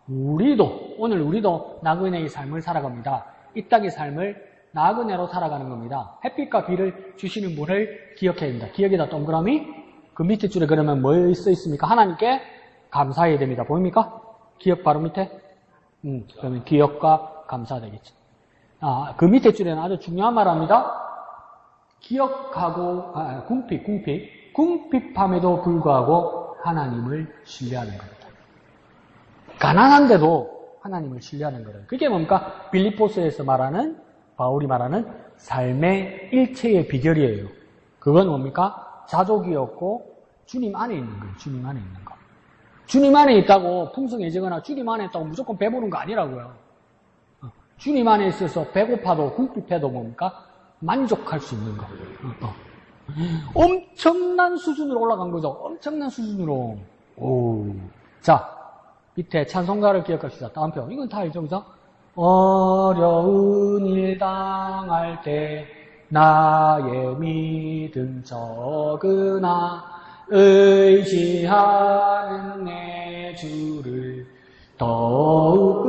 오늘 우리도 나그네의 삶을 살아갑니다. 이 땅의 삶을 나그네로 살아가는 겁니다. 햇빛과 비를 주시는 분을 기억해야 됩니다. 기억에다 동그라미. 그 밑에 줄에 그러면 뭐 써 있습니까? 하나님께 감사해야 됩니다. 보입니까? 기억 바로 밑에. 그러면 기억과 감사 되겠죠. 그 밑에 줄에는 아주 중요한 말 합니다. 기억하고, 궁핍함에도 불구하고 하나님을 신뢰하는 겁니다. 가난한데도 하나님을 신뢰하는 거예요. 그게 뭡니까? 빌립보서에서 말하는, 바울이 말하는 삶의 일체의 비결이에요. 그건 뭡니까? 자족이 없고 주님 안에 있는 거예요. 주님 안에 있는 거. 주님 안에 있다고 풍성해지거나 주님 안에 있다고 무조건 배부른 거 아니라고요. 주님 안에 있어서 배고파도 궁핍해도 뭡니까? 만족할 수 있는 거. 엄청난 수준으로 올라간 거죠. 엄청난 수준으로. 자, 밑에 찬송가를 기억합시다. 다음 표. 이건 다 알죠, 그죠? 어려운 일 당할 때 나의 믿음 적으나 의지하는 내 주를 더욱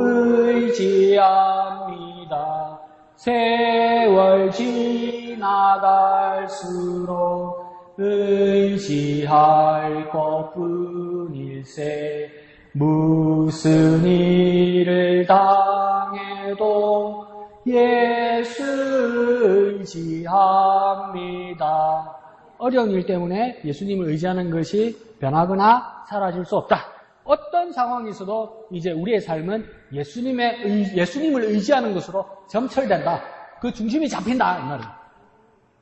의지합니다. 세월 지나갈수록 의지할 것뿐일세. 무슨 일을 당해도 예수 의지합니다. 어려운 일 때문에 예수님을 의지하는 것이 변하거나 사라질 수 없다. 어떤 상황에서도 이제 우리의 삶은 예수님을 의지하는 것으로 점철된다. 그 중심이 잡힌다 이 말이에요.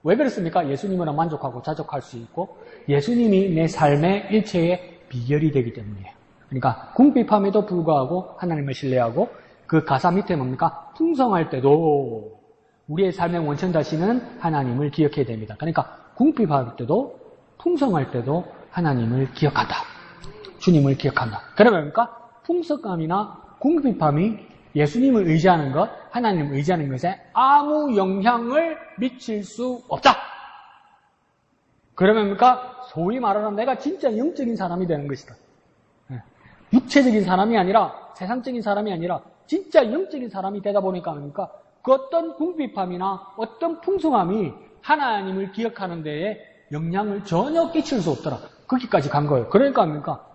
왜 그렇습니까? 예수님으로 만족하고 자족할 수 있고 예수님이 내 삶의 일체의 비결이 되기 때문이에요. 그러니까 궁핍함에도 불구하고 하나님을 신뢰하고 그 가사 밑에 뭡니까? 풍성할 때도 우리의 삶의 원천 되시는 하나님을 기억해야 됩니다. 그러니까 궁핍할 때도 풍성할 때도 하나님을 기억한다. 주님을 기억한다. 그러면 뭡니까? 풍성함이나 궁핍함이 예수님을 의지하는 것, 하나님을 의지하는 것에 아무 영향을 미칠 수 없다. 그러면 뭡니까? 소위 말하는 내가 진짜 영적인 사람이 되는 것이다. 육체적인 사람이 아니라 세상적인 사람이 아니라 진짜 영적인 사람이 되다 보니까 뭡니까? 그 어떤 궁핍함이나 어떤 풍성함이 하나님을 기억하는 데에 영향을 전혀 끼칠 수 없더라. 거기까지 간 거예요. 그러니까 뭡니까?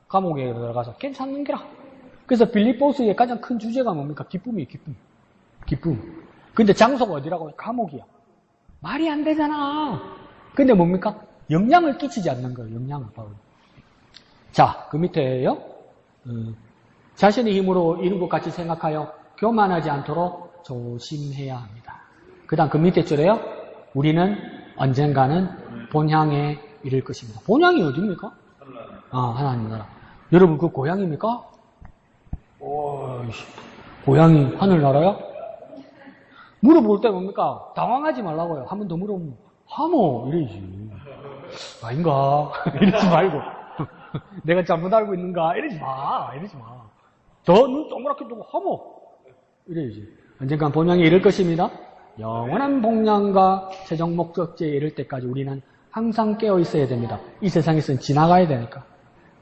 감옥에 들어가서 괜찮은 게라. 그래서 빌립보서의 가장 큰 주제가 뭡니까? 기쁨이에요. 기쁨. 근데 장소가 어디라고요? 감옥이야. 말이 안 되잖아. 근데 뭡니까? 영향을 끼치지 않는 거예요. 영향을 바로. 자, 그 밑에요. 자신의 힘으로 이룬 것 같이 생각하여 교만하지 않도록 조심해야 합니다. 그 다음 그 밑에 줄에요. 우리는 언젠가는 본향에 이를 것입니다. 본향이 어디입니까? 하나님 나라. 여러분 그 고향입니까? 고향이 하늘나라야? 물어볼 때 뭡니까? 당황하지 말라고요. 한 번 더 물어보면 하모 이러지. 아닌가? 이러지 말고 내가 잘못 알고 있는가? 이러지 마. 더 눈 동그랗게 뜨고 하모 이래야지. 언젠간 본향에 이를 것입니다. 영원한 복량과 최종 목적지에 이를 때까지 우리는 항상 깨어 있어야 됩니다. 이 세상에서는 지나가야 되니까.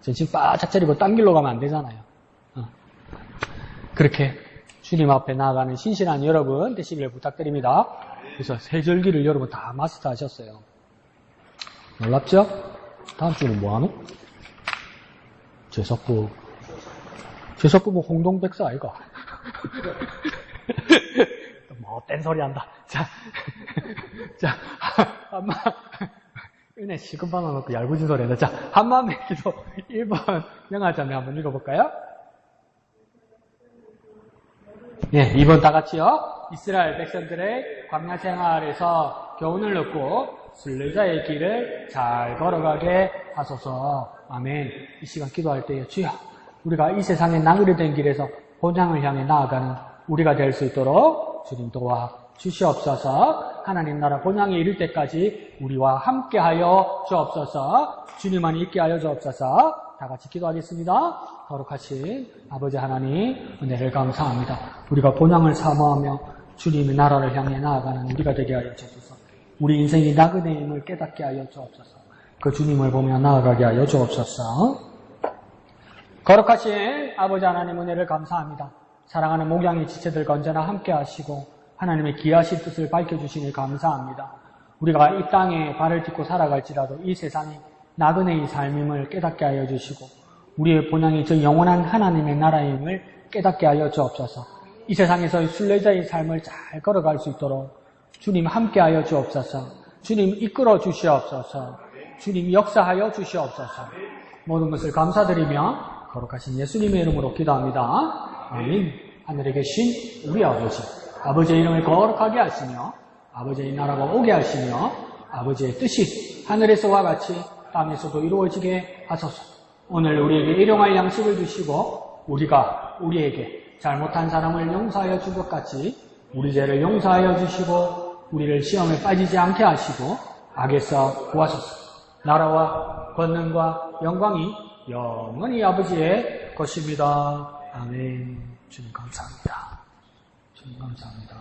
정신 바짝 차리고 딴 길로 가면 안 되잖아요. 그렇게 주님 앞에 나아가는 신실한 여러분 되시기를 부탁드립니다. 그래서 세절기를 여러분 다 마스터하셨어요. 놀랍죠? 다음 주는 뭐하노? 제석부 뭐 홍동백사 아이가? 뭐 땐 소리 한다. 자, 한마 은혜 시금방아 놓고 얄궂은 소리 한다. 자, 한마음의 기도 1번 영화자매 한번 읽어볼까요? 네, 2번 다 같이요. 이스라엘 백성들의 광야 생활에서 교훈을 얻고 순례자의 길을 잘 걸어가게 하소서. 아멘. 이 시간 기도할 때에 주여 우리가 이 세상에 나그네 된 길에서 본향을 향해 나아가는 우리가 될 수 있도록 주님 도와 주시옵소서. 하나님 나라 본향에 이를 때까지 우리와 함께하여 주옵소서. 주님만 있게 하여 주옵소서. 다 같이 기도하겠습니다. 거룩하신 아버지 하나님 은혜를 감사합니다. 우리가 본향을 사모하며 주님의 나라를 향해 나아가는 우리가 되게 하여 주옵소서. 우리 인생이 나그네임을 깨닫게 하여 주옵소서. 그 주님을 보며 나아가게 하여 주옵소서. 거룩하신 아버지 하나님 은혜를 감사합니다. 사랑하는 목양의 지체들과 언제나 함께 하시고 하나님의 귀하신 뜻을 밝혀주시니 감사합니다. 우리가 이 땅에 발을 딛고 살아갈지라도 이 세상이 나그네의 삶임을 깨닫게 하여 주시고 우리의 본향이 저 영원한 하나님의 나라임을 깨닫게 하여 주옵소서. 이 세상에서의 순례자의 삶을 잘 걸어갈 수 있도록 주님 함께 하여 주옵소서. 주님 이끌어 주시옵소서. 주님 역사하여 주시옵소서. 모든 것을 감사드리며 거룩하신 예수님의 이름으로 기도합니다. 아멘. 하늘에 계신 우리 아버지, 아버지의 이름을 거룩하게 하시며 아버지의 나라가 오게 하시며 아버지의 뜻이 하늘에서와 같이 땅에서도 이루어지게 하소서. 오늘 우리에게 일용할 양식을 주시고 우리가 우리에게 잘못한 사람을 용서하여 준 것 같이 우리 죄를 용서하여 주시고 우리를 시험에 빠지지 않게 하시고 악에서 구하소서. 나라와 권능과 영광이 영원히 아버지의 것입니다. 아멘. 주님 감사합니다. 주님 감사합니다.